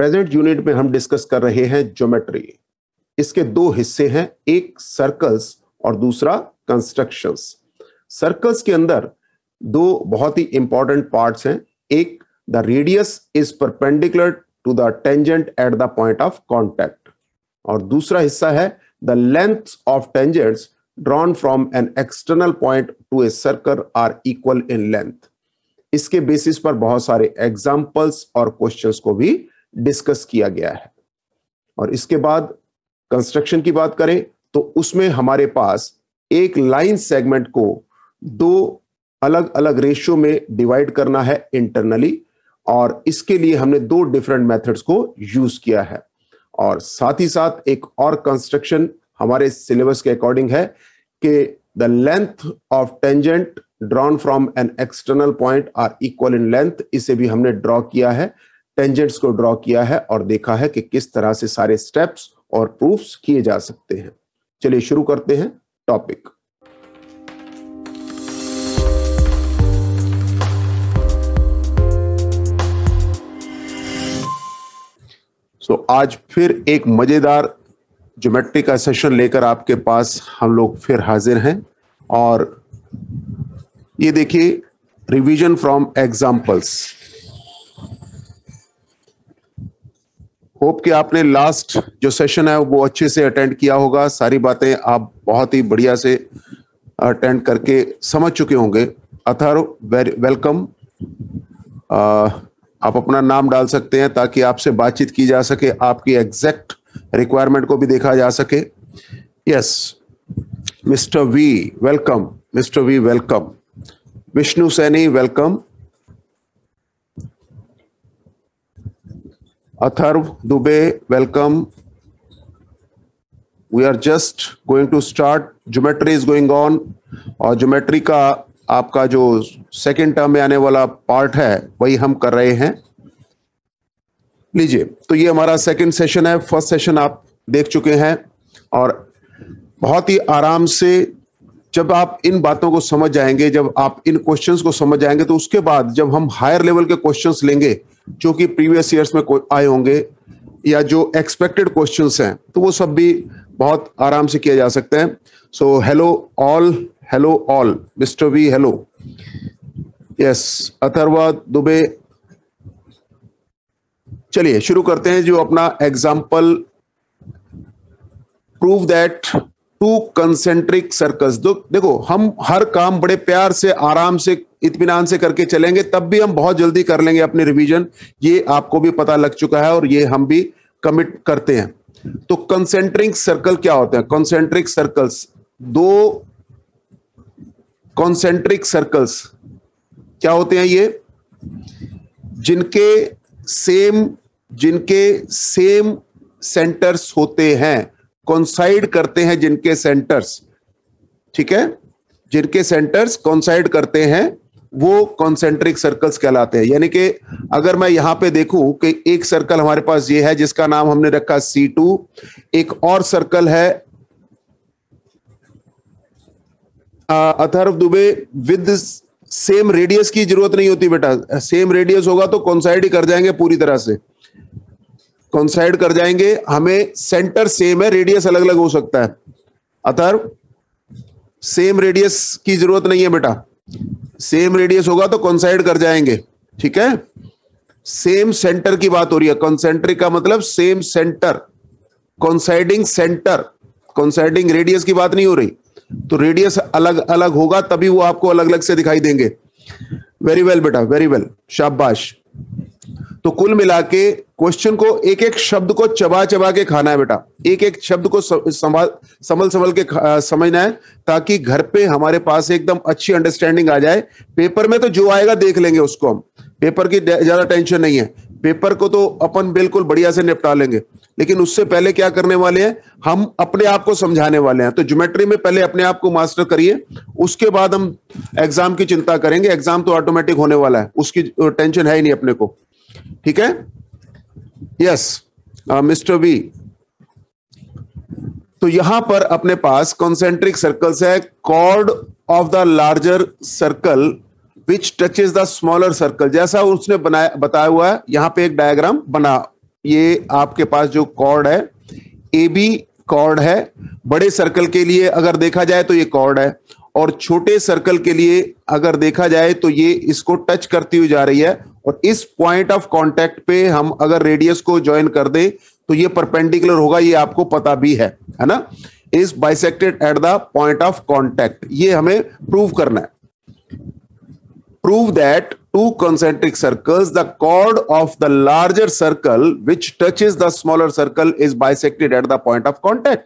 Present unit में हम discuss कर रहे हैं ज्योमेट्री। इसके दो हिस्से हैं, एक सर्कल्स और दूसरा कंस्ट्रक्शंस। सर्कल्स के अंदर दो बहुत ही इंपॉर्टेंट पार्ट्स हैं। एक, the radius is perpendicular to the tangent at the point of contact, और दूसरा हिस्सा है the length of tangents drawn from an external point to a circle are equal in length. इसके बेसिस पर बहुत सारे एग्जाम्पल्स और क्वेश्चंस को भी डिस्कस किया गया है। और इसके बाद कंस्ट्रक्शन की बात करें तो उसमें हमारे पास एक लाइन सेगमेंट को दो अलग अलग रेशियो में डिवाइड करना है इंटरनली, और इसके लिए हमने दो डिफरेंट मेथड्स को यूज किया है। और साथ ही साथ एक और कंस्ट्रक्शन हमारे सिलेबस के अकॉर्डिंग है कि the length of tangent drawn from an external point are equal in length. इसे भी हमने ड्रॉ किया है, टेंजेंट्स को ड्रॉ किया है और देखा है कि किस तरह से सारे स्टेप्स और प्रूफ्स किए जा सकते हैं। चलिए शुरू करते हैं टॉपिक। आज फिर एक मजेदार ज्योमेट्री का सेशन लेकर आपके पास हम लोग फिर हाजिर हैं। और ये देखिए, रिवीजन फ्रॉम एग्जाम्पल्स। होप कि आपने लास्ट जो सेशन है वो अच्छे से अटेंड किया होगा। सारी बातें आप बहुत ही बढ़िया से अटेंड करके समझ चुके होंगे। अथर्व, वेलकम। आप अपना नाम डाल सकते हैं ताकि आपसे बातचीत की जा सके, आपकी एग्जैक्ट रिक्वायरमेंट को भी देखा जा सके। Yes, mister V welcome, mister V welcome. Vishnu Saini welcome. Atharv Dubey welcome. We are just going to start, geometry is going on. और ज्योमेट्री का आपका जो सेकेंड टर्म में आने वाला पार्ट है वही हम कर रहे हैं। लीजिए, तो ये हमारा सेकंड सेशन है। फर्स्ट सेशन आप देख चुके हैं और बहुत ही आराम से जब आप इन बातों को समझ जाएंगे, जब आप इन क्वेश्चंस को समझ जाएंगे, तो उसके बाद जब हम हायर लेवल के क्वेश्चंस लेंगे जो कि प्रीवियस ईयर्स में आए होंगे या जो एक्सपेक्टेड क्वेश्चंस हैं, तो वो सब भी बहुत आराम से किया जा सकता है। So hello all, mister V hello. Yes, Atharva Dubey. चलिए शुरू करते हैं जो अपना example, prove that two concentric circles. देखो, हम हर काम बड़े प्यार से, आराम से, इत्मीनान से करके चलेंगे, तब भी हम बहुत जल्दी कर लेंगे अपनी रिवीजन। ये आपको भी पता लग चुका है और ये हम भी कमिट करते हैं। तो कंसेंट्रिक सर्कल क्या होते हैं? कंसेंट्रिक सर्कल्स, दो कॉन्सेंट्रिक सर्कल्स क्या होते हैं? ये जिनके सेम सेंटर्स होते हैं, कॉन्साइड करते हैं जिनके सेंटर्स, ठीक है, जिनके सेंटर्स कॉन्साइड करते हैं वो कॉन्सेंट्रिक सर्कल्स कहलाते हैं। यानी कि अगर मैं यहां पे देखूं कि एक सर्कल हमारे पास ये है जिसका नाम हमने रखा C2, एक और सर्कल है Atharva Dubey with same radius की जरूरत नहीं होती बेटा। सेम रेडियस होगा तो कॉन्साइड ही कर जाएंगे, पूरी तरह से कॉन्साइड कर जाएंगे। हमें सेंटर सेम है, रेडियस अलग अलग हो सकता है। अथर्व, सेम रेडियस की जरूरत नहीं है बेटा, सेम रेडियस होगा तो कॉन्साइड कर जाएंगे, ठीक है। सेम सेंटर की बात हो रही है। कॉन्सेंट्रिक का मतलब same centre, coinciding centre, coinciding radius की बात नहीं हो रही। तो रेडियस अलग अलग होगा तभी वो आपको अलग अलग से दिखाई देंगे। वेरी वेल बेटा, वेरी वेल, शाबाश। तो कुल मिला के क्वेश्चन को, एक एक शब्द को चबा चबा के खाना है बेटा, एक एक शब्द को संभल के समझना है, ताकि घर पे हमारे पास एकदम अच्छी अंडरस्टैंडिंग आ जाए। पेपर में तो जो आएगा देख लेंगे उसको हम, पेपर की ज्यादा टेंशन नहीं है। पेपर को तो अपन बिल्कुल बढ़िया से निपटा लेंगे, लेकिन उससे पहले क्या करने वाले हैं, हम अपने आप को समझाने वाले हैं। तो ज्योमेट्री में पहले अपने आप को मास्टर करिए, उसके बाद हम एग्जाम की चिंता करेंगे। एग्जाम तो ऑटोमेटिक होने वाला है, उसकी टेंशन है ही नहीं अपने को, ठीक है। यस मिस्टर वी, तो यहां पर अपने पास कॉन्सेंट्रिक सर्कल्स है। Chord of the larger circle which touches the smaller circle, जैसा उसने बताया हुआ है, यहां पे एक डायग्राम बना ये आपके पास जो कॉर्ड है ए बी कॉर्ड है। बड़े सर्कल के लिए अगर देखा जाए तो ये कॉर्ड है, और छोटे सर्कल के लिए अगर देखा जाए तो ये इसको टच करती हुई जा रही है, और इस पॉइंट ऑफ कांटेक्ट पे हम अगर रेडियस को ज्वाइन कर दे तो ये परपेंडिकुलर होगा, ये आपको पता भी है ना। Is bisected eight the point of contact, ये हमें प्रूव करना है। Prove that two concentric circles, the chord of the larger circle which touches the smaller circle is bisected at the point of contact।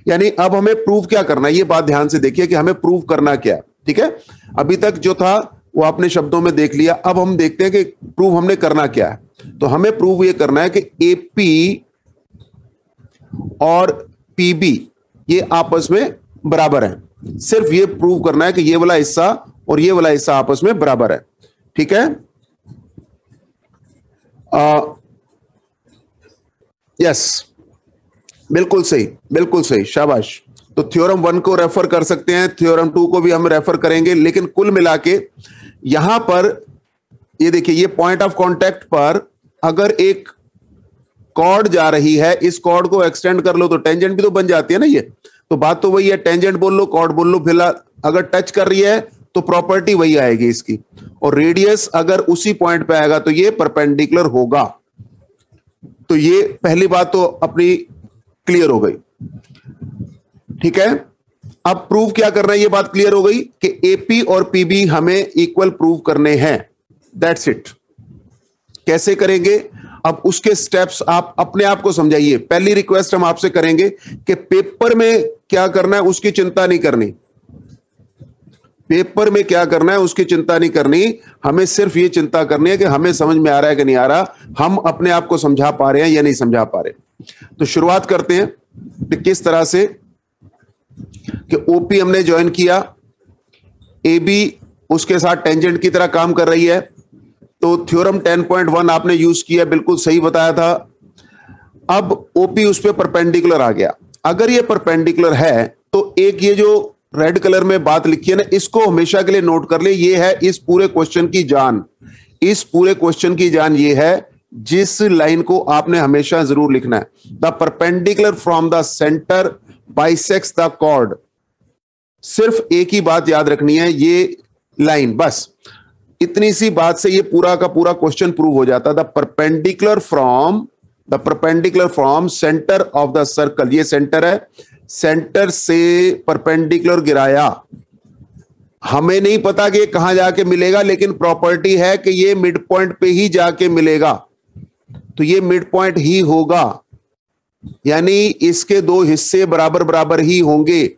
यानी अब हमें prove क्या करना है, ये बात ध्यान से देखिए कि हमें प्रूव करना क्या है। ठीक है, अभी तक जो था वो आपने शब्दों में देख लिया, अब हम देखते हैं कि प्रूव हमने करना क्या है। तो हमें प्रूव ये करना है कि AP और PB ये आपस में बराबर है। सिर्फ ये प्रूव करना है कि ये वाला हिस्सा और ये वाला हिस्सा आपस में बराबर है। ठीक है, यस, बिल्कुल सही, बिल्कुल सही, शाबाश। तो थ्योरम 1 को रेफर कर सकते हैं, थ्योरम 2 को भी हम रेफर करेंगे, लेकिन कुल मिला के यहां पर ये देखिए, ये पॉइंट ऑफ कांटेक्ट पर अगर एक कॉर्ड जा रही है, इस कॉर्ड को एक्सटेंड कर लो तो टेंजेंट भी तो बन जाती है ना। ये तो बात तो वही है, टेंजेंट बोल लो, कॉर्ड बोल लो, फिलहाल अगर टच कर रही है तो प्रॉपर्टी वही आएगी इसकी, और रेडियस अगर उसी पॉइंट पे आएगा तो ये परपेंडिकुलर होगा। तो ये पहली बात तो अपनी क्लियर हो गई। ठीक है, अब प्रूव क्या करना है, ये बात क्लियर हो गई कि एपी और पीबी हमें इक्वल प्रूव करने हैं। That's it. कैसे करेंगे, अब उसके स्टेप्स आप अपने आप को समझाइए। पहली रिक्वेस्ट हम आपसे करेंगे कि पेपर में क्या करना है उसकी चिंता नहीं करनी, पेपर में क्या करना है उसकी चिंता नहीं करनी, हमें सिर्फ ये चिंता करनी है कि हमें समझ में आ रहा है कि नहीं आ रहा, हम अपने आप को समझा पा रहे हैं या नहीं समझा पा रहे। तो शुरुआत करते हैं कि किस तरह से कि ओपी हमने ज्वाइन किया, ए बी उसके साथ टेंजेंट की तरह काम कर रही है, तो थ्योरम 10.1 आपने यूज किया, बिल्कुल सही बताया था। अब ओपी उस पर परपेंडिकुलर आ गया। अगर ये परपेंडिकुलर है तो एक ये जो रेड कलर में बात लिखी है ना, इसको हमेशा के लिए नोट कर ले, ये है इस पूरे क्वेश्चन की जान। इस पूरे क्वेश्चन की जान ये है जिस लाइन को आपने हमेशा जरूर लिखना है, the perpendicular from the centre bisects the chord. सिर्फ एक ही बात याद रखनी है, ये लाइन, बस इतनी सी बात से ये पूरा का पूरा क्वेश्चन प्रूव हो जाता है। The perpendicular from centre of the circle, ये सेंटर है, सेंटर से परपेंडिकुलर गिराया। हमें नहीं पता कि ये कहां जाके मिलेगा, लेकिन प्रॉपर्टी है कि ये मिड पॉइंट पे ही जाके मिलेगा, तो ये मिड पॉइंट ही होगा, यानी इसके दो हिस्से बराबर बराबर ही होंगे।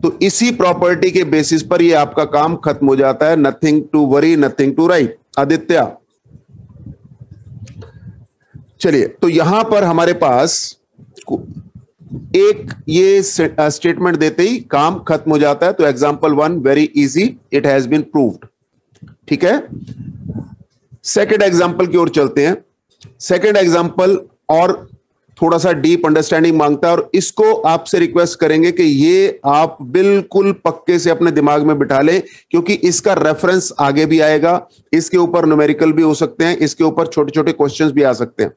तो इसी प्रॉपर्टी के बेसिस पर ये आपका काम खत्म हो जाता है। Nothing to worry, nothing to write. Aditya, चलिए, तो यहां पर हमारे पास एक ये स्टेटमेंट देते ही काम खत्म हो जाता है। तो example 1 very easy, it has been proved. ठीक है, सेकंड एग्जांपल की ओर चलते हैं। सेकंड एग्जांपल और थोड़ा सा डीप अंडरस्टैंडिंग मांगता है, और इसको आपसे रिक्वेस्ट करेंगे कि ये आप बिल्कुल पक्के से अपने दिमाग में बिठा लें, क्योंकि इसका रेफरेंस आगे भी आएगा, इसके ऊपर न्यूमेरिकल भी हो सकते हैं, इसके ऊपर छोटे छोटे क्वेश्चंस भी आ सकते हैं।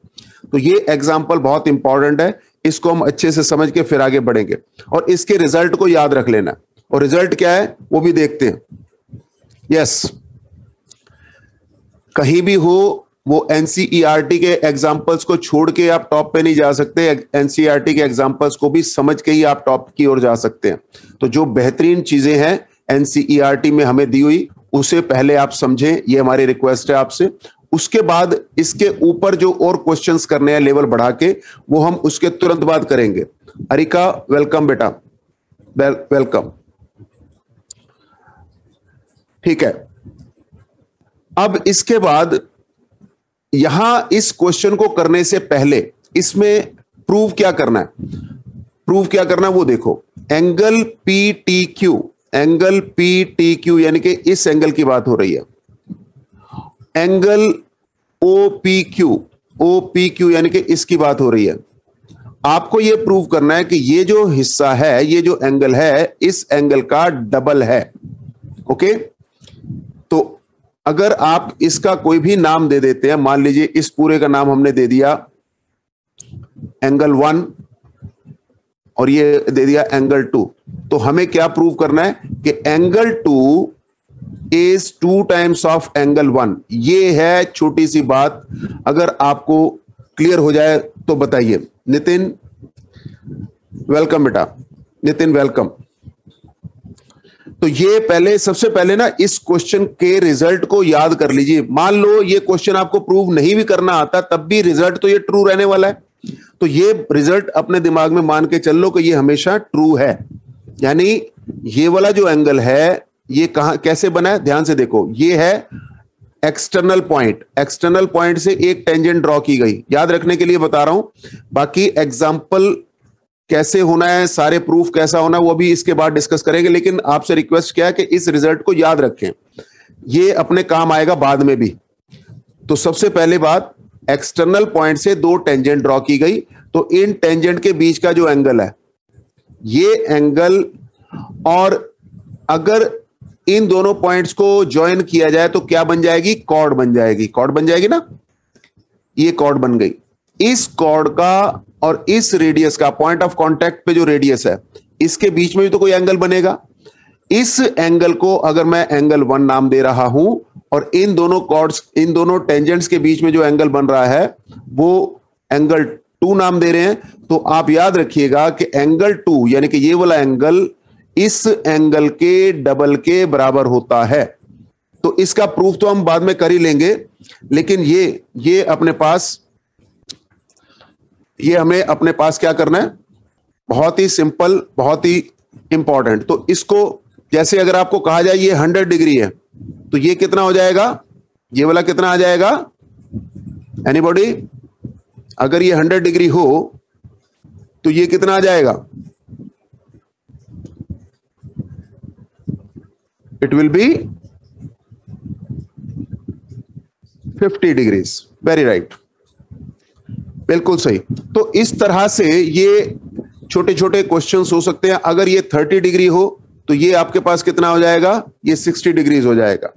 तो ये एग्जांपल बहुत इंपॉर्टेंट है, इसको हम अच्छे से समझ के फिर आगे बढ़ेंगे, और इसके रिजल्ट को याद रख लेना। और रिजल्ट क्या है वो भी देखते हैं। यस, कहीं भी हो वो एनसीईआरटी के एग्जाम्पल्स को छोड़ के आप टॉप पे नहीं जा सकते, एनसीईआरटी के एग्जाम्पल्स को भी समझ के ही आप टॉप की ओर जा सकते हैं। तो जो बेहतरीन चीजें हैं एनसीईआरटी में हमें दी हुई, उसे पहले आप समझें, ये हमारी रिक्वेस्ट है आपसे। उसके बाद इसके ऊपर जो और क्वेश्चंस करने हैं लेवल बढ़ा के, वो हम उसके तुरंत बाद करेंगे। अरिका, वेलकम बेटा, वेलकम। ठीक है, अब इसके बाद यहां इस क्वेश्चन को करने से पहले इसमें प्रूव क्या करना है, प्रूव क्या करना है वो देखो। एंगल PTQ, एंगल PTQ यानी कि इस एंगल की बात हो रही है। एंगल OPQ यानी कि इसकी बात हो रही है। आपको यह प्रूव करना है कि ये जो हिस्सा है, ये जो एंगल है, इस एंगल का डबल है। ओके, तो अगर आप इसका कोई भी नाम दे देते हैं, मान लीजिए इस पूरे का नाम हमने दे दिया एंगल 1 और ये दे दिया एंगल 2। तो हमें क्या प्रूव करना है कि angle 2 is 2 times of angle 1। ये है छोटी सी बात, अगर आपको क्लियर हो जाए तो बताइए। नितिन वेलकम बेटा, नितिन वेलकम। तो ये पहले, सबसे पहले ना इस क्वेश्चन के रिजल्ट को याद कर लीजिए। मान लो ये क्वेश्चन आपको प्रूव नहीं भी करना आता, तब भी रिजल्ट तो ये ट्रू रहने वाला है। तो ये रिजल्ट अपने दिमाग में मान के चल लो कि ये हमेशा ट्रू है। यानी ये वाला जो एंगल है ये कहां कैसे बना है, ध्यान से देखो। ये है एक्सटर्नल पॉइंट, एक्सटर्नल पॉइंट से एक टेंजेंट ड्रॉ की गई। याद रखने के लिए बता रहा हूं, बाकी एग्जाम्पल कैसे होना है, सारे प्रूफ कैसा होना है, वो भी इसके बाद डिस्कस करेंगे। लेकिन आपसे रिक्वेस्ट क्या है कि इस रिजल्ट को याद रखें, ये अपने काम आएगा बाद में भी। तो सबसे पहले बात, एक्सटर्नल पॉइंट से 2 टेंजेंट ड्रॉ की गई, तो इन टेंजेंट के बीच का जो एंगल है ये एंगल, और अगर इन दोनों पॉइंट्स को ज्वाइन किया जाए तो क्या बन जाएगी, कॉर्ड बन जाएगी। कॉर्ड बन जाएगी ना, ये कॉर्ड बन गई। इस कॉर्ड का और इस रेडियस का, पॉइंट ऑफ कांटेक्ट पे जो रेडियस है, इसके बीच में भी तो कोई एंगल बनेगा। इस एंगल को अगर मैं एंगल 1 नाम दे रहा हूं, और इन दोनों कॉर्ड्स, इन दोनों टेंजेंट्स के बीच में जो एंगल बन रहा है वो एंगल 2 नाम दे रहे हैं, तो आप याद रखिएगा कि एंगल 2 यानी कि ये वाला एंगल इस एंगल के डबल के बराबर होता है। तो इसका प्रूफ तो हम बाद में कर ही लेंगे, लेकिन ये अपने पास, ये हमें अपने पास क्या करना है, बहुत ही सिंपल, बहुत ही इंपॉर्टेंट। तो इसको जैसे अगर आपको कहा जाए ये 100 डिग्री है, तो ये कितना हो जाएगा, ये वाला कितना आ जाएगा, एनीबॉडी? अगर ये 100 डिग्री हो तो ये कितना आ जाएगा, it will be 50 degrees. Very right, बिल्कुल सही। तो इस तरह से ये छोटे छोटे क्वेश्चंस हो सकते हैं। अगर ये 30 डिग्री हो तो ये आपके पास कितना हो जाएगा, ये 60 डिग्रीज हो जाएगा।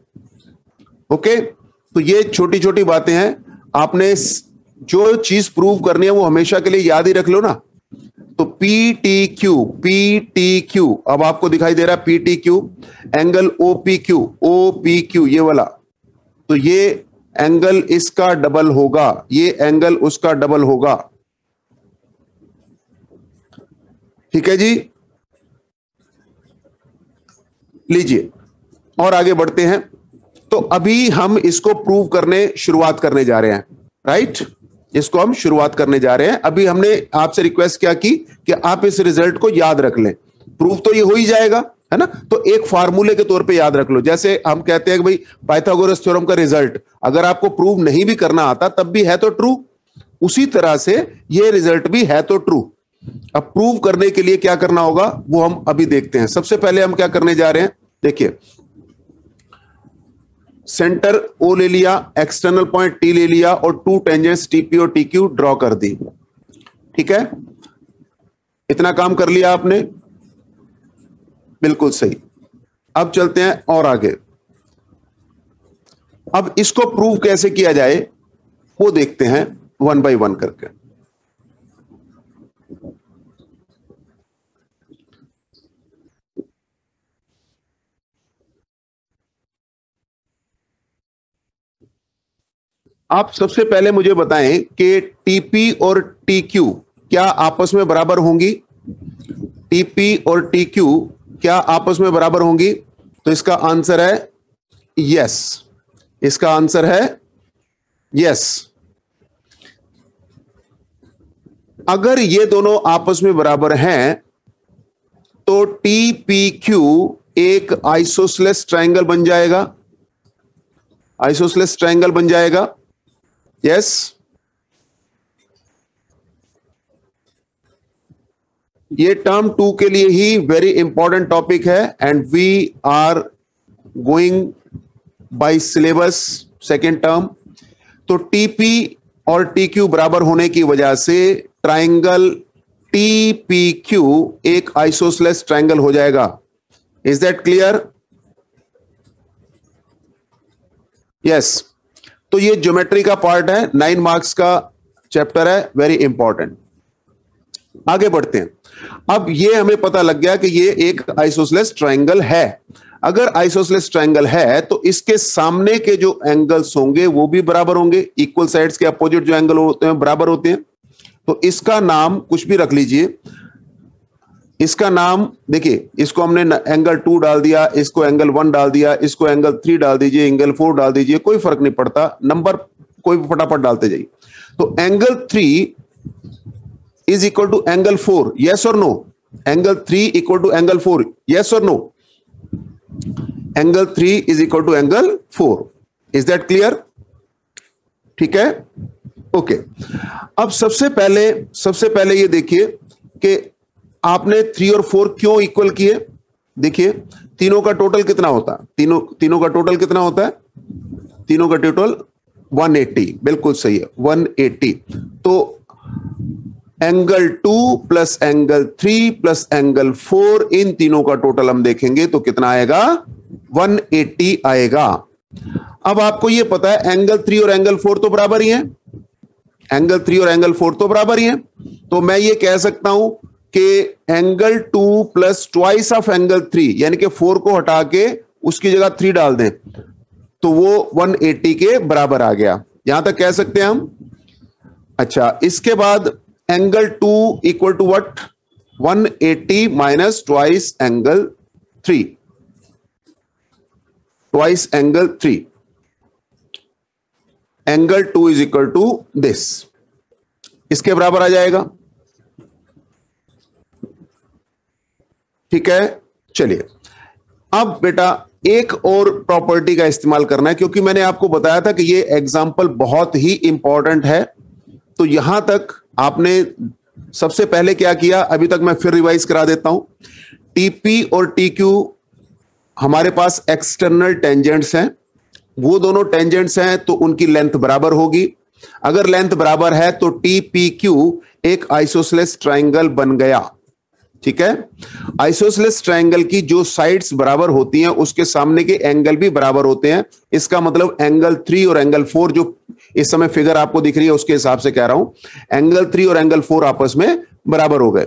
ओके, तो ये छोटी छोटी बातें हैं। आपने जो चीज प्रूव करनी है वो हमेशा के लिए याद ही रख लो ना। तो P T Q, P T Q, अब आपको दिखाई दे रहा है P T Q, angle O P Q, O P Q ये वाला, तो ये एंगल इसका डबल होगा, ये एंगल उसका डबल होगा। ठीक है जी, लीजिए और आगे बढ़ते हैं। तो अभी हम इसको प्रूव करने शुरुआत करने जा रहे हैं, राइट? इसको हम शुरुआत करने जा रहे हैं। अभी हमने आपसे रिक्वेस्ट क्या की कि आप इस रिजल्ट को याद रख लें। प्रूफ तो ये हो ही जाएगा, है ना? तो एक फार्मूले के तौर पे याद रख लो। जैसे हम कहते हैं कि भाई पाइथागोरस थ्योरम का रिजल्ट अगर आपको प्रूव नहीं भी करना आता तब भी है तो ट्रू, उसी तरह से ये रिजल्ट भी है तो ट्रू। अब प्रूव करने के लिए क्या करना होगा वो हम अभी देखते हैं। सबसे पहले हम क्या करने जा रहे हैं, देखिए, सेंटर O ले लिया, एक्सटर्नल पॉइंट T ले लिया, और 2 टेंजेंट्स TP और TQ ड्रॉ कर दी। ठीक है, इतना काम कर लिया आपने, बिल्कुल सही। अब चलते हैं और आगे। अब इसको प्रूव कैसे किया जाए वो देखते हैं 1 बाय 1 करके। आप सबसे पहले मुझे बताएं कि टीपी और टीक्यू क्या आपस में बराबर होंगी? टीपी और टीक्यू क्या आपस में बराबर होंगी? तो इसका आंसर है यस, इसका आंसर है यस। अगर ये दोनों आपस में बराबर हैं तो टीपीक्यू एक आइसोसेलेस ट्रायंगल बन जाएगा, आइसोसेलेस ट्रायंगल बन जाएगा। यस, ये टर्म 2 के लिए ही वेरी इंपॉर्टेंट टॉपिक है, and we are going by syllabus second term. तो टीपी और टीक्यू बराबर होने की वजह से ट्रायंगल टीपीक्यू एक आइसोसेलेस ट्रायंगल हो जाएगा। Is that clear? यस। तो ये ज्योमेट्री का पार्ट है, 9 मार्क्स का चैप्टर है, वेरी इंपॉर्टेंट। आगे बढ़ते हैं। अब ये हमें पता लग गया कि ये एक आइसोसेलेस ट्रायंगल है। अगर आइसोसेलेस ट्रायंगल है तो इसके सामने के जो एंगल्स होंगे वो भी बराबर होंगे, इक्वल साइड्स के अपोजिट जो एंगल होते हैं बराबर होते हैं। तो इसका नाम कुछ भी रख लीजिए, इसका नाम देखिए, इसको हमने एंगल 2 डाल दिया, इसको एंगल 1 डाल दिया, इसको एंगल 3 डाल दीजिए, एंगल 4 डाल दीजिए, कोई फर्क नहीं पड़ता, नंबर कोई भी फटाफट डालते जाइए। तो angle 3 is equal to angle 4, yes or no? Angle 3 equal to angle 4, yes or no? Angle 3 is equal to angle 4. Is that clear? ठीक है, ओके। अब सबसे पहले ये देखिए कि आपने 3 और 4 क्यों इक्वल किए। देखिए तीनों का टोटल कितना होता है, तीनों का टोटल कितना होता है, तीनों का टोटल 180, बिल्कुल सही है 180। तो angle 2 plus angle 3 plus angle 4, इन तीनों का टोटल हम देखेंगे तो कितना आएगा, 180 आएगा। अब आपको यह पता है एंगल 3 और एंगल 4 तो बराबर ही हैं, एंगल 3 और एंगल 4 तो बराबर ही हैं। तो मैं ये कह सकता हूं कि angle 2 plus twice of angle 3, यानी कि 4 को हटा के उसकी जगह 3 डाल दें तो वो 180 के बराबर आ गया। यहां तक कह सकते हैं हम। अच्छा, इसके बाद angle 2 equal to what, 180 minus twice angle 3, twice angle 3, angle 2 is equal to this, इसके बराबर आ जाएगा। ठीक है, चलिए अब बेटा एक और प्रॉपर्टी का इस्तेमाल करना है, क्योंकि मैंने आपको बताया था कि ये एग्जाम्पल बहुत ही इंपॉर्टेंट है। तो यहां तक आपने सबसे पहले क्या किया, अभी तक मैं फिर रिवाइज करा देता हूं। टीपी और टीक्यू हमारे पास एक्सटर्नल टेंजेंट्स हैं, वो दोनों टेंजेंट्स हैं तो उनकी लेंथ बराबर होगी। अगर लेंथ बराबर है तो टीपीक्यू एक आइसोसेलेस ट्रायंगल बन गया। ठीक है, आइसोसेलेस ट्रायंगल की जो साइड्स बराबर होती हैं उसके सामने के एंगल भी बराबर होते हैं। इसका मतलब एंगल 3 और एंगल 4 जो इस समय फिगर आपको दिख रही है उसके हिसाब से कह रहा हूं, एंगल 3 और एंगल 4 आपस में बराबर हो गए।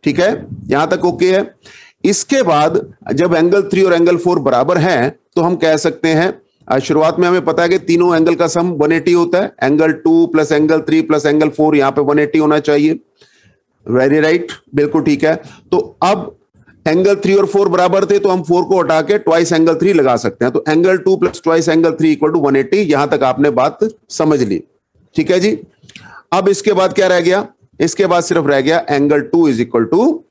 ठीक है, यहां तक ओके है। इसके बाद जब एंगल 3 और एंगल 4 बराबर हैं तो हम कह सकते हैं, शुरुआत में हमें पता है कि तीनों एंगल का सम 180 होता है, angle 2 plus angle 3 plus angle 4, यहां पे 180 होना चाहिए। वेरी राइट, बिल्कुल ठीक है। तो अब एंगल 3 और 4 बराबर थे तो हम 4 को हटा के ट्वाइस एंगल 3 लगा सकते हैं। तो angle 2 plus twice angle 3 equal to 180। यहां तक आपने बात समझ ली। ठीक है जी। अब इसके बाद क्या रह गया, इसके बाद सिर्फ रह गया angle 2 is equal to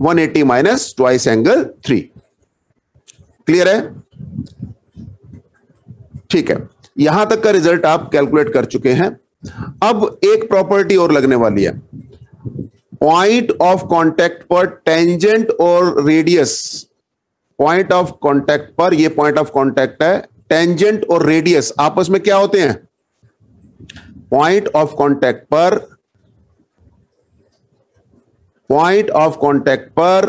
180 minus twice angle 3। Clear है? ठीक है, यहां तक का रिजल्ट आप कैलकुलेट कर चुके हैं। अब एक प्रॉपर्टी और लगने वाली है, पॉइंट ऑफ कांटेक्ट पर टेंजेंट और रेडियस, पॉइंट ऑफ कांटेक्ट पर, ये पॉइंट ऑफ कांटेक्ट है, टेंजेंट और रेडियस आपस में क्या होते हैं, पॉइंट ऑफ कांटेक्ट पर, पॉइंट ऑफ कांटेक्ट पर,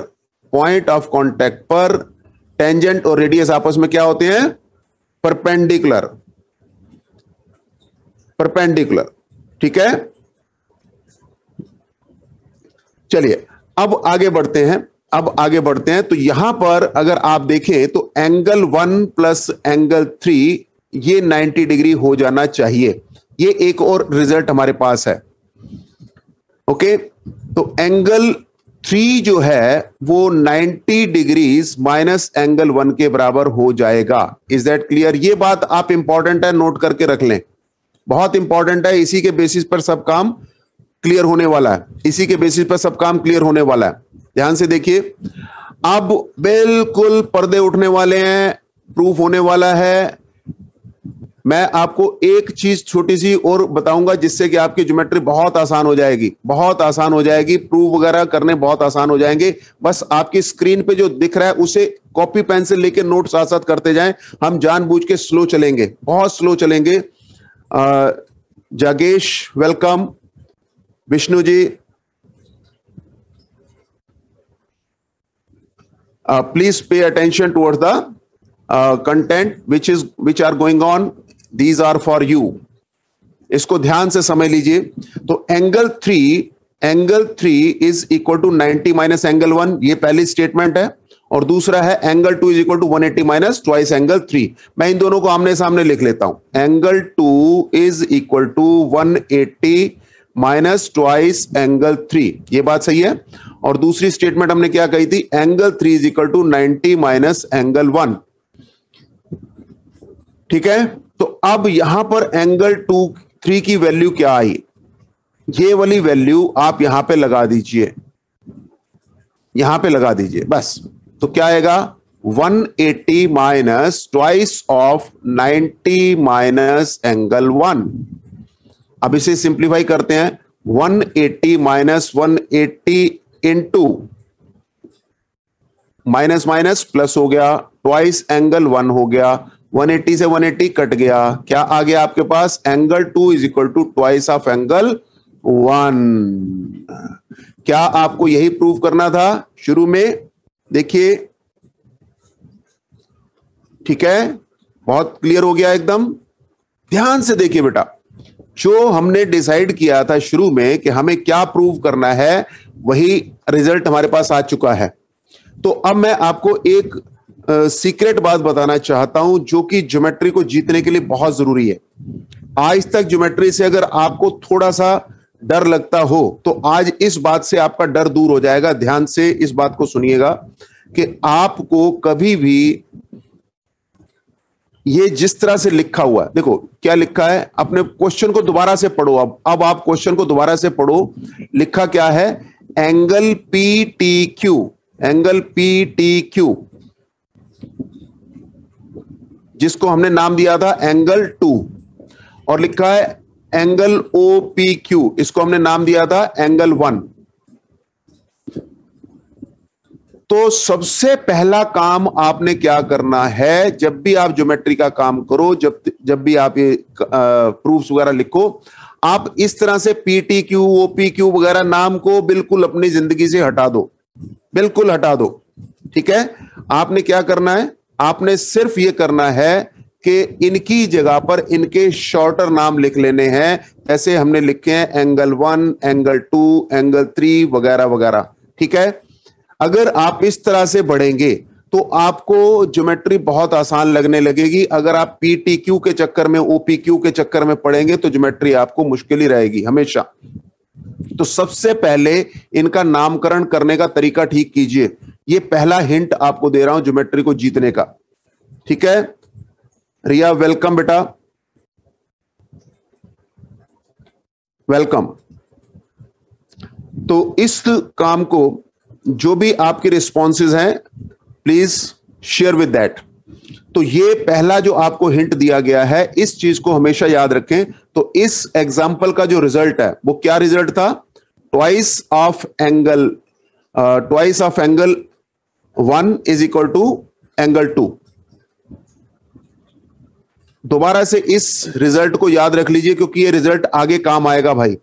पॉइंट ऑफ कांटेक्ट पर टेंजेंट और रेडियस आपस में क्या होते हैं, परपेंडिकुलर, परपेंडिकुलर। ठीक है, चलिए अब आगे बढ़ते हैं। अब आगे बढ़ते हैं तो यहां पर अगर आप देखें तो एंगल 1 प्लस एंगल 3 ये 90 डिग्री हो जाना चाहिए। ये एक और रिजल्ट हमारे पास है। ओके, तो एंगल 3 जो है वो 90 डिग्रीज माइनस एंगल 1 के बराबर हो जाएगा। Is that clear? ये बात आप इंपॉर्टेंट है, नोट करके रख लें, बहुत इंपॉर्टेंट है। इसी के बेसिस पर सब काम क्लियर होने वाला है, इसी के बेसिस पर सब काम क्लियर होने वाला है। ध्यान से देखिए, अब बिल्कुल पर्दे उठने वाले हैं, प्रूफ होने वाला है। मैं आपको एक चीज छोटी सी और बताऊंगा जिससे कि आपकी ज्योमेट्री बहुत आसान हो जाएगी, बहुत आसान हो जाएगी, प्रूफ वगैरह करने बहुत आसान हो जाएंगे। बस आपकी स्क्रीन पे जो दिख रहा है उसे कॉपी पेंसिल लेके नोट साथ साथ करते जाएं। हम जानबूझ के स्लो चलेंगे, बहुत स्लो चलेंगे। जागेश welcome, Vishnu ji please pay attention towards the content which are going on. These are for you. इसको ध्यान से समझ लीजिए। तो angle three is equal to 90 minus angle 1, ये पहली स्टेटमेंट है। और दूसरा है angle 2 is equal to 180 minus twice angle 3। मैं इन दोनों को आमने सामने लिख लेता हूं। Angle 2 is equal to 180 minus twice angle 3, ये बात सही है। और दूसरी स्टेटमेंट हमने क्या कही थी, angle 3 is equal to 90 minus angle 1। ठीक है, तो अब यहां पर एंगल 3 की वैल्यू क्या आई, ये वाली वैल्यू आप यहां पे लगा दीजिए, यहां पे लगा दीजिए बस। तो क्या आएगा, 180 minus twice of 90 minus angle 1। अब इसे सिंप्लीफाई करते हैं, 180 minus 180 into minus minus plus हो गया, ट्वाइस एंगल 1 हो गया, 180 से 180 कट गया, क्या आ गया आपके पास, angle 2 is equal to twice of angle 1। क्या आपको यही प्रूव करना था शुरू में? देखिए, ठीक है, बहुत क्लियर हो गया एकदम। ध्यान से देखिए बेटा, जो हमने डिसाइड किया था शुरू में कि हमें क्या प्रूव करना है, वही रिजल्ट हमारे पास आ चुका है। तो अब मैं आपको एक सीक्रेट बात बताना चाहता हूं, जो कि ज्योमेट्री को जीतने के लिए बहुत जरूरी है। आज तक ज्योमेट्री से अगर आपको थोड़ा सा डर लगता हो, तो आज इस बात से आपका डर दूर हो जाएगा। ध्यान से इस बात को सुनिएगा कि आपको कभी भी ये जिस तरह से लिखा हुआ है, देखो क्या लिखा है, अपने क्वेश्चन को दोबारा से पढ़ो। अब आप क्वेश्चन को दोबारा से पढ़ो। लिखा क्या है, angle P T Q, angle P T Q, जिसको हमने नाम दिया था एंगल 2, और लिखा है एंगल ओ पी क्यू, इसको हमने नाम दिया था एंगल 1। तो सबसे पहला काम आपने क्या करना है, जब भी आप ज्योमेट्री का काम करो, जब भी आप ये प्रूफ्स वगैरह लिखो, आप इस तरह से P T Q, O P Q वगैरह नाम को बिल्कुल अपनी जिंदगी से हटा दो, बिल्कुल हटा दो। ठीक है, आपने क्या करना है, आपने सिर्फ ये करना है कि इनकी जगह पर इनके शॉर्टर नाम लिख लेने हैं। ऐसे हमने लिखे हैं एंगल 1, एंगल 2, एंगल 3 वगैरह वगैरह। ठीक है, अगर आप इस तरह से बढ़ेंगे तो आपको ज्योमेट्री बहुत आसान लगने लगेगी। अगर आप पीटीक्यू के चक्कर में, ओपीक्यू के चक्कर में पढ़ेंगे तो ज्योमेट्री आपको मुश्किल ही रहेगी हमेशा। तो सबसे पहले इनका नामकरण करने का तरीका ठीक कीजिए। ये पहला हिंट आपको दे रहा हूं ज्योमेट्री को जीतने का। ठीक है, रिया वेलकम बेटा, वेलकम। तो इस काम को, जो भी आपके रिस्पॉन्सेज हैं, प्लीज शेयर विद दैट। तो ये पहला जो आपको हिंट दिया गया है, इस चीज को हमेशा याद रखें। तो इस एग्जाम्पल का जो रिजल्ट है, वो क्या रिजल्ट था, twice of angle 1 is equal to angle 2। दोबारा से इस रिजल्ट को याद रख लीजिए, क्योंकि ये रिजल्ट आगे काम आएगा भाई।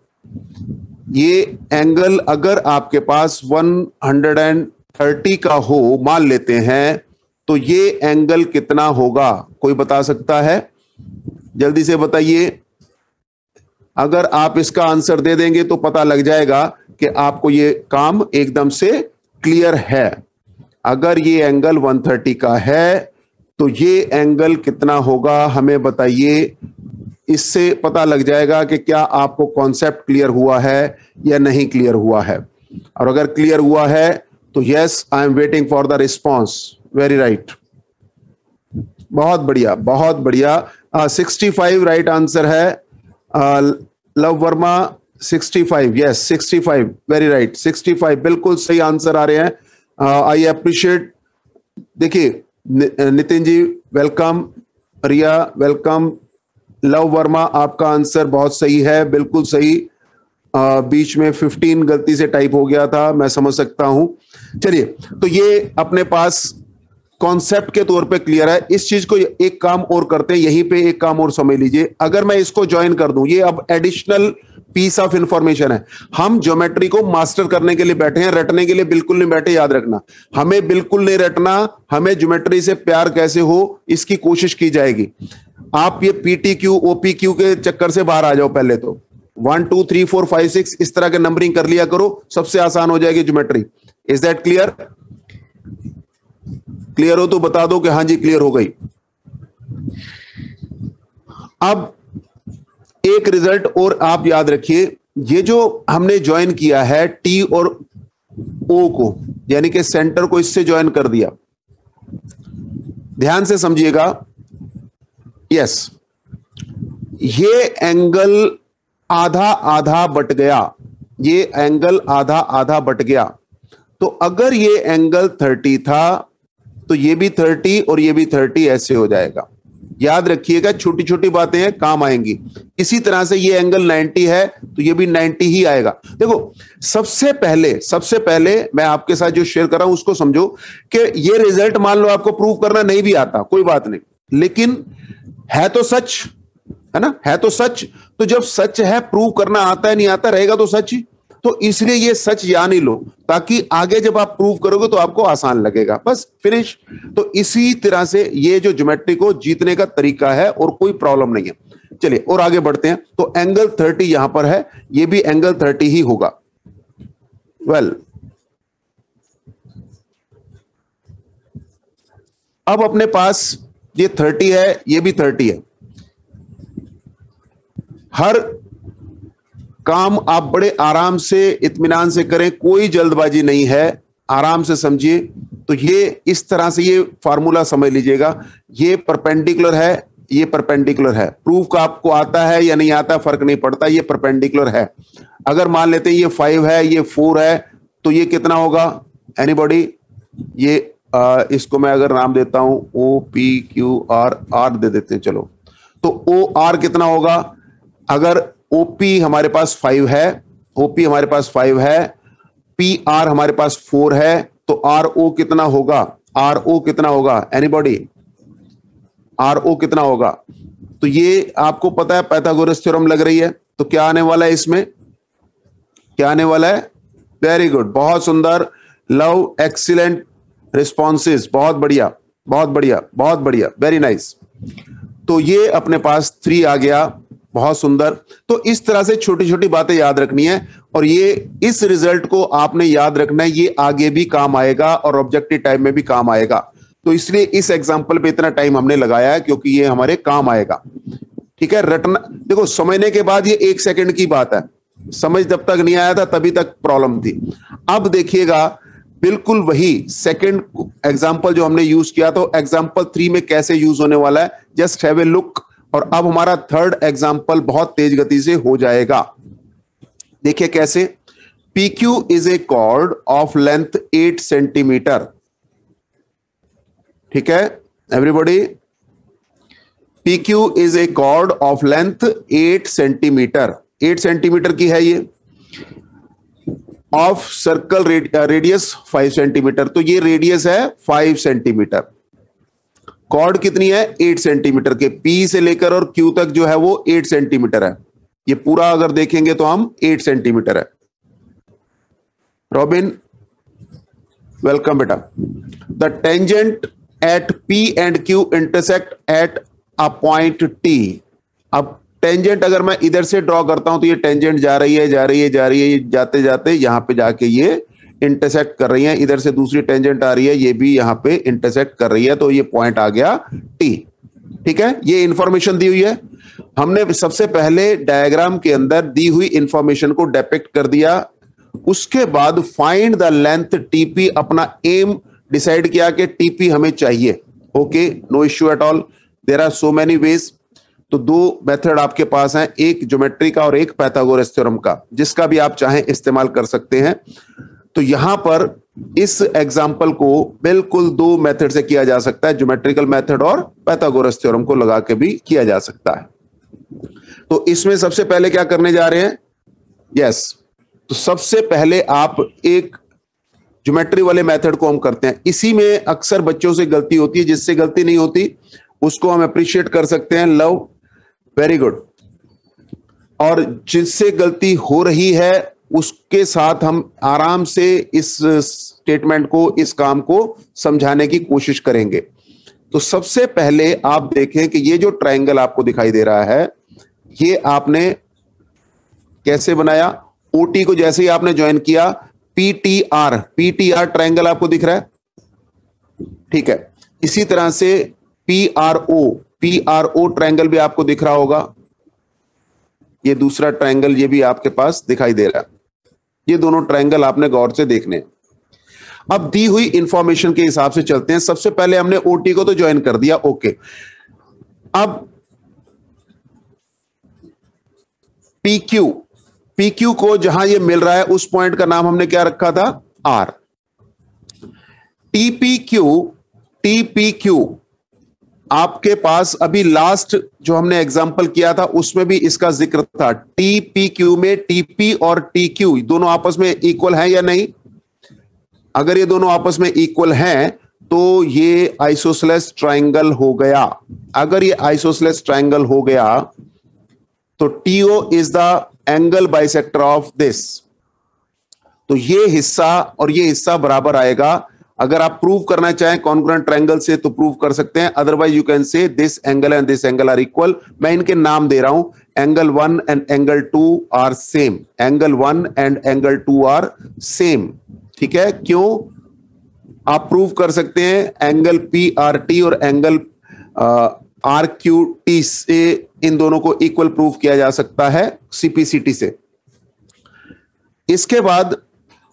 ये एंगल अगर आपके पास 130 का हो, मान लेते हैं, तो ये एंगल कितना होगा, कोई बता सकता है? जल्दी से बताइए। अगर आप इसका आंसर दे देंगे तो पता लग जाएगा कि आपको ये काम एकदम से क्लियर है। अगर ये एंगल 130 का है तो ये एंगल कितना होगा, हमें बताइए। इससे पता लग जाएगा कि क्या आपको कॉन्सेप्ट क्लियर हुआ है या नहीं क्लियर हुआ है। और अगर क्लियर हुआ है तो yes, I am waiting for the response. Very right, बहुत बढ़िया, बहुत बढ़िया। 65 राइट आंसर है। Love Verma 65, yes 65, very right, 65 बिल्कुल सही आंसर आ रहे हैं। I appreciate. देखिए नितिन जी वेलकम, रिया वेलकम, लव वर्मा आपका आंसर बहुत सही है, बिल्कुल सही। बीच में 15 गलती से टाइप हो गया था, मैं समझ सकता हूं। चलिए, तो ये अपने पास कॉन्सेप्ट के तौर पे क्लियर है। इस चीज को एक काम और करते हैं, यहीं पे एक काम और समझ लीजिए। अगर मैं इसको ज्वाइन कर दूं, ये अब एडिशनल पीस ऑफ इंफॉर्मेशन है। हम ज्योमेट्री को मास्टर करने के लिए बैठे हैं, रटने के लिए बिल्कुल नहीं बैठे, याद रखना। हमें बिल्कुल नहीं रटना, हमें ज्योमेट्री से प्यार कैसे हो इसकी कोशिश की जाएगी। आप ये PTQ OPQ के चक्कर से बाहर आ जाओ। पहले तो 1 2 3 4 5 6 इस तरह के नंबरिंग कर लिया करो, सबसे आसान हो जाएगी geometry. Is that clear? Clear हो तो बता दो कि हाँ जी क्लियर हो गई। अब एक रिजल्ट और आप याद रखिए, ये जो हमने ज्वाइन किया है T और O को, यानी कि सेंटर को इससे ज्वाइन कर दिया, ध्यान से समझिएगा। यस, ये एंगल आधा आधा बट गया, ये एंगल आधा आधा बट गया। तो अगर ये एंगल 30 था तो ये भी 30 और ये भी 30 ऐसे हो जाएगा। याद रखिएगा, छोटी छोटी बातें हैं, काम आएंगी। इसी तरह से ये एंगल 90 है तो ये भी 90 ही आएगा। देखो, सबसे पहले मैं आपके साथ जो शेयर कर रहा हूं उसको समझो कि ये रिजल्ट मान लो आपको प्रूव करना नहीं भी आता, कोई बात नहीं, लेकिन है तो सच, है ना, है तो सच। तो जब सच है, प्रूव करना आता है नहीं आता, रहेगा तो सच ही। तो इसलिए ये सच जान ही लो, ताकि आगे जब आप प्रूव करोगे तो आपको आसान लगेगा। बस फिनिश। तो इसी तरह से ये जो ज्योमेट्री को जीतने का तरीका है और कोई प्रॉब्लम नहीं है। चलिए और आगे बढ़ते हैं। तो एंगल 30 यहां पर है, ये भी एंगल 30 ही होगा। वेल, अब अपने पास ये 30 है, ये भी 30 है। हर काम आप बड़े आराम से इत्मीनान से करें, कोई जल्दबाजी नहीं है, आराम से समझिए। तो ये इस तरह से ये फार्मूला समझ लीजिएगा, ये परपेंडिकुलर है, ये परपेंडिकुलर है। प्रूफ का आपको आता है या नहीं आता फर्क नहीं पड़ता, ये परपेंडिकुलर है। अगर मान लेते हैं ये 5 है, ये 4 है, तो ये कितना होगा? एनीबॉडी? ये इसको मैं अगर नाम देता हूं OPQR, R दे देते हैं चलो। तो OR कितना होगा? अगर OP हमारे पास 5 है, OP हमारे पास 5 है, PR हमारे पास 4 है, तो RO कितना होगा? RO कितना होगा? एनीबॉडी? RO कितना होगा? तो ये आपको पता है, पाइथागोरस थ्योरम लग रही है। तो क्या आने वाला है इसमें? क्या आने वाला है? वेरी गुड, बहुत सुंदर, लव, एक्सीलेंट रिस्पॉन्सेस, बहुत बढ़िया, बहुत बढ़िया, बहुत बढ़िया, वेरी नाइस। तो ये अपने पास 3 आ गया, बहुत सुंदर। तो इस तरह से छोटी छोटी बातें याद रखनी है, और ये इस रिजल्ट को आपने याद रखना है, ये आगे भी काम आएगा और ऑब्जेक्टिव टाइम में भी काम आएगा। तो इसलिए इस एग्जांपल पे इतना टाइम हमने लगाया है, क्योंकि ये हमारे काम आएगा। ठीक है, रटना। देखो, समझने के बाद ये 1 सेकंड की बात है, समझ जब तक नहीं आया था तभी तक प्रॉब्लम थी। अब देखिएगा, बिल्कुल वही सेकंड एग्जांपल जो हमने यूज किया, तो एग्जांपल 3 में कैसे यूज होने वाला है, जस्ट हैव ए लुक। और अब हमारा थर्ड एग्जांपल बहुत तेज गति से हो जाएगा। देखिए कैसे। PQ is a chord of length 8 centimetre. ठीक है everybody, PQ is a chord of length 8 centimetre. 8 centimetre की है ये, ऑफ सर्कल रेडियस 5 सेंटीमीटर। तो ये रेडियस है 5 सेंटीमीटर, कॉर्ड कितनी है? 8 सेंटीमीटर के। P से लेकर और Q तक जो है वो 8 सेंटीमीटर है। ये पूरा अगर देखेंगे तो हम 8 सेंटीमीटर है। रॉबिन, वेलकम बेटा। The tangent eight P and Q intersect at a point T। अब टेंजेंट अगर मैं इधर से ड्रॉ करता हूं तो ये टेंजेंट जा रही है, जा रही है, जा रही है, जाते जाते यहां पे जाके ये इंटरसेक्ट कर रही है। इधर से दूसरी टेंजेंट आ रही है, ये भी यहां पे इंटरसेक्ट कर रही है, तो ये पॉइंट आ गया T। ठीक है, ये इंफॉर्मेशन दी हुई है। हमने सबसे पहले डायग्राम के अंदर दी हुई इंफॉर्मेशन को डिपिक्ट कर दिया, उसके बाद फाइंड द लेंथ TP, अपना एम डिसाइड किया कि TP हमें चाहिए। Okay, no issue at all, there are so many ways. तो 2 मेथड आपके पास हैं, एक ज्योमेट्री का और एक पाइथागोरस थ्योरम का, जिसका भी आप चाहें इस्तेमाल कर सकते हैं। तो यहां पर इस एग्जाम्पल को बिल्कुल 2 मेथड से किया जा सकता है, ज्योमेट्रिकल मेथड और पाइथागोरस थ्योरम को लगा के भी किया जा सकता है। तो इसमें सबसे पहले क्या करने जा रहे हैं? यस, तो सबसे पहले आप एक ज्योमेट्री वाले मेथड को हम करते हैं। इसी में अक्सर बच्चों से गलती होती है, जिससे गलती नहीं होती उसको हम अप्रिशिएट कर सकते हैं। Love, very good. और जिससे गलती हो रही है उसके साथ हम आराम से इस स्टेटमेंट को, इस काम को समझाने की कोशिश करेंगे, तो सबसे पहले आप देखें कि ये जो ट्रायंगल आपको दिखाई दे रहा है, ये आपने कैसे बनाया? ओटी को जैसे ही आपने ज्वाइन किया, पीटीआर ट्रायंगल आपको दिख रहा है, ठीक है। इसी तरह से पीआरओ ट्रायंगल भी आपको दिख रहा होगा। ये दूसरा ट्रायंगल ये भी आपके पास दिखाई दे रहा है। ये दोनों ट्रायंगल आपने गौर से देखने हैं। अब दी हुई इंफॉर्मेशन के हिसाब से चलते हैं। सबसे पहले हमने ओटी को तो ज्वाइन कर दिया, ओके। अब पीक्यू को जहां ये मिल रहा है उस पॉइंट का नाम हमने क्या रखा था? आर। टीपीक्यू आपके पास अभी लास्ट जो हमने एग्जांपल किया था उसमें भी इसका जिक्र था। टीपीक्यू में टीपी और टीक्यू दोनों आपस में इक्वल हैं या नहीं? अगर ये दोनों आपस में इक्वल हैं तो ये आइसोसेलेस ट्रायंगल हो गया। अगर ये आइसोसेलेस ट्रायंगल हो गया तो TO is the angle bisector of this. तो ये हिस्सा और ये हिस्सा बराबर आएगा। अगर आप प्रूव करना चाहें कॉन्ग्रुएंट ट्रायंगल से तो प्रूव कर सकते हैं, otherwise you can say this angle and this angle are equal. मैं इनके नाम दे रहा हूं, angle 1 and angle 2 are same. Angle 1 and angle 2 are same, ठीक है। क्यों? आप प्रूव कर सकते हैं एंगल पीआरटी और एंगल आरक्यूटी से इन दोनों को इक्वल प्रूव किया जा सकता है सीपीसीटी से। इसके बाद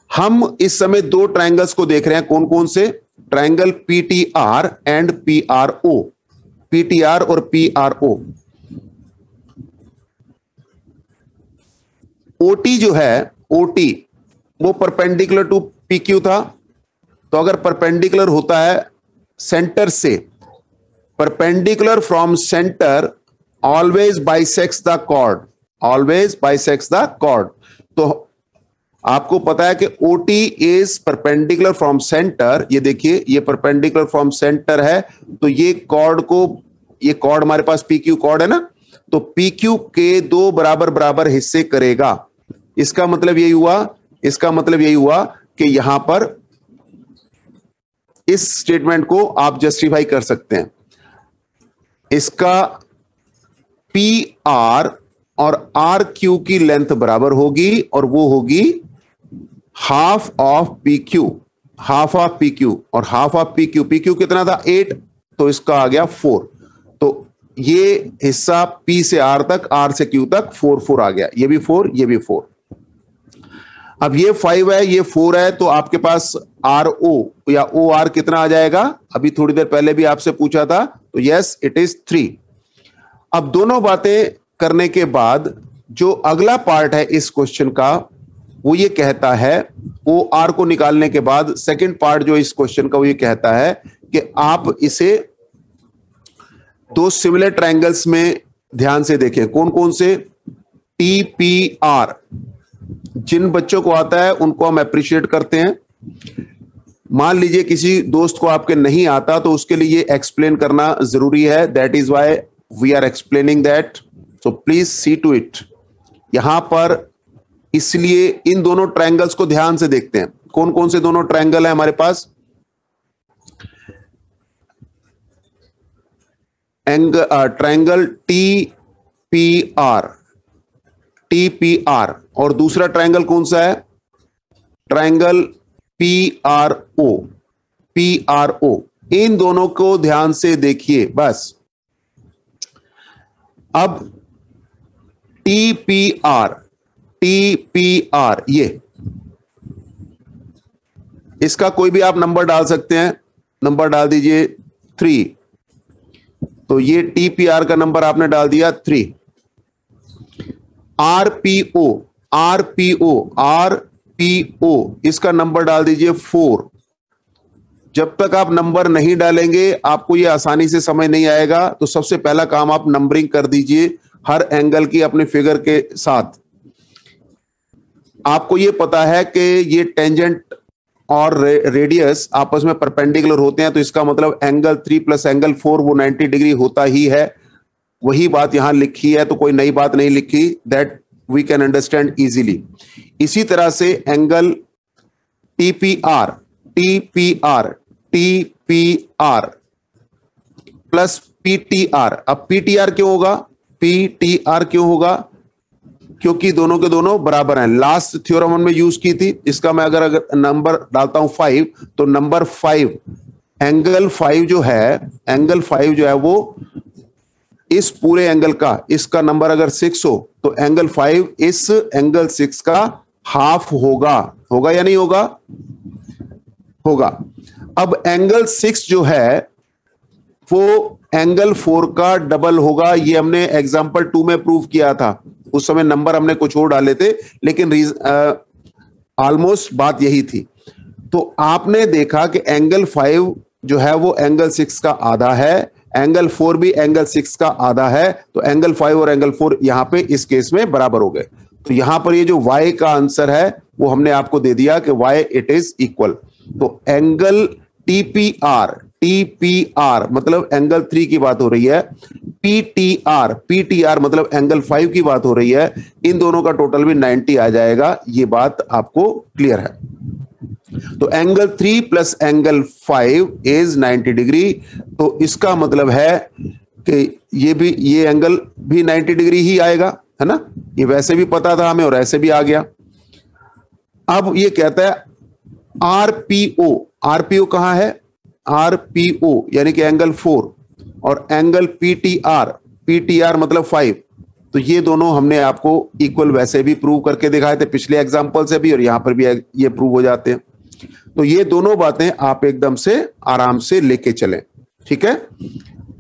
हम इस समय दो ट्रायंगल्स को देख रहे हैं। कौन कौन से? Triangle PTR and PRO. PTR और पीआरओ। ओटी जो है, ओटी वो परपेंडिकुलर टू पीक्यू था। तो अगर परपेंडिकुलर होता है सेंटर से, perpendicular from centre always bisects the chord, always bisects the chord. तो आपको पता है कि OT is perpendicular from centre. ये देखिए, ये परपेंडिकुलर फ्रॉम सेंटर है, तो ये कॉर्ड को, ये कॉर्ड हमारे पास PQ कॉर्ड है ना, तो PQ के दो बराबर बराबर हिस्से करेगा। इसका मतलब यही हुआ, इसका मतलब यही हुआ कि यहां पर इस स्टेटमेंट को आप जस्टिफाई कर सकते हैं। इसका PR और RQ की लेंथ बराबर होगी और वो होगी half of PQ, half of PQ। और हाफ ऑफ PQ कितना था? 8, तो इसका आ गया 4। तो ये हिस्सा P से R तक, R से Q तक 4 आ गया। ये भी 4, ये भी 4। अब ये 5 है, ये 4 है, तो आपके पास RO या OR कितना आ जाएगा? अभी थोड़ी देर पहले भी आपसे पूछा था, तो यस इट इज 3। अब दोनों बातें करने के बाद जो अगला पार्ट है इस क्वेश्चन का, वो ये कहता है, OR को निकालने के बाद सेकंड पार्ट जो इस क्वेश्चन का वो ये कहता है कि आप इसे दो सिमिलर ट्रायंगल्स में ध्यान से देखें। कौन कौन से? TPR। जिन बच्चों को आता है उनको हम अप्रिशिएट करते हैं। मान लीजिए किसी दोस्त को आपके नहीं आता, तो उसके लिए एक्सप्लेन करना जरूरी है। That is why we are explaining that, so please see to it. यहां पर इसलिए इन दोनों ट्रायंगल्स को ध्यान से देखते हैं। कौन कौन से दोनों ट्रायंगल है हमारे पास? ट्रायंगल TPR और दूसरा ट्रायंगल कौन सा है? Triangle PRO। इन दोनों को ध्यान से देखिए बस। अब TPR ये, इसका कोई भी आप नंबर डाल सकते हैं। नंबर डाल दीजिए 3। तो ये TPR का नंबर आपने डाल दिया 3। RPO इसका नंबर डाल दीजिए 4। जब तक आप नंबर नहीं डालेंगे आपको ये आसानी से समझ नहीं आएगा। तो सबसे पहला काम आप नंबरिंग कर दीजिए हर एंगल की अपने फिगर के साथ। आपको ये पता है कि ये टेंजेंट और रेडियस आपस में परपेंडिकुलर होते हैं, तो इसका मतलब एंगल 3 प्लस एंगल 4 वो 90 डिग्री होता ही है। वही बात यहां लिखी है, तो कोई नई बात नहीं लिखी। That we can understand easily. इसी तरह से एंगल TPR प्लस PTR। अब PTR क्यों होगा? PTR क्यों होगा? क्योंकि दोनों के दोनों बराबर हैं। लास्ट थ्योरम में यूज की थी। इसका मैं अगर नंबर डालता हूं 5, तो नंबर 5, एंगल 5 जो है, एंगल 5 जो है वो इस पूरे एंगल का, इसका नंबर अगर 6 हो तो एंगल 5 इस एंगल 6 का हाफ होगा। होगा या नहीं होगा? होगा। अब एंगल 6 जो है वो एंगल 4 का डबल होगा। ये हमने एग्जांपल 2 में प्रूव किया था। उस समय नंबर हमने कुछ और डाले थे, लेकिन ऑलमोस्ट बात यही थी। तो आपने देखा कि एंगल 5 जो है वो एंगल 6 का आधा है, एंगल 4 भी एंगल 6 का आधा है। तो एंगल 5 और एंगल 4 यहां पे इस केस में बराबर हो गए। तो यहां पर ये जो y का आंसर है वो हमने आपको दे दिया कि y इट इज इक्वल। तो एंगल TPR मतलब एंगल 3 की बात हो रही है, PTR मतलब एंगल 5 की बात हो रही है। इन दोनों का टोटल भी 90 आ जाएगा। ये बात आपको क्लियर है? तो angle 3 plus angle 5 is 90 degree. तो इसका मतलब है कि ये एंगल भी 90 डिग्री ही आएगा, है ना? ये वैसे भी पता था हमें और ऐसे भी आ गया। अब ये कहता है RPO कहां है? RPO यानी कि एंगल 4 और एंगल PTR मतलब 5। तो ये दोनों हमने आपको इक्वल वैसे भी प्रूव करके दिखाए थे पिछले एग्जांपल से भी, और यहां पर भी ये प्रूव हो जाते हैं। तो ये दोनों बातें आप एकदम से आराम से लेके चलें, ठीक है?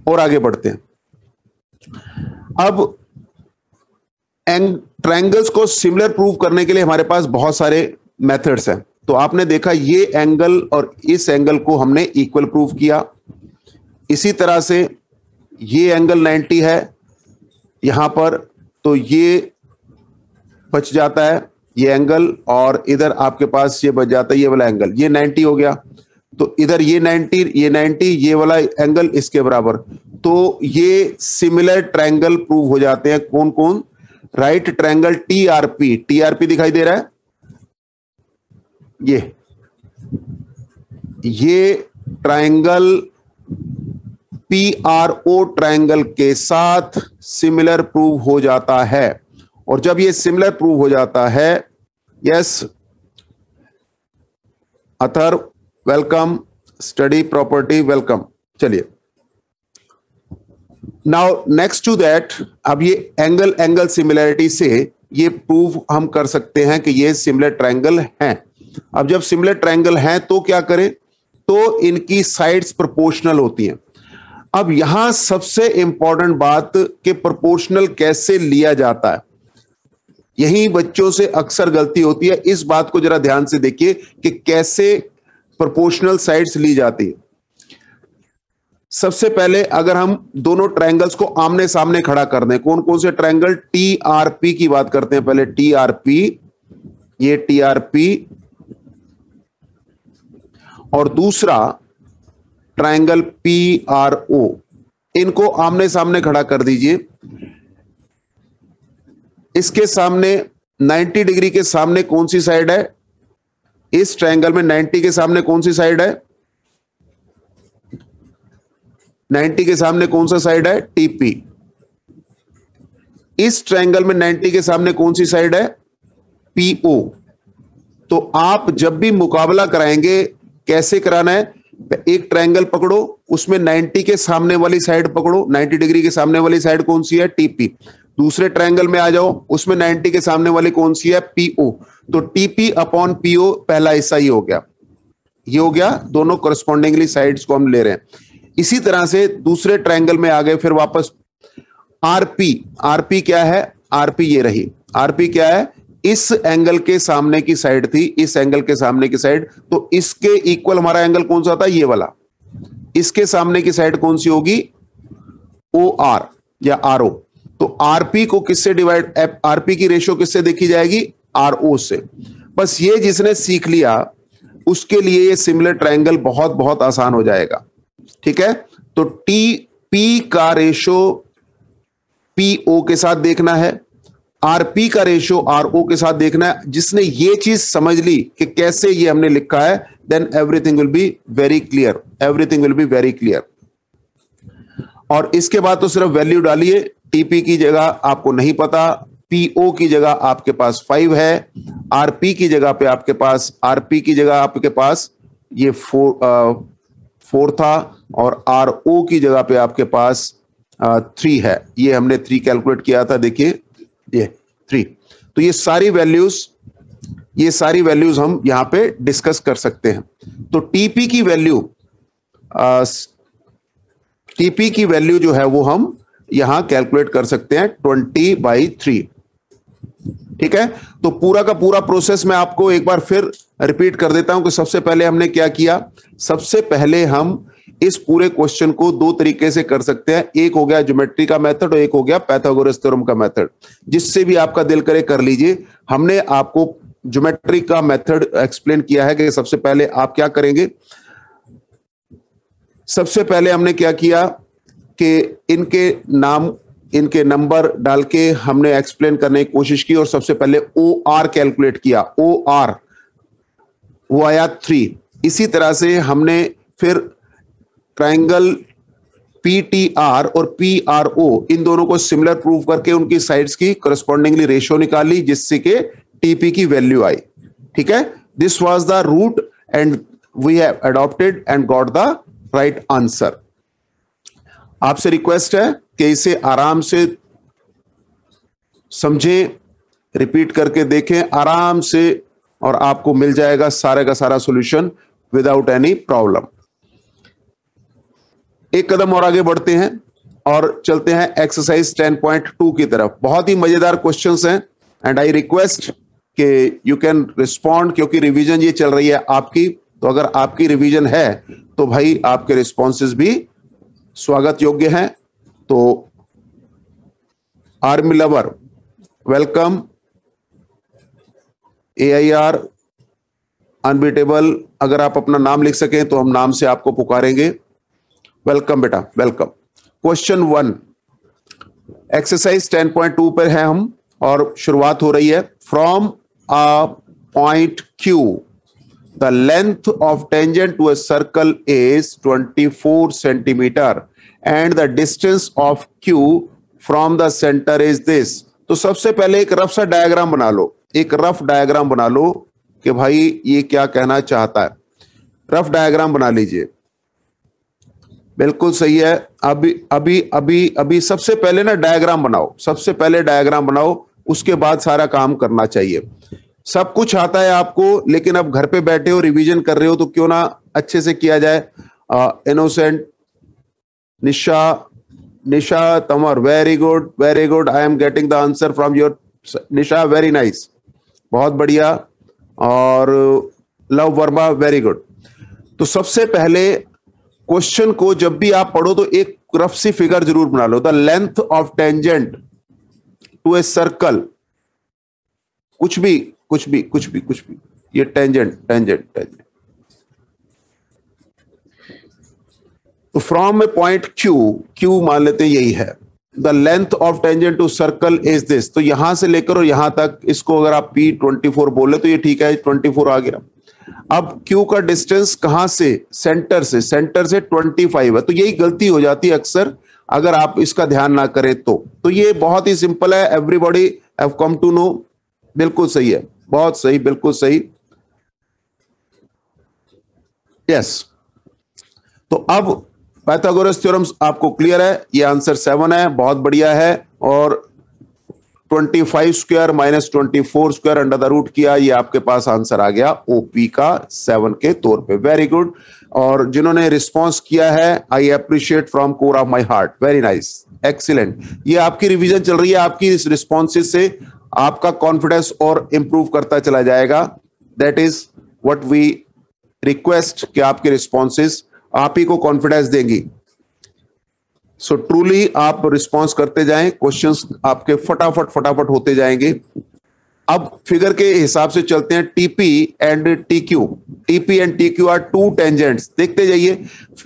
और आगे बढ़ते हैं। अब ट्रायंगल्स को सिमिलर प्रूव करने के लिए हमारे पास बहुत सारे मेथड्स हैं। तो आपने देखा ये एंगल और इस एंगल को हमने इक्वल प्रूव किया। इसी तरह से ये एंगल 90 है यहां पर, तो ये बच जाता है ये एंगल, और इधर आपके पास ये बच जाता है ये वाला एंगल, ये 90 हो गया। तो इधर ये 90 ये वाला एंगल इसके बराबर। तो ये सिमिलर ट्रायंगल प्रूव हो जाते हैं। कौन कौन? राइट ट्रायंगल TRP दिखाई दे रहा है, ये ट्रायंगल PRO ट्रायंगल के साथ सिमिलर प्रूव हो जाता है। और जब ये सिमिलर प्रूव हो जाता है, yes Athar welcome, study property welcome. चलिए नाउ नेक्स्ट टू दैट, अब ये एंगल सिमिलरिटी से ये प्रूव हम कर सकते हैं कि ये सिमिलर ट्रायंगल हैं। अब जब सिमिलर ट्रायंगल हैं तो क्या करें? तो इनकी साइड्स प्रोपोर्शनल होती हैं। अब यहां सबसे इंपॉर्टेंट बात कि प्रोपोर्शनल कैसे लिया जाता है, यही बच्चों से अक्सर गलती होती है। इस बात को जरा ध्यान से देखिए कि कैसे प्रोपोर्शनल साइड्स ली जाती है। सबसे पहले अगर हम दोनों ट्रायंगल्स को आमने सामने खड़ा कर दें, कौन कौन से ट्रायंगल? TRP की बात करते हैं पहले। TRP, ये TRP, और दूसरा ट्रायंगल PRO। इनको आमने सामने खड़ा कर दीजिए। इसके सामने 90 डिग्री के सामने कौन सी साइड है? इस ट्रायंगल में 90 के सामने कौन सी साइड है? 90 के सामने कौन सा साइड है? TP। इस ट्रायंगल में 90 के सामने कौन सी साइड है? PO। तो आप जब भी मुकाबला कराएंगे, कैसे कराना है? एक ट्रायंगल पकड़ो, उसमें 90 के सामने वाली साइड पकड़ो। 90 डिग्री के सामने वाली साइड कौन सी है? TP। दूसरे ट्रायंगल में आ जाओ, उसमें 90 के सामने वाली कौन सी है? PO। तो TP अपॉन PO पहला हिस्सा ये हो गया, ये हो गया। दोनों करस्पॉन्डिंगली साइड्स को हम ले रहे हैं। इसी तरह से दूसरे ट्रायंगल में आ गए, फिर वापस RP क्या है? RP ये रही। RP क्या है? इस एंगल के सामने की साइड थी, इस एंगल के सामने की साइड। तो इसके इक्वल हमारा एंगल कौन सा था? ये वाला। इसके सामने की साइड कौन सी होगी? OR या RO। तो RP को किससे डिवाइड, RP की रेशियो किससे देखी जाएगी? RO से। बस ये जिसने सीख लिया उसके लिए ये सिमिलर ट्रायंगल बहुत बहुत आसान हो जाएगा, ठीक है? तो TP का रेशियो PO के साथ देखना है, RP का रेशियो RO के साथ देखना है। जिसने ये चीज समझ ली कि कैसे ये हमने लिखा है, then everything will be very clear, everything will be very clear. और इसके बाद तो सिर्फ वैल्यू डालिए। टीपी की जगह आपको नहीं पता, पीओ की जगह आपके पास 5 है, आरपी की जगह पे आपके पास, आरपी की जगह आपके पास ये 4 था, और आरओ की जगह पे आपके पास 3 है। ये हमने 3 कैलकुलेट किया था, देखिए ये 3। तो ये सारी वैल्यूज हम यहां पे डिस्कस कर सकते हैं। तो टीपी की वैल्यू जो है वो हम यहां कैलकुलेट कर सकते हैं 20/3। ठीक है, तो पूरा का पूरा प्रोसेस मैं आपको एक बार फिर रिपीट कर देता हूं कि सबसे पहले हमने क्या किया। सबसे पहले हम इस पूरे क्वेश्चन को 2 तरीके से कर सकते हैं। एक हो गया ज्योमेट्री का मेथड और एक हो गया पाइथागोरस थ्योरम का मेथड। जिससे भी आपका दिल करे कर लीजिए। हमने आपको ज्योमेट्री का मेथड एक्सप्लेन किया है कि सबसे पहले आप क्या करेंगे। सबसे पहले हमने क्या किया कि इनके नंबर डाल के हमने एक्सप्लेन करने की कोशिश की और सबसे पहले OR कैलकुलेट किया। OR वो आया 3। इसी तरह से हमने फिर ट्रायंगल PTR और PRO इन दोनों को सिमिलर प्रूव करके उनकी साइड्स की करस्पॉन्डिंगली रेशियो निकाली, जिससे कि टीपी की वैल्यू आई। ठीक है, this was the route and we have adopted and got the right answer. आपसे रिक्वेस्ट है कि इसे आराम से समझें, रिपीट करके देखें आराम से, और आपको मिल जाएगा सारे का सारा सॉल्यूशन विदाउट एनी प्रॉब्लम। एक कदम और आगे बढ़ते हैं और चलते हैं एक्सरसाइज 10.2 की तरफ। बहुत ही मजेदार क्वेश्चंस हैं एंड आई रिक्वेस्ट कि यू कैन रिस्पॉन्ड, क्योंकि रिवीजन ये चल रही है आपकी। तो अगर आपकी रिवीजन है तो भाई आपके रिस्पॉन्सेज भी स्वागत योग्य हैं। तो army lover welcome, AIR unbeatable, अगर आप अपना नाम लिख सकें तो हम नाम से आपको पुकारेंगे। वेलकम बेटा, वेलकम। क्वेश्चन 1 एक्सरसाइज 10.2 पर है हम, और शुरुआत हो रही है। From a point Q the length of tangent to a circle is 24 centimetre and the distance of Q from the centre is this. तो सबसे पहले एक रफ सा डायग्राम बना लो, एक रफ डायग्राम बना लो कि भाई ये क्या कहना चाहता है। रफ डायग्राम बना लीजिए, बिल्कुल सही है। अभी सबसे पहले ना डायग्राम बनाओ, सबसे पहले डायग्राम बनाओ, उसके बाद सारा काम करना चाहिए। सब कुछ आता है आपको, लेकिन अब घर पे बैठे हो, रिवीजन कर रहे हो, तो क्यों ना अच्छे से किया जाए। इनोसेंट, निशा तमर, very good very good, I am getting the answer from your Nisha, very nice, बहुत बढ़िया। और लव वर्मा, वेरी गुड। तो सबसे पहले क्वेश्चन को जब भी आप पढ़ो तो एक रफ सी फिगर जरूर बना लो। The length of tangent to a circle, कुछ भी, ये टेंजेंट। तो फ्रॉम ए पॉइंट Q मान लेते हैं यही है। The length of tangent to circle is this. तो यहां से लेकर और यहां तक, इसको अगर आप P24 बोले तो ये ठीक है, 24 आ गया। अब Q का डिस्टेंस कहां से, सेंटर से 25 है। तो यही गलती हो जाती है अक्सर अगर आप इसका ध्यान ना करें तो ये बहुत ही सिंपल है, everybody have come to know. बिल्कुल सही है, बहुत सही, बिल्कुल सही, यस। तो अब पाइथागोरस थ्योरम आपको क्लियर है, ये आंसर 7 है, बहुत बढ़िया है। और 25 square minus 24 square under the root किया, ये आपके पास आंसर आ गया OP का 7 के तौर पे, वेरी गुड। और जिन्होंने रिस्पॉन्स किया है, I appreciate from core of my heart, very nice, excellent. ये आपकी रिवीजन चल रही है, आपकी इस रिस्पॉन्सेज से आपका कॉन्फिडेंस और इंप्रूव करता चला जाएगा। That is what we request कि आपके रिस्पॉन्सेज आप ही को कॉन्फिडेंस देंगी। सो ट्रूली आप रिस्पॉन्स करते जाएं, क्वेश्चंस आपके फटाफट होते जाएंगे। अब फिगर के हिसाब से चलते हैं। TP and TQ are 2 tangents. देखते जाइए,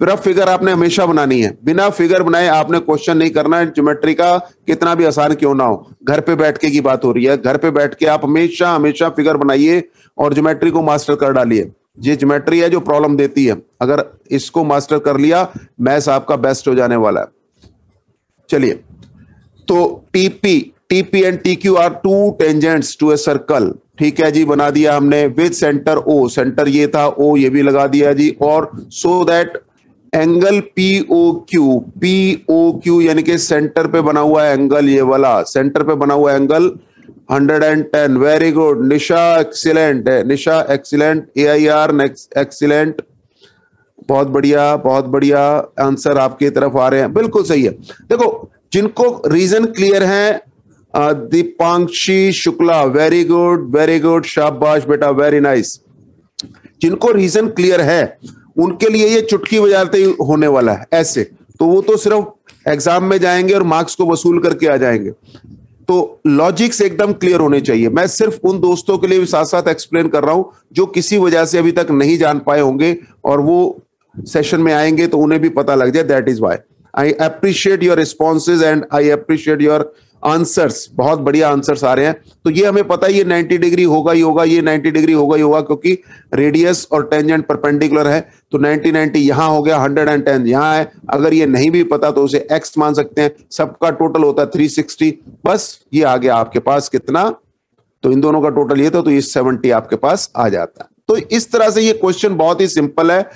रफ फिगर आपने हमेशा बनानी है, बिना फिगर बनाए आपने क्वेश्चन नहीं करना है। ज्योमेट्री का कितना भी आसान क्यों ना हो, घर पे बैठ के की बात हो रही है, घर पे बैठ के आप हमेशा फिगर बनाइए और ज्योमेट्री को मास्टर कर डालिए। ये ज्योमेट्री है जो प्रॉब्लम देती है, अगर इसको मास्टर कर लिया मैथ्स आपका बेस्ट हो जाने वाला है। चलिए, तो TP and TQ are two tangents to a circle, ठीक है जी, बना दिया हमने विद सेंटर ओ, सेंटर ये था ओ, ये भी लगा दिया जी, और सो दैट एंगल पीओक्यू यानी कि सेंटर पे बना हुआ एंगल, ये वाला सेंटर पे बना हुआ एंगल 110। वेरी गुड निशा, एक्सीलेंट है निशा, एक्सीलेंट। AIR एक्सीलेंट, बहुत बढ़िया बहुत बढ़िया, आंसर आपकी तरफ आ रहे हैं, बिल्कुल सही है। देखो जिनको रीजन क्लियर है, दीपांशी शुक्ला, वेरी गुड, शाबाश बेटा, वेरी नाइस। जिनको रीजन क्लियर है उनके लिए ये चुटकी बजाते ही होने वाला है ऐसे, तो वो तो सिर्फ एग्जाम में जाएंगे और मार्क्स को वसूल करके आ जाएंगे। तो लॉजिक्स एकदम क्लियर होने चाहिए। मैं सिर्फ उन दोस्तों के लिए भी साथ साथ एक्सप्लेन कर रहा हूं जो किसी वजह से अभी तक नहीं जान पाए होंगे और वो सेशन में आएंगे तो उन्हें भी पता लग जाए। That is why I appreciate your responses and I appreciate your answers. बहुत बढ़िया आंसर्स आ रहे हैं। तो ये हमें पता है ये 90 डिग्री होगा ही होगा, ये 90 डिग्री होगा ही होगा, क्योंकि रेडियस और टेंजेंट परपेंडिकुलर है। तो 90 यहां हो गया, 110 यहां है। अगर ये नहीं भी पता तो उसे x मान सकते हैं। सबका टोटल होता है 360। बस ये आ गया आपके पास कितना, तो इन दोनों का टोटल ये था, तो ये 70 आपके पास आ जाता है। तो इस तरह से ये क्वेश्चन बहुत ही सिंपल है,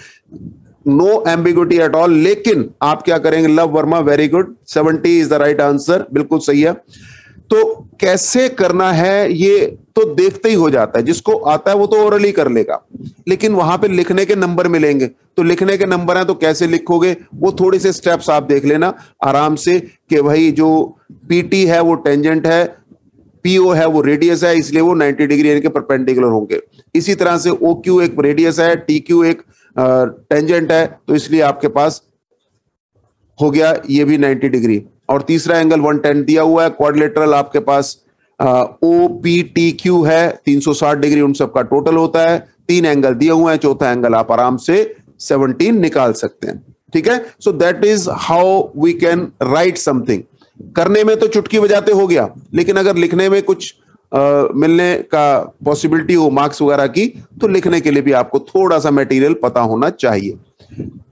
नो एम्बिग्युइटी एट ऑल। लेकिन आप क्या करेंगे, love Verma very good, 70 is the right answer, बिल्कुल सही है। तो कैसे करना है ये तो देखते ही हो जाता है, जिसको आता है वो तो ओरली कर लेगा, लेकिन वहां पे लिखने के नंबर मिलेंगे। तो लिखने के नंबर हैं तो कैसे लिखोगे, वो थोड़े से स्टेप्स आप देख लेना आराम से, कि भाई जो पीटी है वो टेंजेंट है, पीओ है वो रेडियस है, इसलिए वो 90 डिग्री यानी कि परपेंडिकुलर होंगे। इसी तरह से ओक्यू एक रेडियस है, टीक्यू एक टेंजेंट है, तो इसलिए आपके पास हो गया ये भी 90 डिग्री। और तीसरा एंगल 110 दिया हुआ है, क्वाड्रिलेटरल आपके पास OPTQ है, 360 डिग्री उन सबका टोटल होता है। 3 एंगल दिए हुए हैं, चौथा एंगल आप आराम से 17 निकाल सकते हैं। ठीक है, so that is how we can write something. करने में तो चुटकी बजाते हो गया, लेकिन अगर लिखने में कुछ मिलने का पॉसिबिलिटी हो मार्क्स वगैरह की, तो लिखने के लिए भी आपको थोड़ा सा मटेरियल पता होना चाहिए।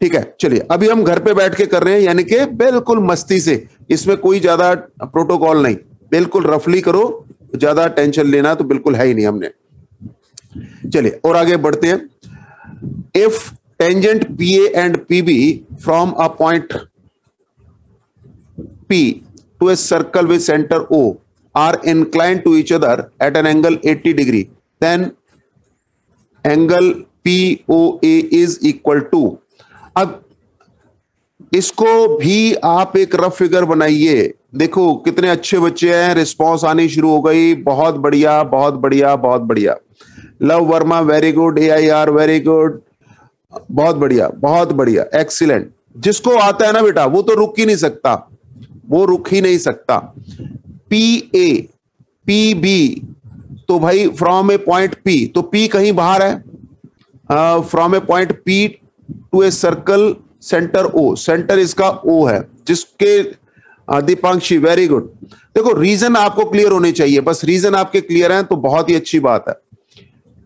ठीक है, चलिए अभी हम घर पे बैठ के कर रहे हैं, यानी कि बिल्कुल मस्ती से, इसमें कोई ज्यादा प्रोटोकॉल नहीं, बिल्कुल रफली करो, ज्यादा टेंशन लेना तो बिल्कुल है ही नहीं हमने। चलिए और आगे बढ़ते हैं। If tangent PA and PB from a point P to a circle with center O are inclined to each other at an angle 80 degree, then angle POA is equal to। अब इसको भी आप एक रफ फिगर बनाइए। देखो कितने अच्छे बच्चे हैं, रिस्पांस आनी शुरू हो गई, बहुत बढ़िया बहुत बढ़िया बहुत बढ़िया। Love Verma very good, AIR very good, बहुत बढ़िया एक्सीलेंट। जिसको आता है ना बेटा वो तो रुक ही नहीं सकता, वो रुक ही नहीं सकता। PA PB, तो भाई फ्रॉम ए पॉइंट P, तो P कहीं बाहर है, from a point P to a circle centre O, centre इसका O है, जिसके दीपांशी वेरी गुड। देखो रीजन आपको क्लियर होने चाहिए, बस रीजन आपके क्लियर हैं तो बहुत ही अच्छी बात है।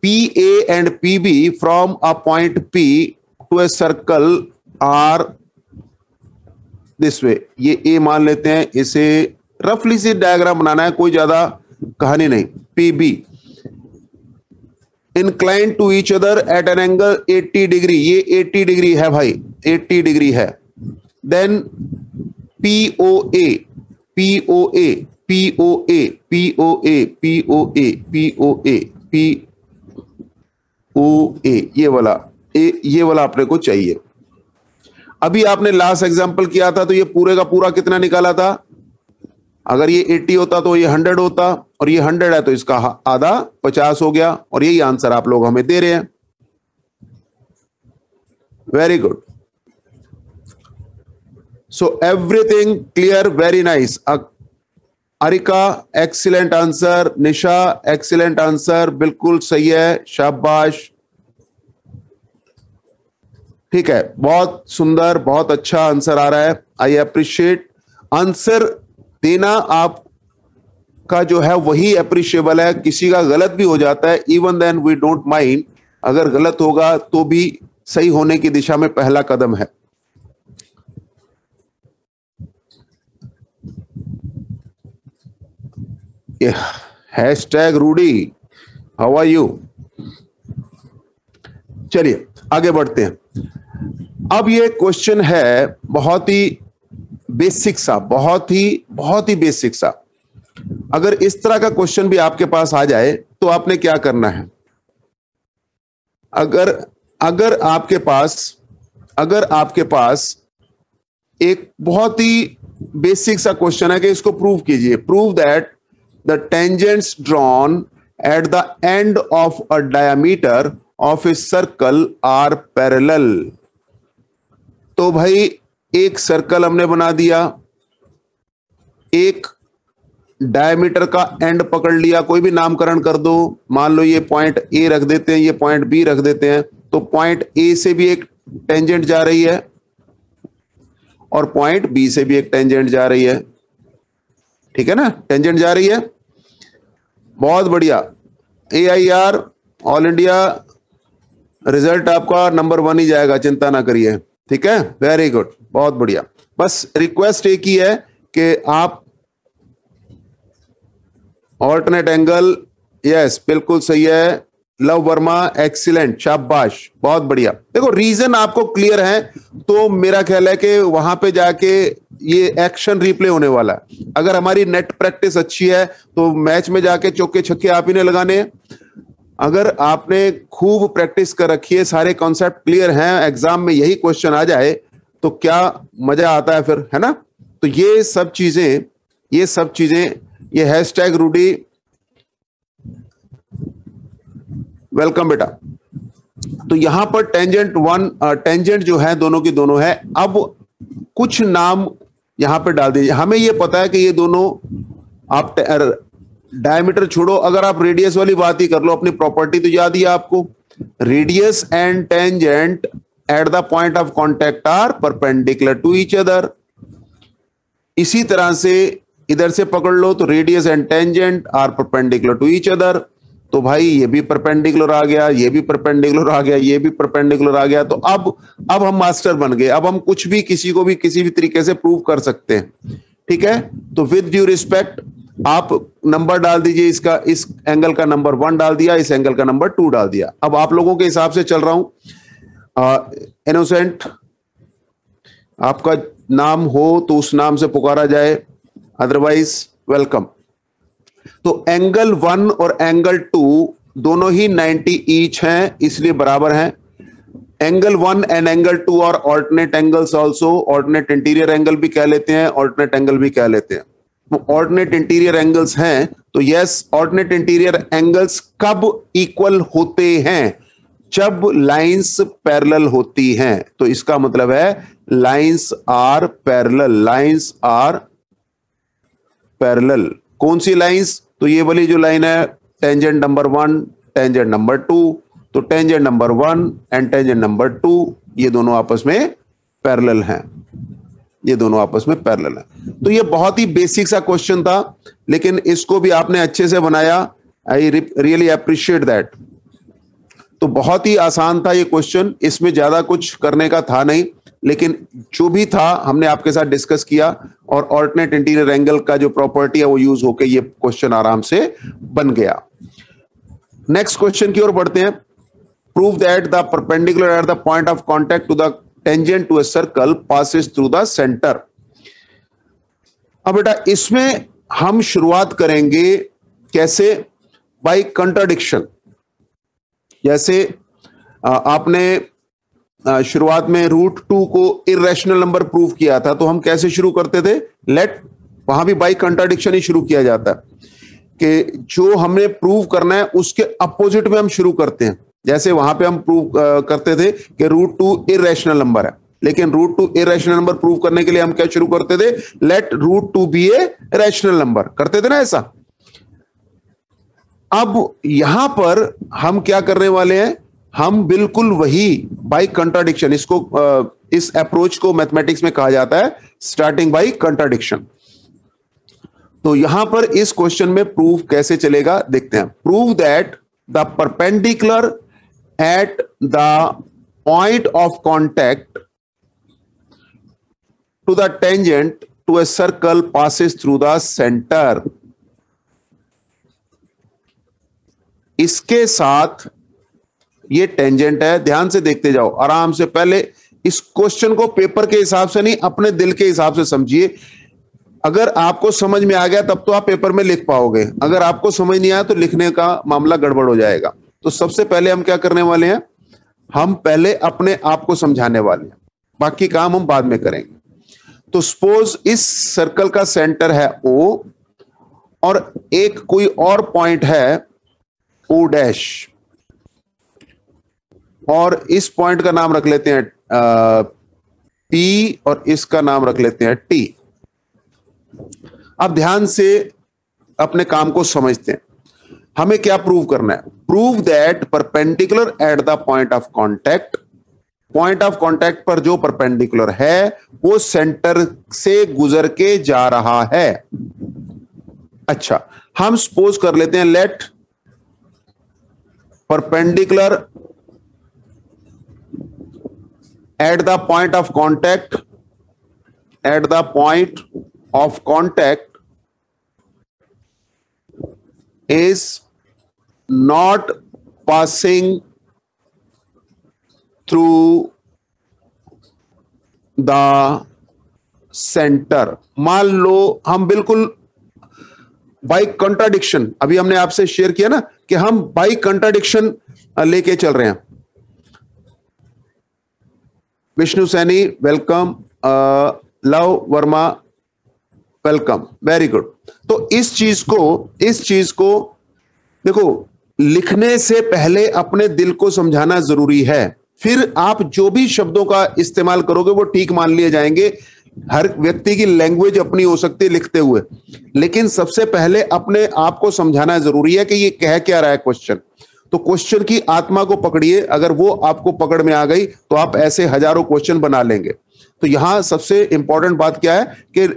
PA and PB from a point P to a circle are this way. ये A मान लेते हैं, इसे रफली सी डायग्राम बनाना है, कोई ज्यादा कहानी नहीं। PB incline to each other at an angle 80 degree, ये 80 डिग्री है भाई, 80 डिग्री है। Then POA POA POA POA POA POA POA, ये वाला अपने को चाहिए। अभी आपने लास्ट एग्जांपल किया था तो ये पूरे का पूरा कितना निकाला था, अगर ये 80 होता तो ये 100 होता, और ये 100 है तो इसका आधा 50 हो गया, और यही आंसर आप लोग हमें दे रहे हैं। Very good, so everything clear, very nice. Arika excellent answer, Nisha excellent answer, बिल्कुल सही है, शाबाश। ठीक है, बहुत सुंदर, बहुत अच्छा आंसर आ रहा है, आई अप्रिशिएट। आंसर देना आप का जो है वही अप्रिशिएबल है, किसी का गलत भी हो जाता है, even then we don't mind, अगर गलत होगा तो भी सही होने की दिशा में पहला कदम है। ये hashtag Rudy, how are you. चलिए आगे बढ़ते हैं। अब ये क्वेश्चन है बहुत ही बेसिक सा, बहुत ही बेसिक सा। अगर इस तरह का क्वेश्चन भी आपके पास आ जाए तो आपने क्या करना है? अगर आपके पास एक बहुत ही बेसिक सा क्वेश्चन है कि इसको प्रूव कीजिए, prove that the tangents drawn at the end of a diameter of a circle are parallel. तो भाई एक सर्कल हमने बना दिया, एक डायमीटर का एंड पकड़ लिया, कोई भी नामकरण कर दो, मान लो ये पॉइंट ए रख देते हैं, ये पॉइंट बी रख देते हैं। तो पॉइंट ए से भी एक टेंजेंट जा रही है और पॉइंट बी से भी एक टेंजेंट जा रही है, ठीक है ना, टेंजेंट जा रही है। बहुत बढ़िया, AIR ऑल इंडिया रिजल्ट आपका नंबर 1 ही जाएगा, चिंता ना करिए, ठीक है, वेरी गुड, बहुत बढ़िया। बस रिक्वेस्ट एक ही है कि आप ऑल्टरनेट एंगल, यस बिल्कुल सही है, लव वर्मा एक्सीलेंट, शाबाश, बहुत बढ़िया। देखो रीजन आपको क्लियर है तो मेरा ख्याल है कि वहां पे जाके ये एक्शन रिप्ले होने वाला है। अगर हमारी नेट प्रैक्टिस अच्छी है तो मैच में जाके चौके छक्के आप ही ने लगाने हैं। अगर आपने खूब प्रैक्टिस कर रखी है, सारे कॉन्सेप्ट क्लियर हैं, एग्जाम में यही क्वेश्चन आ जाए तो क्या मजा आता है फिर, है ना। तो ये सब चीजें ये हैशटैग रूडी, वेलकम बेटा। तो यहां पर टेंजेंट जो है दोनों की दोनों है। अब कुछ नाम यहां पे डाल दीजिए। हमें ये पता है कि ये दोनों, आप डायमीटर छोड़ो, अगर आप रेडियस वाली बात ही कर लो, अपनी प्रॉपर्टी तो याद ही है आपको, radius and tangent at the point of contact are perpendicular to each other. इसी तरह से इधर से पकड़ लो तो radius and tangent are perpendicular to each other. तो भाई ये भी परपेंडिकुलर आ गया, ये भी परपेंडिकुलर आ गया, ये भी परपेंडिकुलर आ गया। तो अब हम मास्टर बन गए, अब हम कुछ भी किसी को भी किसी भी तरीके से प्रूव कर सकते हैं, ठीक है। तो विद ड्यू रिस्पेक्ट आप नंबर डाल दीजिए, इसका, इस एंगल का नंबर 1 डाल दिया, इस एंगल का नंबर 2 डाल दिया। अब आप लोगों के हिसाब से चल रहा हूं। इनोसेंट, आपका नाम हो तो उस नाम से पुकारा जाए, अदरवाइज वेलकम। तो एंगल 1 और एंगल 2 दोनों ही 90 ईच हैं, इसलिए बराबर हैं। एंगल 1 एंड एंगल 2 और alternate angles also, alternate interior angle भी कह लेते हैं, ऑल्टरनेट एंगल भी कह लेते हैं। ऑल्टरनेट इंटीरियर एंगल्स हैं तो यस, ऑल्टरनेट इंटीरियर एंगल्स कब इक्वल होते हैं? जब लाइंस पैरेलल होती हैं। तो इसका मतलब है lines are parallel, lines are parallel. कौन सी लाइंस? तो ये वाली जो लाइन है, टेंजेंट नंबर 1, टेंजेंट नंबर 2। तो tangent number 1 and tangent number 2 ये दोनों आपस में पैरेलल हैं, ये दोनों आपस में पैरेलल हैं। तो ये बहुत ही बेसिक सा क्वेश्चन था, लेकिन इसको भी आपने अच्छे से बनाया, आई रियली अप्रिशिएट दैट। तो बहुत ही आसान था ये क्वेश्चन, इसमें ज्यादा कुछ करने का था नहीं, लेकिन जो भी था हमने आपके साथ डिस्कस किया, और ऑल्टरनेट इंटीरियर एंगल का जो प्रॉपर्टी है वो यूज होकर ये क्वेश्चन आराम से बन गया। नेक्स्ट क्वेश्चन की ओर बढ़ते हैं। Prove that the perpendicular at the point of contact to the tangent to a circle passes through the centre. अब बेटा इसमें हम शुरुआत करेंगे कैसे? By contradiction. जैसे आपने शुरुआत में √2 को इरेशनल नंबर प्रूव किया था, तो हम कैसे शुरू करते थे? लेट, वहां भी बाय कंट्राडिक्शन ही शुरू किया जाता है कि जो हमने प्रूव करना है उसके अपोजिट में हम शुरू करते हैं। जैसे वहां पे हम प्रूव करते थे कि √2 इरेशनल नंबर है, लेकिन √2 इरेशनल नंबर प्रूव करने के लिए हम क्या शुरू करते थे? Let √2 be a rational number, करते थे ना ऐसा। अब यहां पर हम क्या करने वाले हैं? हम बिल्कुल वही बाय कंट्राडिक्शन, इसको इस अप्रोच को मैथमेटिक्स में कहा जाता है स्टार्टिंग बाय कंट्राडिक्शन। तो यहां पर इस क्वेश्चन में प्रूफ कैसे चलेगा देखते हैं। Prove that the perpendicular at the point of contact to the tangent to a circle passes through the centre. इसके साथ ये टेंजेंट है। ध्यान से देखते जाओ आराम से, पहले इस क्वेश्चन को पेपर के हिसाब से नहीं, अपने दिल के हिसाब से समझिए। अगर आपको समझ में आ गया तब तो आप पेपर में लिख पाओगे, अगर आपको समझ नहीं आया तो लिखने का मामला गड़बड़ हो जाएगा। तो सबसे पहले हम क्या करने वाले हैं, हम पहले अपने आप को समझाने वाले हैं, बाकी काम हम बाद में करेंगे। तो सपोज इस सर्कल का सेंटर है O और एक कोई और पॉइंट है O डैश, और इस पॉइंट का नाम रख लेते हैं P और इसका नाम रख लेते हैं T। अब ध्यान से अपने काम को समझते हैं। हमें क्या प्रूव करना है, prove that perpendicular at the point of contact, point of contact पर जो परपेंडिकुलर है वो सेंटर से गुजर के जा रहा है। अच्छा, हम सपोज कर लेते हैं let perpendicular at the point of contact, at the point of contact is not passing through the center। मान लो हम बिल्कुल बाई कंट्राडिक्शन, अभी हमने आपसे शेयर किया ना कि हम बाई कंट्राडिक्शन लेके चल रहे हैं। Vishnu Saini welcome, love Verma welcome, very good. तो इस चीज को देखो, लिखने से पहले अपने दिल को समझाना जरूरी है, फिर आप जो भी शब्दों का इस्तेमाल करोगे वो ठीक मान लिए जाएंगे। हर व्यक्ति की लैंग्वेज अपनी हो सकती है लिखते हुए, लेकिन सबसे पहले अपने आप को समझाना जरूरी है कि ये कह क्या रहा है क्वेश्चन। तो क्वेश्चन की आत्मा को पकड़िए, अगर वो आपको पकड़ में आ गई तो आप ऐसे हजारों क्वेश्चन बना लेंगे। तो यहां सबसे इंपॉर्टेंट बात क्या है कि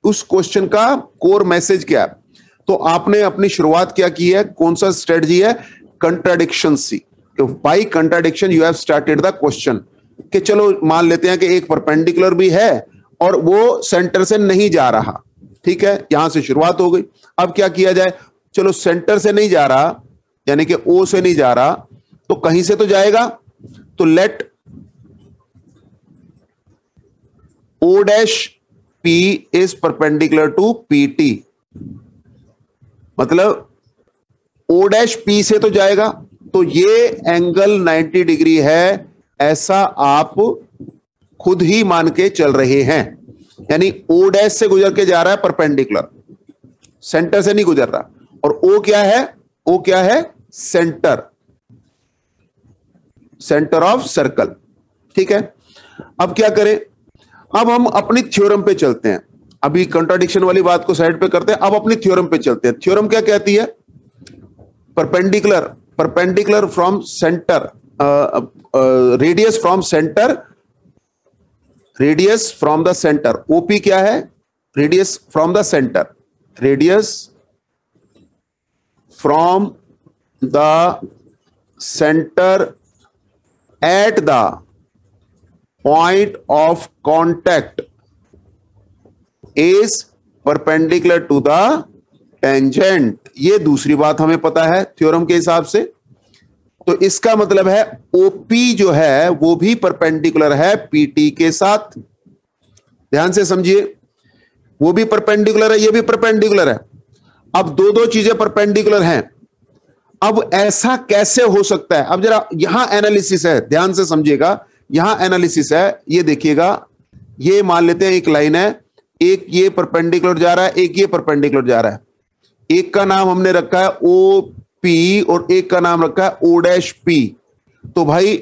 उस क्वेश्चन का कोर मैसेज क्या है। तो आपने अपनी शुरुआत क्या की है, कौन सा स्ट्रेटजी है, contradiction C. By contradiction you have started the question, कि चलो मान लेते हैं कि एक परपेंडिकुलर भी है और वो सेंटर से नहीं जा रहा, ठीक है, यहां से शुरुआत हो गई। अब क्या किया जाए, चलो सेंटर से नहीं जा रहा, यानी कि O से नहीं जा रहा, तो कहीं से तो जाएगा। तो let O dash P is perpendicular to PT, मतलब O डैश P से तो जाएगा, तो ये एंगल 90 डिग्री है, ऐसा आप खुद ही मान के चल रहे हैं। यानी O डैश से गुजर के जा रहा है परपेंडिकुलर, सेंटर से नहीं गुजर रहा। और O क्या है, O क्या है, सेंटर, सेंटर ऑफ सर्कल, ठीक है। अब क्या करें, अब हम अपनी थ्योरम पे चलते हैं। अभी कंट्राडिक्शन वाली बात को साइड पे करते हैं, अब अपनी थ्योरम पे चलते हैं। थ्योरम क्या कहती है, perpendicular from centre, radius from centre, radius from the centre. OP क्या है, radius from the centre, radius from the centre at the point of contact is perpendicular to the tangent। ये दूसरी बात हमें पता है थ्योरम के हिसाब से। तो इसका मतलब है OP जो है वो भी परपेंडिकुलर है PT के साथ। ध्यान से समझिए, वो भी परपेंडिकुलर है, ये भी परपेंडिकुलर है। अब दो दो चीजें परपेंडिकुलर हैं। अब ऐसा कैसे हो सकता है, अब जरा यहां एनालिसिस है, ध्यान से समझिएगा, यहां एनालिसिस है। ये देखिएगा, ये मान लेते हैं एक लाइन है, एक ये परपेंडिकुलर जा रहा है, एक ये परपेंडिकुलर जा रहा है। एक का नाम हमने रखा है OP और एक का नाम रखा है O डैश P। तो भाई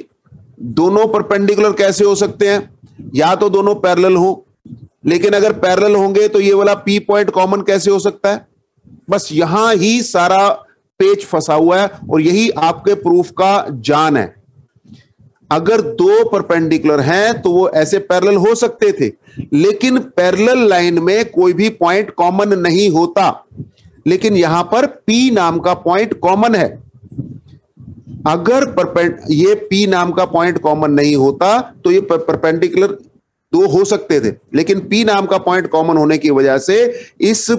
दोनों परपेंडिकुलर कैसे हो सकते हैं, या तो दोनों पैरेलल हो, लेकिन अगर पैरेलल होंगे तो ये वाला P पॉइंट कॉमन कैसे हो सकता है। बस यहां ही सारा पेच फंसा हुआ है और यही आपके प्रूफ का जान है। अगर दो परपेंडिकुलर हैं तो वो ऐसे पैरेलल हो सकते थे, लेकिन पैरेलल लाइन में कोई भी पॉइंट कॉमन नहीं होता, लेकिन यहां पर P नाम का पॉइंट कॉमन है। अगर ये P नाम का पॉइंट कॉमन नहीं होता तो ये परपेंडिकुलर दो हो सकते थे, लेकिन P नाम का पॉइंट कॉमन होने की वजह से इस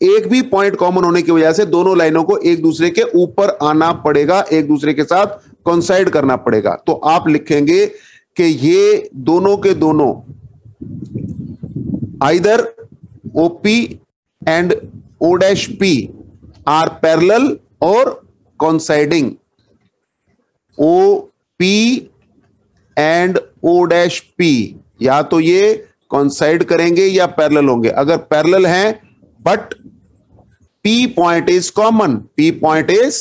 एक भी पॉइंट कॉमन होने की वजह से दोनों लाइनों को एक दूसरे के ऊपर आना पड़ेगा, एक दूसरे के साथ कोइंसाइड करना पड़ेगा। तो आप लिखेंगे कि ये दोनों के दोनों either OP and O'P are parallel और कोइंसाइडिंग। OP एंड O'P या तो ये कोइंसाइड करेंगे या पैरेलल होंगे। अगर पैरेलल हैं but P point is common, P point is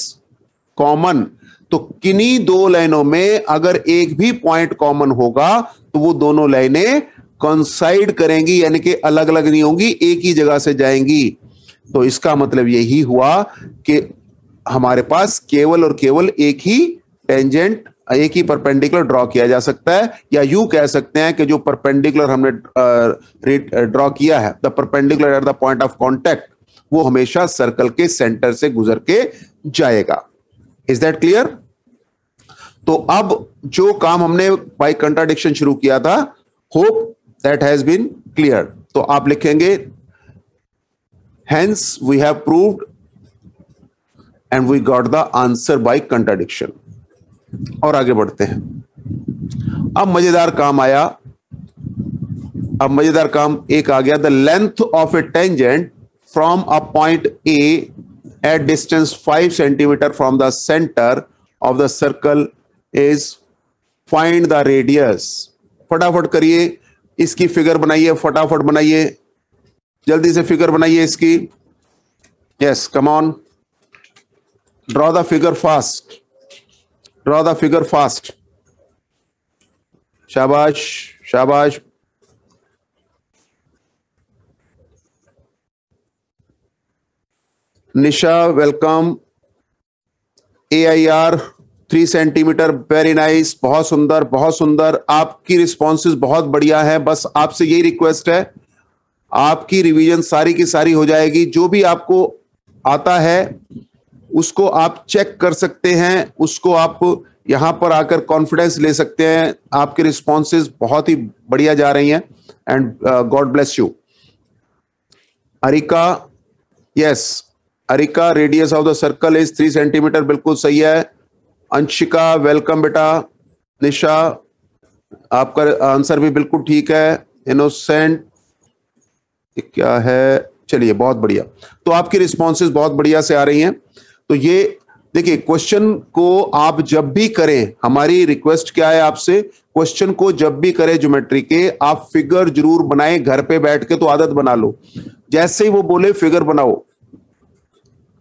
common, तो किन्हीं दो लाइनों में अगर एक भी पॉइंट कॉमन होगा तो वो दोनों लाइनें कोइंसाइड करेंगी, यानी कि अलग अलग नहीं होंगी, एक ही जगह से जाएंगी। तो इसका मतलब यही हुआ कि हमारे पास केवल और केवल एक ही टेंजेंट, एक ही परपेंडिकुलर ड्रॉ किया जा सकता है, या यूं कह सकते हैं कि जो परपेंडिकुलर हमने ड्रॉ किया है, the perpendicular at the point of contact, वो हमेशा सर्कल के सेंटर से गुजर के जाएगा। Is that clear? तो अब जो काम हमने बाय कंट्राडिक्शन शुरू किया था, hope that has been clear. तो आप लिखेंगे hence we have proved and we got the answer by contradiction. और आगे बढ़ते हैं। अब मजेदार काम आया, अब मजेदार काम एक आ गया, the length of A tangent from a point A at distance 5 centimetre from the centre of the circle is find the radius. फटाफट करिए, इसकी फिगर बनाइए, फटाफट बनाइए, जल्दी से फिगर बनाइए इसकी। Yes, come on, draw the figure fast, draw the figure fast. शाबाश शाबाश। Nisha welcome. AIR 3 centimetre, very nice, बहुत सुंदर बहुत सुंदर। आपकी रिस्पॉन्सेज बहुत बढ़िया है। बस आपसे यही रिक्वेस्ट है, आपकी रिवीजन सारी की सारी हो जाएगी। जो भी आपको आता है उसको आप चेक कर सकते हैं, उसको आप यहां पर आकर कॉन्फिडेंस ले सकते हैं। आपके रिस्पॉन्सेज बहुत ही बढ़िया जा रही हैं and God bless you. Areca, yes areca, radius of the circle is 3 centimetre, बिल्कुल सही है। अंशिका वेलकम बेटा। निशा, आपका आंसर भी बिल्कुल ठीक है। इनोसेंट, क्या है, चलिए बहुत बढ़िया। तो आपकी रिस्पॉन्सेज बहुत बढ़िया से आ रही हैं। तो ये देखिए, क्वेश्चन को आप जब भी करें, हमारी रिक्वेस्ट क्या है आपसे, क्वेश्चन को जब भी करें ज्योमेट्री के, आप फिगर जरूर बनाएं। घर पे बैठ के तो आदत बना लो, जैसे ही वो बोले फिगर बनाओ,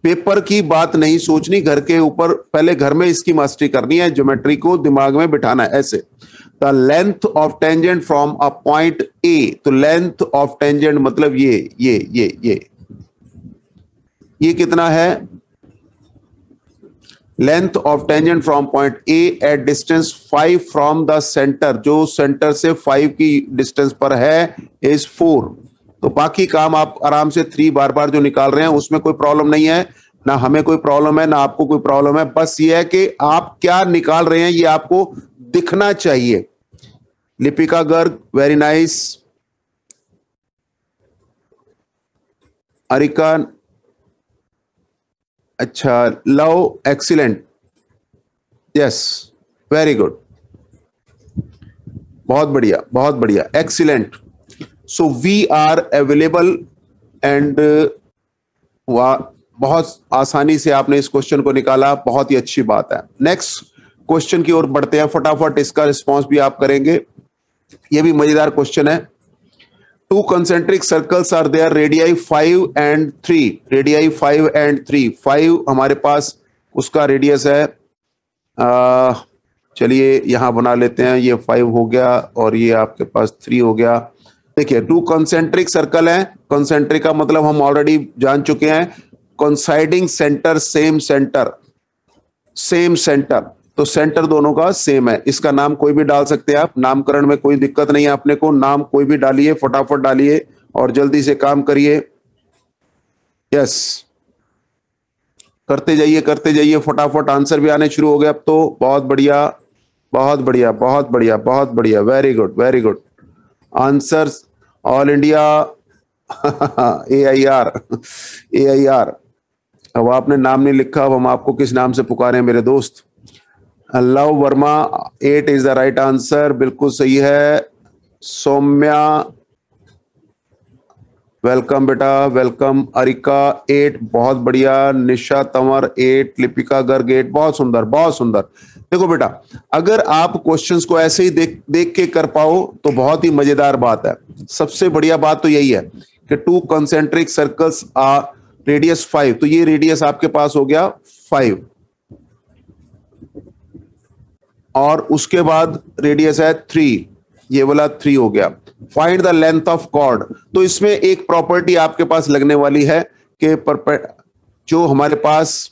पेपर की बात नहीं सोचनी, घर के ऊपर पहले घर में इसकी मास्टरी करनी है, ज्योमेट्री को दिमाग में बिठाना है। ऐसे, the length of tangent from a point A, तो लेंथ ऑफ टेंजेंट मतलब ये कितना है? Length of tangent from point A at distance 5 from the centre, जो सेंटर से 5 की डिस्टेंस पर है, इज 4। तो बाकी काम आप आराम से 3 बार बार जो निकाल रहे हैं उसमें कोई प्रॉब्लम नहीं है, ना हमें कोई प्रॉब्लम है ना आपको कोई प्रॉब्लम है। बस ये है कि आप क्या निकाल रहे हैं ये आपको दिखना चाहिए। Lipika Garg, very nice. अरिका, अच्छा, love, excellent, yes, very good, बहुत बढ़िया बहुत बढ़िया, excellent. So we are available and बहुत आसानी से आपने इस क्वेश्चन को निकाला, बहुत ही अच्छी बात है। नेक्स्ट क्वेश्चन की ओर बढ़ते हैं, फटाफट इसका रिस्पॉन्स भी आप करेंगे। यह भी मजेदार क्वेश्चन है। 2 concentric circles are there, radii 5 and 3, radii 5 and 3, 5 हमारे पास उसका रेडियस है। चलिए यहां बना लेते हैं, ये 5 हो गया और ये आपके पास 3 हो गया। देखिए 2 concentric सर्कल हैं, concentric का मतलब हम ऑलरेडी जान चुके हैं, coinciding centre, same centre, same centre, तो सेंटर दोनों का सेम है। इसका नाम कोई भी डाल सकते हैं आप, नामकरण में कोई दिक्कत नहीं है अपने को, नाम कोई भी डालिए, फटाफट डालिए और जल्दी से काम करिए। यस, करते जाइए फटाफट, आंसर भी आने शुरू हो गए अब तो। बहुत बढ़िया बहुत बढ़िया बहुत बढ़िया बहुत बढ़िया, very good very good. Answer all India AIR, AIR। अब आपने नाम नहीं लिखा, अब हम आपको किस नाम से पुकारें मेरे दोस्त? Love Verma 8 is the right answer, बिल्कुल सही है। सौम्या वेलकम बेटा, वेलकम। अरिका 8, बहुत बढ़िया। निशा तंवर 8, लिपिका गर्ग 8, बहुत सुंदर, बहुत सुंदर। देखो बेटा, अगर आप क्वेश्चंस को ऐसे ही देख देख के कर पाओ तो बहुत ही मजेदार बात है। सबसे बढ़िया बात तो यही है कि 2 कंसेंट्रिक सर्कल्स आर रेडियस 5, तो ये रेडियस आपके पास हो गया 5, और उसके बाद रेडियस है 3, ये वाला 3 हो गया। Find the length of chord, तो इसमें एक प्रॉपर्टी आपके पास लगने वाली है कि जो हमारे पास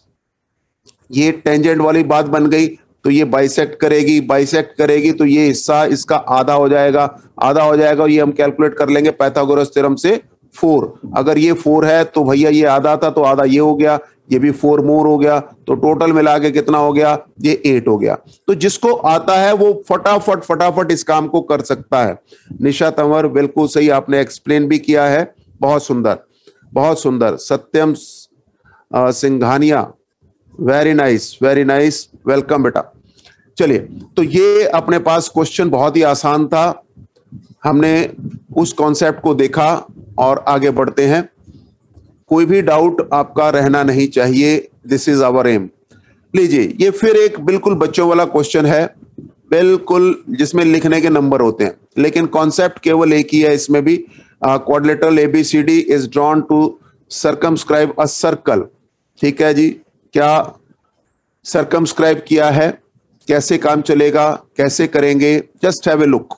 ये टेंजेंट वाली बात बन गई, तो ये बाइसेक्ट करेगी, बाइसेक्ट करेगी तो ये हिस्सा इसका आधा हो जाएगा, आधा हो जाएगा, और ये हम कैलकुलेट कर लेंगे पाइथागोरस थ्योरम से 4। अगर ये 4 है तो भैया ये आधा था, तो आधा ये हो गया, ये भी 4 मोर हो गया, तो टोटल मिला के कितना हो गया? ये 8 हो गया। तो जिसको आता है वो फटाफट फटाफट इस काम को कर सकता है। निशा तंवर बिल्कुल सही, आपने एक्सप्लेन भी किया है, बहुत सुंदर, बहुत सुंदर। Satyam Singhania, very nice, very nice, welcome बेटा। चलिए, तो ये अपने पास क्वेश्चन बहुत ही आसान था, हमने उस कॉन्सेप्ट को देखा और आगे बढ़ते हैं। कोई भी डाउट आपका रहना नहीं चाहिए, दिस इज आवर एम। लीजिए, ये फिर एक बिल्कुल बच्चों वाला क्वेश्चन है, बिल्कुल जिसमें लिखने के नंबर होते हैं, लेकिन कॉन्सेप्ट केवल एक ही है इसमें भी। Quadrilateral ABCD is drawn to circumscribe a circle. ठीक है जी, क्या सर्कमस्क्राइब किया है, कैसे काम चलेगा, कैसे करेंगे, जस्ट हैव ए लुक।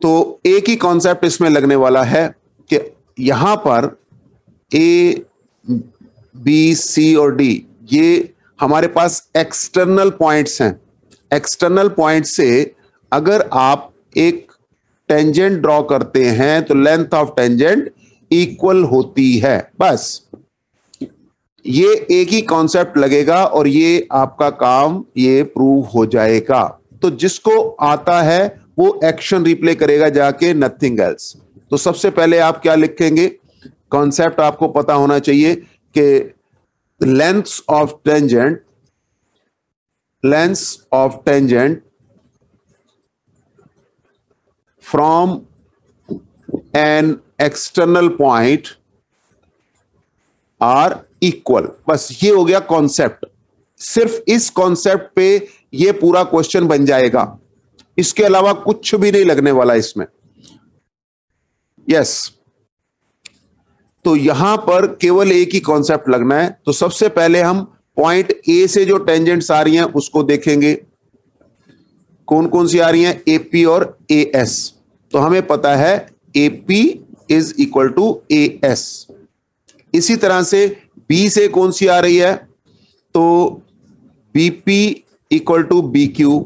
तो एक ही कॉन्सेप्ट इसमें लगने वाला है कि यहां पर A, B, C और D ये हमारे पास एक्सटर्नल पॉइंट्स हैं। एक्सटर्नल पॉइंट से अगर आप एक टेंजेंट ड्रॉ करते हैं तो लेंथ ऑफ टेंजेंट इक्वल होती है, बस ये एक ही कॉन्सेप्ट लगेगा और ये आपका काम ये प्रूव हो जाएगा। तो जिसको आता है वो एक्शन रिप्ले करेगा जाके, नथिंग एल्स। तो सबसे पहले आप क्या लिखेंगे? कॉन्सेप्ट आपको पता होना चाहिए कि length of tangent, length of tangent from an external point are equal. बस ये हो गया कॉन्सेप्ट। सिर्फ इस कॉन्सेप्ट पे ये पूरा क्वेश्चन बन जाएगा, इसके अलावा कुछ भी नहीं लगने वाला इसमें। यस, तो यहां पर केवल एक ही कॉन्सेप्ट लगना है। तो सबसे पहले हम पॉइंट ए से जो टेंजेंट्स आ रही हैं उसको देखेंगे, कौन कौन सी आ रही हैं? AP और AS। तो हमें पता है AP is equal to AS। इसी तरह से B से कौन सी आ रही है? तो BP इक्वल टू BQ।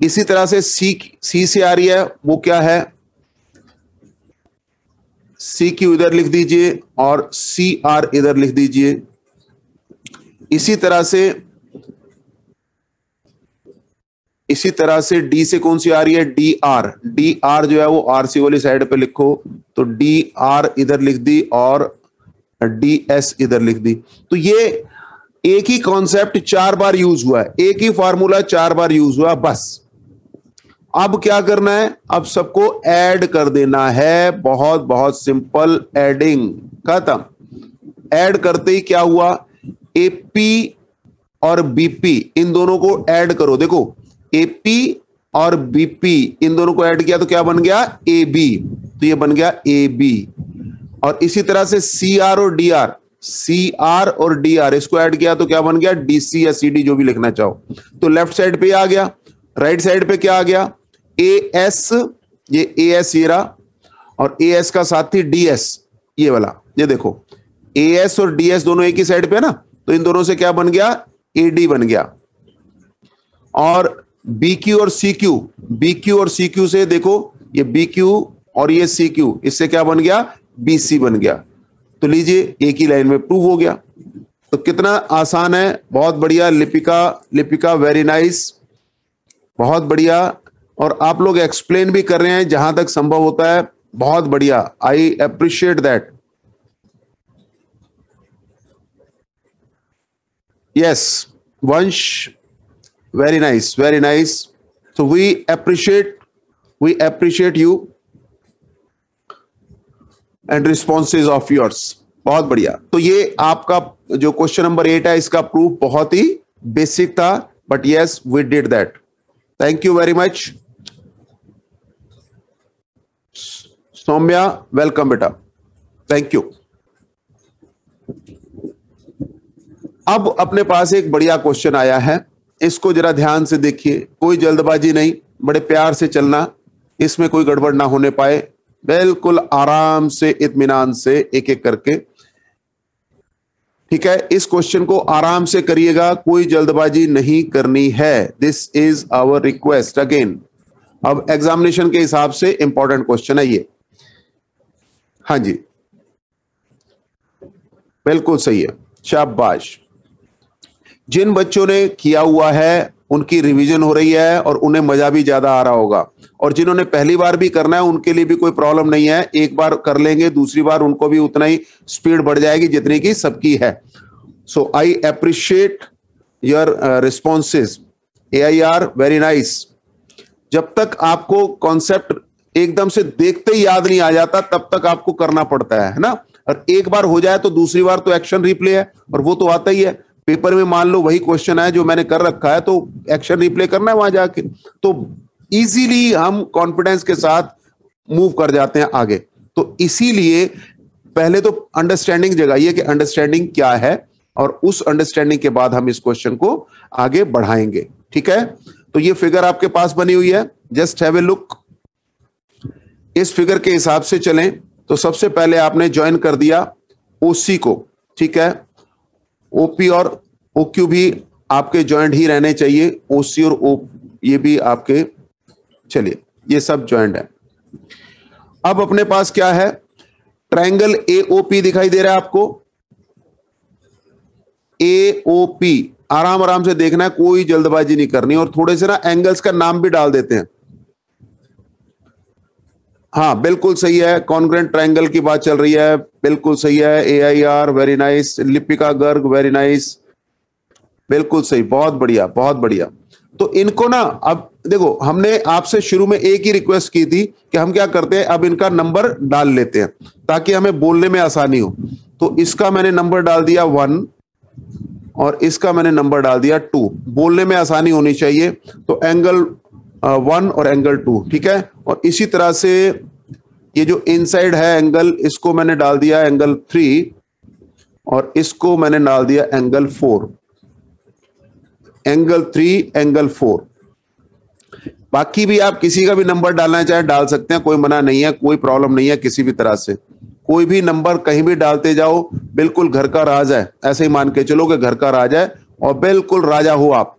इसी तरह से C से आ रही है, वो क्या है? CQ इधर लिख दीजिए और CR इधर लिख दीजिए। इसी तरह से D से कौन सी आ रही है? DR। DR जो है वो RC वाली साइड पे लिखो, तो DR इधर लिख दी और DS इधर लिख दी। तो ये एक ही कॉन्सेप्ट 4 बार यूज हुआ है, एक ही फॉर्मूला 4 बार यूज हुआ, बस। अब क्या करना है? अब सबको ऐड कर देना है, बहुत बहुत सिंपल, एडिंग, खत्म। ऐड करते ही क्या हुआ? AP और BP इन दोनों को ऐड करो। देखो, AP और BP इन दोनों को ऐड किया तो क्या बन गया? AB। तो ये बन गया AB। और इसी तरह से CR और DR, CR और DR इसको ऐड किया तो क्या बन गया? DC या CD, जो भी लिखना चाहो। तो लेफ्ट साइड पे आ गया, राइट साइड पे क्या आ गया? AS, ये AS ये रहा, और AS का साथी DS ये वाला। ये देखो, AS और DS दोनों एक ही साइड पे है ना, तो इन दोनों से क्या बन गया? AD बन गया। और BQ और CQ, BQ और CQ से देखो, ये BQ और ये CQ, इससे क्या बन गया? BC बन गया। तो लीजिए, एक ही लाइन में प्रूव हो गया। तो कितना आसान है, बहुत बढ़िया। लिपिका वेरी नाइस, बहुत बढ़िया। और आप लोग एक्सप्लेन भी कर रहे हैं जहां तक संभव होता है, बहुत बढ़िया, I appreciate that. Yes Vansh, very nice, very nice. So we appreciate you and responses of yours. बहुत बढ़िया। तो ये आपका जो क्वेश्चन नंबर 8 है, इसका प्रूफ बहुत ही बेसिक था, but yes we did that. Thank you very much. Saumya welcome बेटा, थैंक यू। अब अपने पास एक बढ़िया क्वेश्चन आया है, इसको जरा ध्यान से देखिए, कोई जल्दबाजी नहीं, बड़े प्यार से चलना, इसमें कोई गड़बड़ ना होने पाए, बिल्कुल आराम से इत्मीनान से एक एक करके। ठीक है, इस क्वेश्चन को आराम से करिएगा, कोई जल्दबाजी नहीं करनी है। This is our request again. अब एग्जामिनेशन के हिसाब से इंपॉर्टेंट क्वेश्चन है ये। हाँ जी, बिल्कुल सही है, शाबाश। जिन बच्चों ने किया हुआ है उनकी रिवीजन हो रही है और उन्हें मजा भी ज्यादा आ रहा होगा, और जिन्होंने पहली बार भी करना है उनके लिए भी कोई प्रॉब्लम नहीं है, एक बार कर लेंगे, दूसरी बार उनको भी उतना ही स्पीड बढ़ जाएगी जितनी की सबकी है। So I appreciate your responses. AIR very nice. जब तक आपको कॉन्सेप्ट एकदम से देखते ही याद नहीं आ जाता तब तक आपको करना पड़ता है ना, और एक बार हो जाए तो दूसरी बार तो एक्शन रिप्ले है, और वो तो आता ही है। पेपर में मान लो वही क्वेश्चन है जो मैंने कर रखा है, तो एक्शन रिप्ले करना है वहां जाके, तो इजीली हम कॉन्फिडेंस के साथ मूव कर जाते हैं आगे। तो इसीलिए पहले तो अंडरस्टैंडिंग जगाइए कि अंडरस्टैंडिंग क्या है, और उस अंडरस्टैंडिंग के बाद हम इस क्वेश्चन को आगे बढ़ाएंगे। ठीक है, तो ये फिगर आपके पास बनी हुई है, जस्ट हैव ए लुक। इस फिगर के हिसाब से चलें तो सबसे पहले आपने ज्वाइन कर दिया OC को, ठीक है, OP और OQ भी आपके ज्वाइंट ही रहने चाहिए, OC और O ये भी आपके, चलिए ये सब ज्वाइंट है। अब अपने पास क्या है, ट्रायंगल AOP दिखाई दे रहा है आपको, AOP। आराम आराम से देखना है, कोई जल्दबाजी नहीं करनी, और थोड़े से ना एंगल्स का नाम भी डाल देते हैं। हाँ बिल्कुल सही है, कॉन्ग्रेंट ट्रायंगल की बात चल रही है, बिल्कुल सही है। AIR very nice, Lipika Garg very nice, बिल्कुल सही, बहुत बढ़िया बहुत बढ़िया। तो इनको ना, अब देखो हमने आपसे शुरू में एक ही रिक्वेस्ट की थी कि हम क्या करते हैं, अब इनका नंबर डाल लेते हैं ताकि हमें बोलने में आसानी हो। तो इसका मैंने नंबर डाल दिया 1 और इसका मैंने नंबर डाल दिया 2, बोलने में आसानी होनी चाहिए। तो एंगल 1 और एंगल 2, ठीक है। और इसी तरह से ये जो इनसाइड है एंगल, इसको मैंने डाल दिया एंगल 3 और इसको मैंने डाल दिया एंगल 4, एंगल 3 एंगल 4। बाकी भी आप किसी का भी नंबर डालना चाहे डाल सकते हैं, कोई मना नहीं है, कोई प्रॉब्लम नहीं है किसी भी तरह से। कोई भी नंबर कहीं भी डालते जाओ, बिल्कुल घर का राज है, ऐसे ही मान के चलो कि घर का राज है और बिल्कुल राजा हो आप।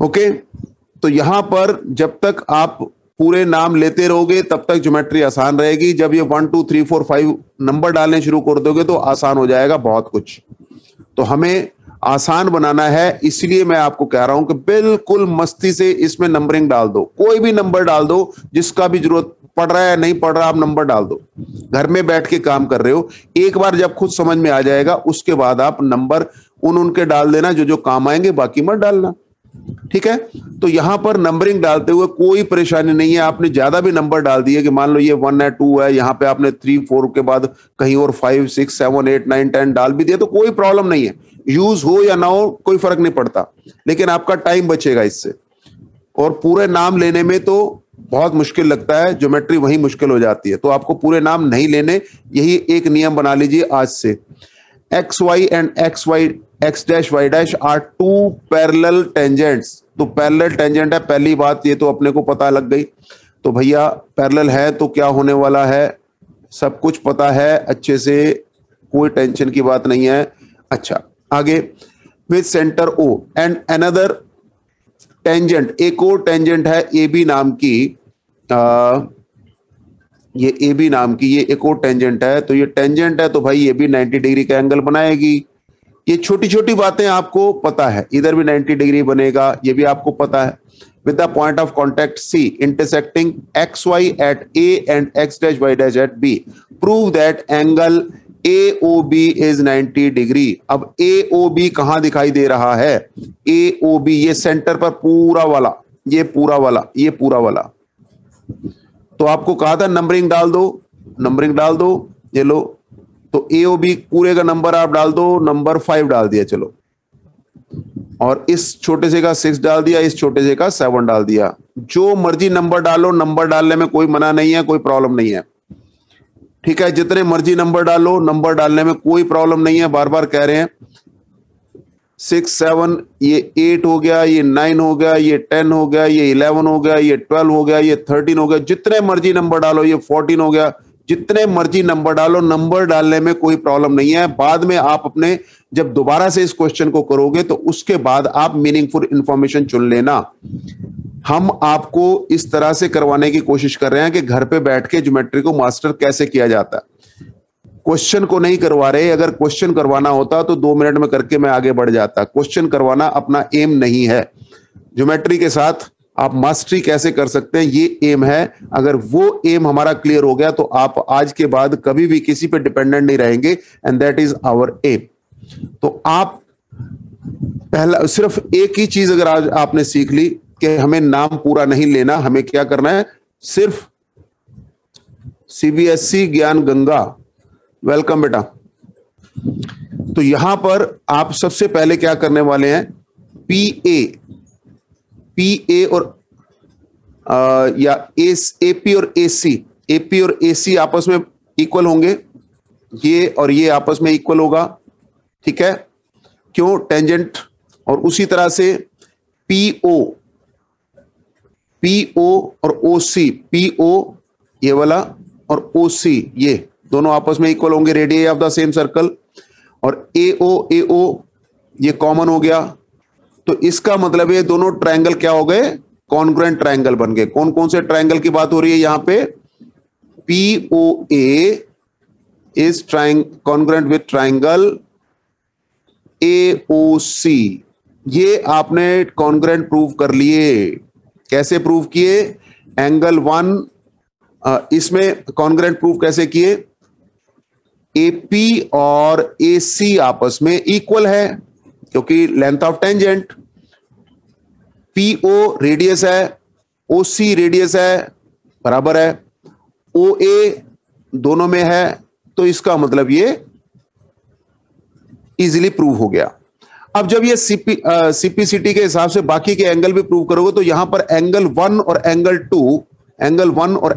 ओके, तो यहां पर जब तक आप पूरे नाम लेते रहोगे तब तक ज्योमेट्री आसान रहेगी। जब ये 1 2 3 4 5 नंबर डालने शुरू कर दोगे तो आसान हो जाएगा बहुत कुछ। तो हमें आसान बनाना है, इसलिए मैं आपको कह रहा हूं कि बिल्कुल मस्ती से इसमें नंबरिंग डाल दो, कोई भी नंबर डाल दो, जिसका भी जरूरत पड़ रहा है नहीं पड़ रहा आप नंबर डाल दो। घर में बैठ के काम कर रहे हो, एक बार जब खुद समझ में आ जाएगा उसके बाद आप नंबर उनके डाल देना जो जो काम आएंगे, बाकी मत डालना, ठीक है। तो यहां पर नंबरिंग डालते हुए कोई परेशानी नहीं है। आपने ज्यादा भी नंबर डाल दिए कि मान लो ये 1 है 2 है, यहां पे आपने 3 4 के बाद कहीं और 5 6 7 8 9 10 डाल भी दिया तो कोई प्रॉब्लम नहीं है, यूज हो या ना हो कोई फर्क नहीं पड़ता, लेकिन आपका टाइम बचेगा इससे। और पूरे नाम लेने में तो बहुत मुश्किल लगता है, ज्योमेट्री वही मुश्किल हो जाती है, तो आपको पूरे नाम नहीं लेने, यही एक नियम बना लीजिए आज से। XY and XY X dash Y dash are 2 parallel tangents। तो पैरेलल टेंजेंट है, पहली बात ये तो अपने को पता लग गई। तो भैया पैरेलल है तो क्या होने वाला है, सब कुछ पता है अच्छे से, कोई टेंशन की बात नहीं है। अच्छा आगे, with centre O and another tangent, एक और टेंजेंट है AB नाम की, ये AB नाम की ये एक और टेंजेंट है। तो ये टेंजेंट है तो भाई ये भी 90 डिग्री का एंगल बनाएगी। ये छोटी छोटी बातें आपको पता है, इधर भी 90 डिग्री बनेगा, ये भी आपको पता है। with the point of contact C intersecting XY at A and X dash Y dash at B. Prove that angle AOB is 90 degree. अब AOB कहां दिखाई दे रहा है? AOB ये सेंटर पर पूरा वाला, ये पूरा वाला, ये पूरा वाला। तो आपको कहा था नंबरिंग डाल दो, नंबरिंग डाल दो, ये लो। तो AOB पूरे का नंबर आप डाल दो, नंबर 5 डाल दिया, चलो। और इस छोटे से का 6 डाल दिया, इस छोटे से का 7 डाल दिया। जो मर्जी नंबर डालो, नंबर डालने में कोई मना नहीं है, कोई प्रॉब्लम नहीं है, ठीक है। जितने मर्जी नंबर डालो, नंबर डालने में कोई प्रॉब्लम नहीं है। बार बार कह रहे हैं 6 7, ये 8 हो गया, ये 9 हो गया, ये 10 हो गया, ये 11 हो गया, ये 12 हो गया, ये 13 हो गया। जितने मर्जी नंबर डालो, ये 14 हो गया। जितने मर्जी नंबर डालो, नंबर डालने में कोई प्रॉब्लम नहीं है। बाद में आप अपने जब दोबारा से इस क्वेश्चन को करोगे तो उसके बाद आप मीनिंगफुल इंफॉर्मेशन चुन लेना। हम आपको इस तरह से करवाने की कोशिश कर रहे हैं कि घर पे बैठ के ज्योमेट्री को मास्टर कैसे किया जाता है। क्वेश्चन को नहीं करवा रहे। अगर क्वेश्चन करवाना होता तो 2 मिनट में करके मैं आगे बढ़ जाता। क्वेश्चन करवाना अपना एम नहीं है। ज्योमेट्री के साथ आप मास्टरी कैसे कर सकते हैं, ये एम है। अगर वो एम हमारा क्लियर हो गया तो आप आज के बाद कभी भी किसी पे डिपेंडेंट नहीं रहेंगे, and that is our aim. तो आप पहला सिर्फ एक ही चीज अगर आज आपने सीख ली कि हमें नाम पूरा नहीं लेना, हमें क्या करना है, सिर्फ सीबीएसई ज्ञान गंगा, वेलकम बेटा। तो यहां पर आप सबसे पहले क्या करने वाले हैं, पीए और या एपी और एसी आपस में इक्वल होंगे, ये और ये आपस में इक्वल होगा, ठीक है। क्यों? टेंजेंट। और उसी तरह से पीओ और ओसी, पीओ ये वाला और ओसी ये दोनों आपस में इक्वल होंगे, radius of the same circle. और एओ ये कॉमन हो गया। तो इसका मतलब ये दोनों ट्रायंगल क्या हो गए, कॉन्ग्रुएंट ट्रायंगल बन गए। कौन कौन से ट्रायंगल की बात हो रही है यहां पे? POA is congruent with triangle AOC। ये आपने कॉन्ग्रुएंट प्रूव कर लिए। कैसे प्रूव किए? एंगल 1 इसमें कॉन्ग्रुएंट प्रूव कैसे किए? AP और AC आपस में इक्वल है क्योंकि length of tangent. PO radius है, OC रेडियस है, बराबर है। OA दोनों में है, तो इसका मतलब ये इजीली प्रूव हो गया। अब जब ये सीपीसीटी के हिसाब से बाकी के एंगल भी प्रूव करोगे तो यहां पर एंगल 1 और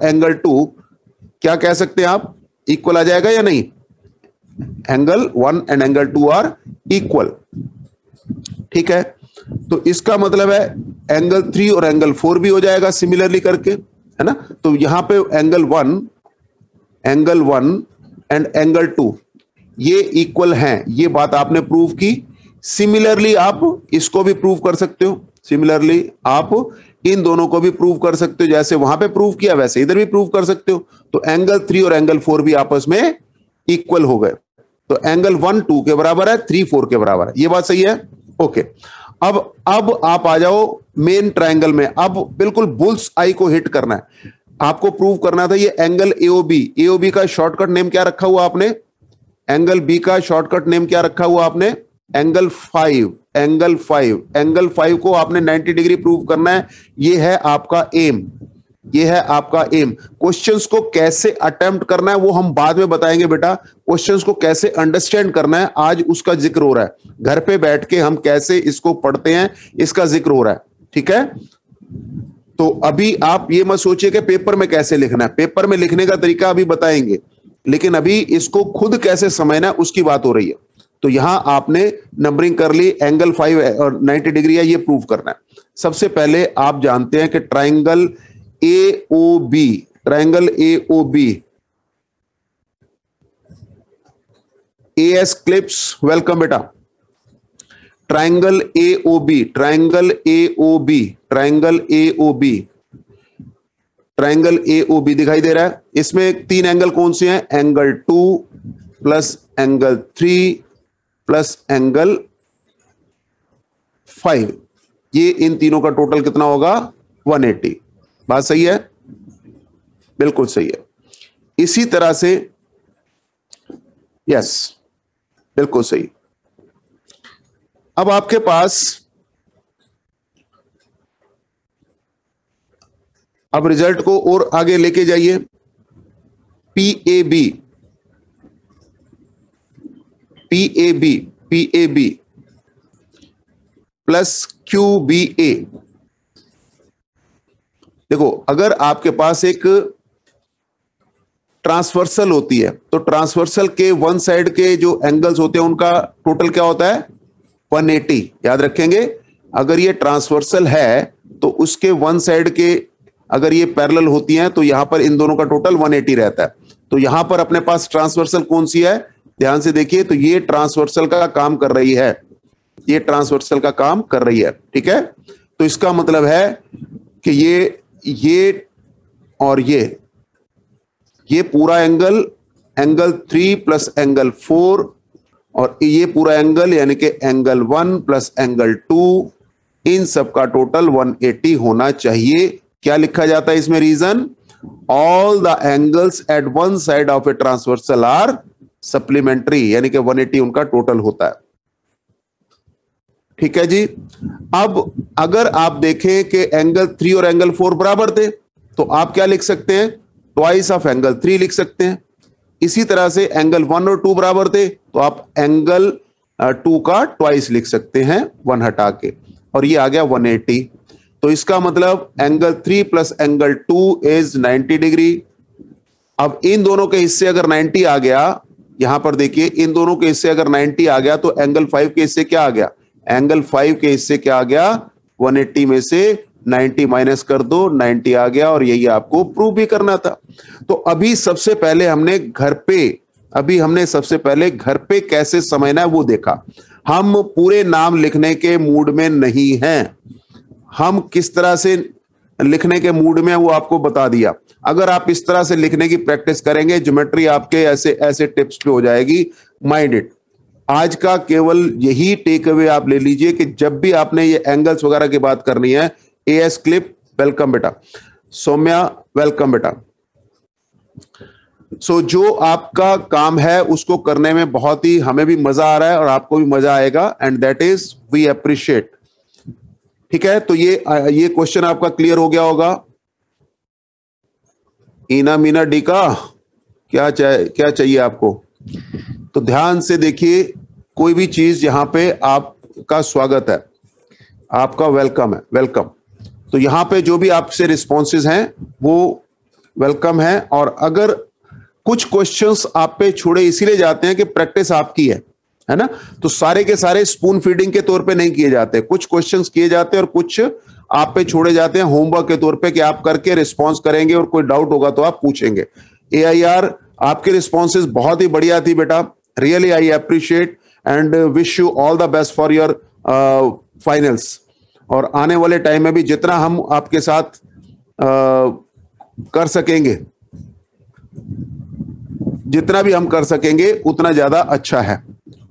एंगल 2 क्या कह सकते हैं आप? इक्वल आ जाएगा या नहीं? Angle 1 and angle 2 are equal, ठीक है। तो इसका मतलब है एंगल 3 और एंगल 4 भी हो जाएगा सिमिलरली करके, है ना। तो यहां पे एंगल 1 एंड एंगल 2 ये इक्वल हैं, ये बात आपने प्रूव की। सिमिलरली आप इसको भी प्रूव कर सकते हो, सिमिलरली आप इन दोनों को भी प्रूव कर सकते हो। जैसे वहां पे प्रूव किया वैसे इधर भी प्रूव कर सकते हो। तो एंगल 3 और एंगल 4 भी आपस में इक्वल हो गए। तो एंगल 1 2 के बराबर है, 3 4 के बराबर है। ये बात सही है? ओके। अब आप आ जाओ मेन ट्रायंगल में। अब बिल्कुल बुल्स आई को हिट करना है, आपको प्रूव करना था ये एंगल एओबी का शॉर्टकट नेम क्या रखा हुआ आपने? एंगल बी का शॉर्टकट नेम क्या रखा हुआ आपने? एंगल 5 को आपने 90 डिग्री प्रूव करना है। ये है आपका एम, ये है आपका एम। क्वेश्चंस को कैसे अटेम्प्ट करना है वो हम बाद में बताएंगे बेटा। क्वेश्चंस को कैसे अंडरस्टैंड करना है आज उसका जिक्र हो रहा है। घर पे बैठ के हम कैसे इसको पढ़ते हैं इसका जिक्र हो रहा है, ठीक है। तो अभी आप ये मत सोचिए कि पेपर में कैसे लिखना है, पेपर में लिखने का तरीका अभी बताएंगे, लेकिन अभी इसको खुद कैसे समझना है उसकी बात हो रही है। तो यहां आपने नंबरिंग कर ली, एंगल 5 और 90 डिग्री है, ये प्रूव करना है। सबसे पहले आप जानते हैं कि triangle AOB AS clips, welcome बेटा। ट्राइंगल AOB दिखाई दे रहा है। इसमें 3 एंगल कौन से हैं? Angle 2 plus angle 3 plus angle 5। ये इन तीनों का टोटल कितना होगा? 180। बात सही है, बिल्कुल सही है। इसी तरह से यस, बिल्कुल सही। अब आपके पास अब रिजल्ट को और आगे लेके जाइए। PAB PAB PAB plus QBA। देखो, अगर आपके पास एक ट्रांसवर्सल होती है तो ट्रांसवर्सल के वन साइड के जो एंगल्स होते हैं उनका टोटल क्या होता है? 180। याद रखेंगे, अगर ये ट्रांसवर्सल है तो उसके वन साइड के अगर ये पैरेलल होती हैं तो यहां पर इन दोनों का टोटल 180 रहता है। तो यहां पर अपने पास ट्रांसवर्सल कौन सी है? ध्यान से देखिए, तो ये ट्रांसवर्सल का काम कर रही है, ये ट्रांसवर्सल का काम कर रही है। ठीक है, तो इसका मतलब है कि ये और ये पूरा एंगल 3 प्लस एंगल 4 और ये पूरा एंगल यानी कि एंगल 1 प्लस एंगल 2, इन सब का टोटल 180 होना चाहिए। क्या लिखा जाता है इसमें reason? All the angles at one side of a transversal are supplementary, यानी कि 180 उनका टोटल होता है। ठीक है जी। अब अगर आप देखें कि एंगल 3 और एंगल 4 बराबर थे तो आप क्या लिख सकते हैं? ट्वाइस ऑफ एंगल 3 लिख सकते हैं। इसी तरह से एंगल 1 और 2 बराबर थे तो आप एंगल 2 का ट्वाइस लिख सकते हैं 1 हटा के, और ये आ गया 180। तो इसका मतलब angle 3 plus angle 2 is 90 degree. अब इन दोनों के हिस्से अगर 90 आ गया, यहां पर देखिए, इन दोनों के हिस्से अगर 90 आ गया तो एंगल 5 के हिस्से क्या आ गया? एंगल 5 के हिस्से क्या आ गया? 180 में से 90 माइनस कर दो, 90 आ गया, और यही आपको प्रूव भी करना था। तो अभी सबसे पहले हमने सबसे पहले घर पे कैसे समझना है वो देखा। हम पूरे नाम लिखने के मूड में नहीं हैं, हम किस तरह से लिखने के मूड में वो आपको बता दिया। अगर आप इस तरह से लिखने की प्रैक्टिस करेंगे, ज्योमेट्री आपके ऐसे ऐसे टिप्स पे हो जाएगी। Mind it. आज का केवल यही टेक अवे आप ले लीजिए कि जब भी आपने ये एंगल्स वगैरह की बात करनी है, AS क्लिप वेलकम बेटा, सौम्या वेलकम बेटा। सो जो आपका काम है उसको करने में बहुत ही हमें भी मजा आ रहा है और आपको भी मजा आएगा, and that is we appreciate. ठीक है, तो ये क्वेश्चन आपका क्लियर हो गया होगा। इना मीना डी का क्या चाहिए आपको? तो ध्यान से देखिए, कोई भी चीज यहां पे आपका स्वागत है, आपका वेलकम है, वेलकम। तो यहां पे जो भी आपसे रिस्पॉन्सेज हैं वो वेलकम है। और अगर कुछ क्वेश्चंस आप पे छोड़े इसीलिए जाते हैं कि प्रैक्टिस आपकी है ना, तो सारे के सारे स्पून फीडिंग के तौर पे नहीं किए जाते, कुछ क्वेश्चंस किए जाते हैं और कुछ आप पे छोड़े जाते हैं होमवर्क के तौर पे कि आप करके रिस्पॉन्स करेंगे और कोई डाउट होगा तो आप पूछेंगे। AIR आपके रिस्पॉन्सेज बहुत ही बढ़िया थी बेटा, really I appreciate and wish you all the best for your finals. और आने वाले टाइम में भी जितना हम आपके साथ कर सकेंगे, जितना भी हम कर सकेंगे उतना ज्यादा अच्छा है।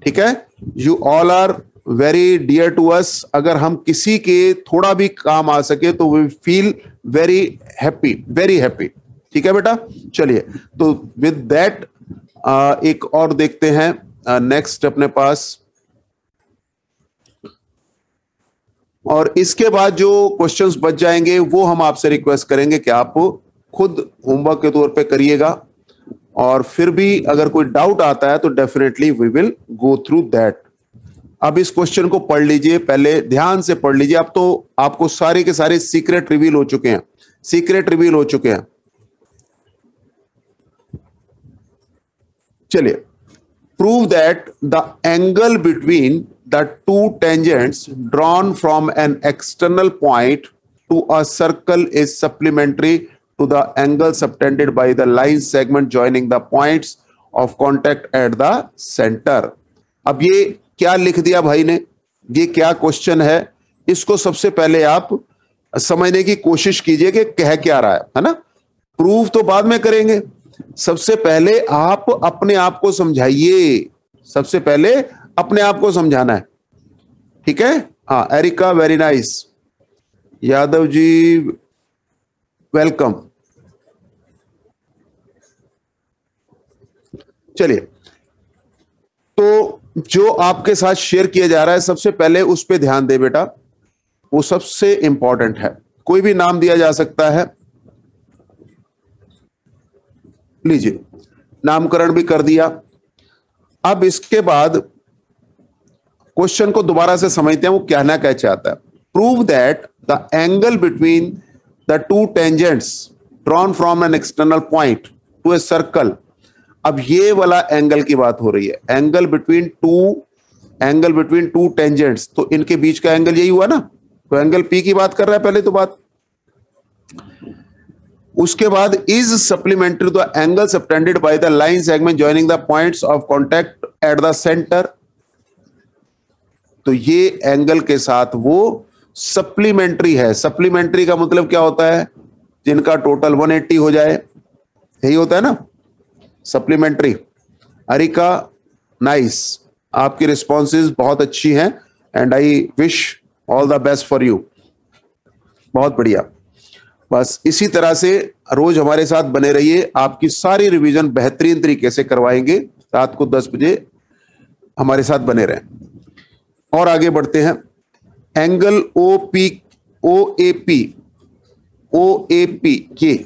ठीक है, you all are very dear to us. अगर हम किसी के थोड़ा भी काम आ सके तो we feel very happy, very happy. ठीक है बेटा, चलिए तो विद दैट एक और देखते हैं नेक्स्ट अपने पास। और इसके बाद जो क्वेश्चंस बच जाएंगे वो हम आपसे रिक्वेस्ट करेंगे कि आप खुद होमवर्क के तौर पे करिएगा, और फिर भी अगर कोई डाउट आता है तो definitely we will go through that. अब इस क्वेश्चन को पढ़ लीजिए, पहले ध्यान से पढ़ लीजिए। अब तो आपको सारे के सारे सीक्रेट रिवील हो चुके हैं, सीक्रेट रिवील हो चुके हैं। चलिए, prove that the angle between the two tangents drawn from an external point to a circle is supplementary to the angle subtended by the line segment joining the points of contact at the center। अब ये क्या लिख दिया भाई ने, ये क्या question है, इसको सबसे पहले आप समझने की कोशिश कीजिए कि कह क्या रहा है ना। प्रूव तो बाद में करेंगे, सबसे पहले आप अपने आप को समझाइए, सबसे पहले अपने आप को समझाना है। ठीक है, हाँ areca very nice, Yadav ji welcome. चलिए, तो जो आपके साथ शेयर किया जा रहा है सबसे पहले उस पर ध्यान दे बेटा, वो सबसे इंपॉर्टेंट है। कोई भी नाम दिया जा सकता है, लीजिए नामकरण भी कर दिया। अब इसके बाद क्वेश्चन को दोबारा से समझते हैं, वो कहना क्या चाहता है। Prove that the angle between the two tangents drawn from an external point to a circle. अब ये वाला एंगल की बात हो रही है, एंगल बिटवीन टू टेंजेंट्स, तो इनके बीच का एंगल यही हुआ ना, तो एंगल पी की बात कर रहा है पहले तो बात। उसके बाद is supplementary to the angle subtended by the line segment joining the points of contact at the centre. तो ये एंगल के साथ वो सप्लीमेंट्री है। सप्लीमेंट्री का मतलब क्या होता है, जिनका टोटल 180 हो जाए, यही होता है ना सप्लीमेंट्री। अरिका, नाइस, आपकी रिस्पॉन्सेज बहुत अच्छी हैं and I wish all the best for you. बहुत बढ़िया। बस इसी तरह से रोज हमारे साथ बने रहिए, आपकी सारी रिवीजन बेहतरीन तरीके से करवाएंगे। रात को 10 बजे हमारे साथ बने रहें। और आगे बढ़ते हैं। एंगल OAP के,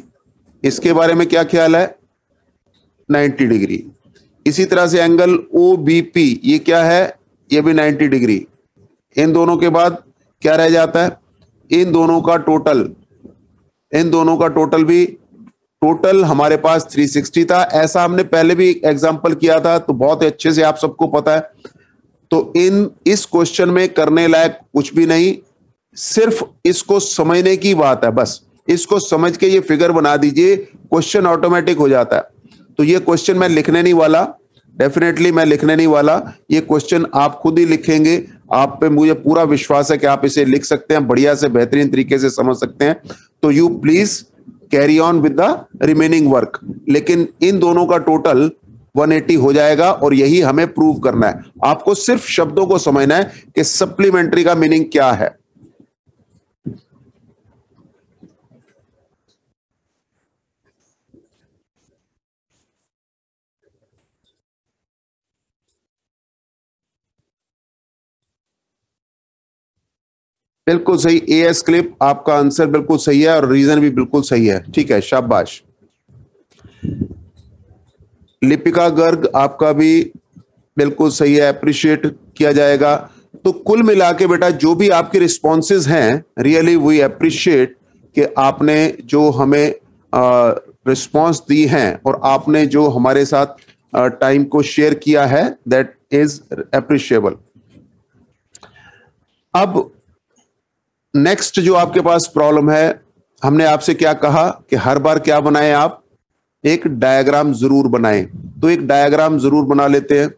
इसके बारे में क्या ख्याल है, 90 डिग्री। इसी तरह से एंगल OBP, ये क्या है, ये भी 90 डिग्री। इन दोनों के बाद क्या रह जाता है, इन दोनों का टोटल भी, टोटल हमारे पास 360 था। ऐसा हमने पहले भी एग्जांपल किया था, तो बहुत अच्छे से आप सबको पता है। तो इस क्वेश्चन में करने लायक कुछ भी नहीं, सिर्फ इसको समझने की बात है। बस इसको समझ के ये फिगर बना दीजिए, क्वेश्चन ऑटोमेटिक हो जाता है। तो ये क्वेश्चन मैं लिखने नहीं वाला, डेफिनेटली मैं लिखने नहीं वाला, ये क्वेश्चन आप खुद ही लिखेंगे। आप पे मुझे पूरा विश्वास है कि आप इसे लिख सकते हैं, बढ़िया से बेहतरीन तरीके से समझ सकते हैं। तो you please carry on with the remaining work. लेकिन इन दोनों का टोटल 180 हो जाएगा और यही हमें प्रूव करना है। आपको सिर्फ शब्दों को समझना है कि सप्लीमेंट्री का मीनिंग क्या है। बिल्कुल सही, AS क्लिप, आपका आंसर बिल्कुल सही है और रीजन भी बिल्कुल सही है। ठीक है, शाबाश। लिपिका गर्ग, आपका भी बिल्कुल सही है, अप्रिशिएट किया जाएगा। तो कुल मिला के बेटा जो भी आपके रिस्पॉन्सेज हैं, रियली वी अप्रिशिएट कि आपने जो हमें रिस्पॉन्स दी हैं और आपने जो हमारे साथ टाइम को शेयर किया है, दैट इज अप्रिशिएबल। अब नेक्स्ट जो आपके पास प्रॉब्लम है, हमने आपसे क्या कहा कि हर बार क्या बनाएं, आप एक डायग्राम जरूर बनाएं। तो एक डायग्राम जरूर बना लेते हैं।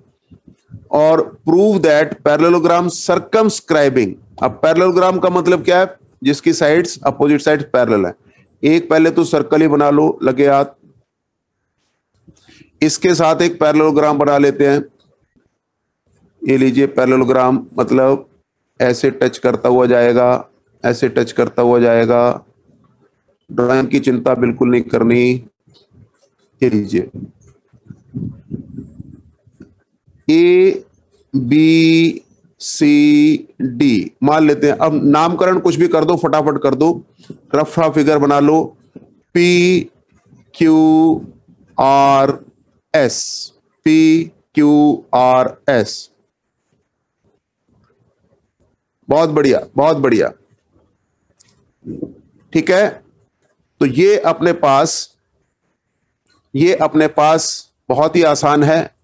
और प्रूव दैट पैरेललोग्राम सर्कमस्क्राइबिंग। अब पैरेललोग्राम का मतलब क्या है, जिसकी साइड्स अपोजिट साइड्स पैरेलल है। एक पहले तो सर्कल ही बना लो, लगे हाथ। इसके साथ एक पैरेललोग्राम बना लेते हैं। ये लीजिए पैरेललोग्राम, मतलब ऐसे टच करता हुआ जाएगा, ऐसे टच करता हुआ जाएगा। ड्राइंग की चिंता बिल्कुल नहीं करनी। ये लीजिए ABCD मान लेते हैं। अब नामकरण कुछ भी कर दो, फटाफट कर दो, रफा फिगर बना लो। PQRS, PQRS, बहुत बढ़िया, बहुत बढ़िया। ठीक है, तो ये अपने पास बहुत ही आसान है।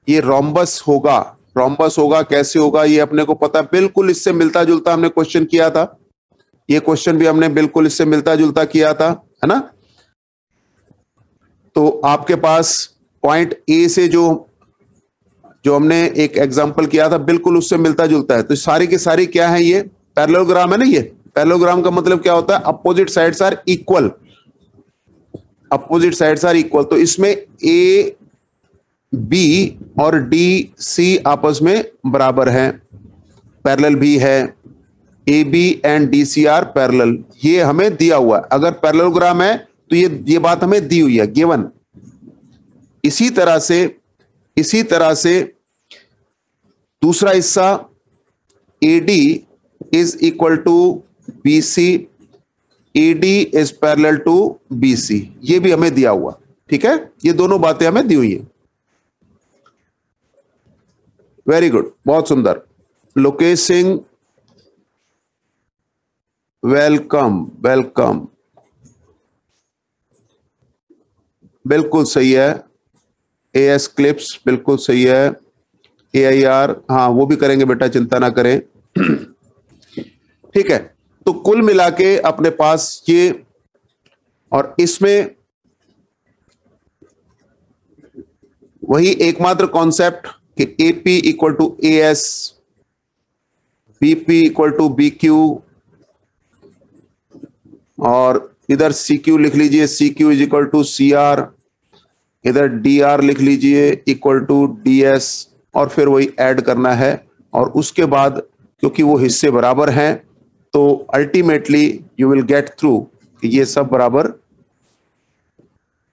ये रोम्बस होगा। रोम्बस होगा, कैसे होगा ये अपने को पता है। बिल्कुल इससे मिलता जुलता हमने क्वेश्चन किया था। ये क्वेश्चन भी हमने बिल्कुल इससे मिलता जुलता किया था, है ना। तो आपके पास पॉइंट ए से जो हमने एक एग्जांपल किया था, बिल्कुल उससे मिलता जुलता है। तो सारी की सारी क्या है, ये पैरेललोग्राम है ना। ये पैरेललोग्राम का मतलब क्या होता है, opposite sides are equal. Opposite sides are equal. तो इसमें ए बी और डी सी आपस में बराबर हैं, पैरेलल भी है। A B and D C are parallel, ये हमें दिया हुआ है। अगर पैरेललोग्राम है तो ये बात हमें दी हुई है, गिवन। इसी तरह से दूसरा हिस्सा AD is equal to BC, AD is parallel to BC, ये भी हमें दिया हुआ। ठीक है, ये दोनों बातें हमें दी हुई है। वेरी गुड, बहुत सुंदर। लोकेश सिंह, वेलकम वेलकम, बिल्कुल सही है। AS क्लिप्स बिल्कुल सही है। AIR, हाँ वो भी करेंगे बेटा, चिंता ना करें। ठीक है, तो कुल मिला के अपने पास ये, और इसमें वही एकमात्र कॉन्सेप्ट कि AP equal to AS, BP equal to BQ, और इधर CQ लिख लीजिए, CQ is equal to CR, इधर DR लिख लीजिए इक्वल टू DS, और फिर वही ऐड करना है। और उसके बाद क्योंकि वो हिस्से बराबर हैं तो ultimately you will get through कि ये सब बराबर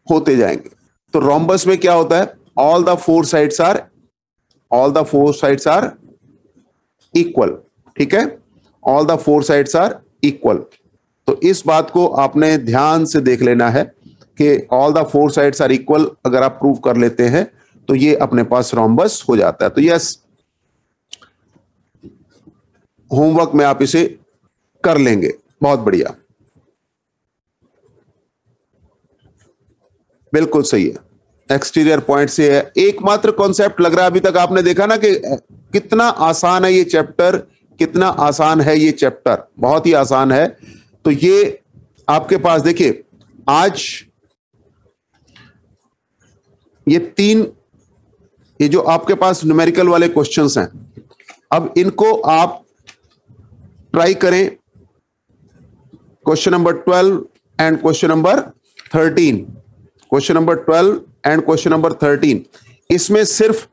होते जाएंगे। तो रोम्बस में क्या होता है, all the four sides are equal. ठीक है, all the four sides are equal. तो इस बात को आपने ध्यान से देख लेना है कि all the four sides are equal अगर आप प्रूव कर लेते हैं तो ये अपने पास रोम्बस हो जाता है। तो यस, होमवर्क में आप इसे कर लेंगे, बहुत बढ़िया, बिल्कुल सही है। एक्सटीरियर पॉइंट से है, एकमात्र कॉन्सेप्ट लग रहा है अभी तक आपने देखा ना कि कितना आसान है ये चैप्टर, कितना आसान है ये चैप्टर, बहुत ही आसान है। तो ये आपके पास देखिए, आज ये जो आपके पास न्यूमेरिकल वाले क्वेश्चंस हैं, अब इनको आप ट्राई करें। Question number 12 and question number 13, question number 12 and question number 13, इसमें सिर्फ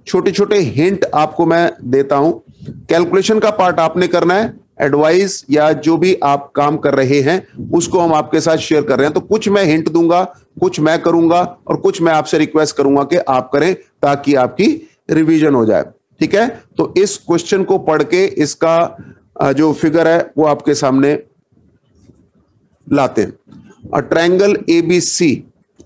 छोटे छोटे हिंट आपको मैं देता हूं। कैलकुलेशन का पार्ट आपने करना है, एडवाइस या जो भी आप काम कर रहे हैं उसको हम आपके साथ शेयर कर रहे हैं। तो कुछ मैं हिंट दूंगा, कुछ मैं करूंगा, और कुछ मैं आपसे रिक्वेस्ट करूंगा कि आप करें ताकि आपकी रिवीजन हो जाए। ठीक है, तो इस क्वेश्चन को पढ़ के इसका जो फिगर है वो आपके सामने लाते हैं। A triangle ABC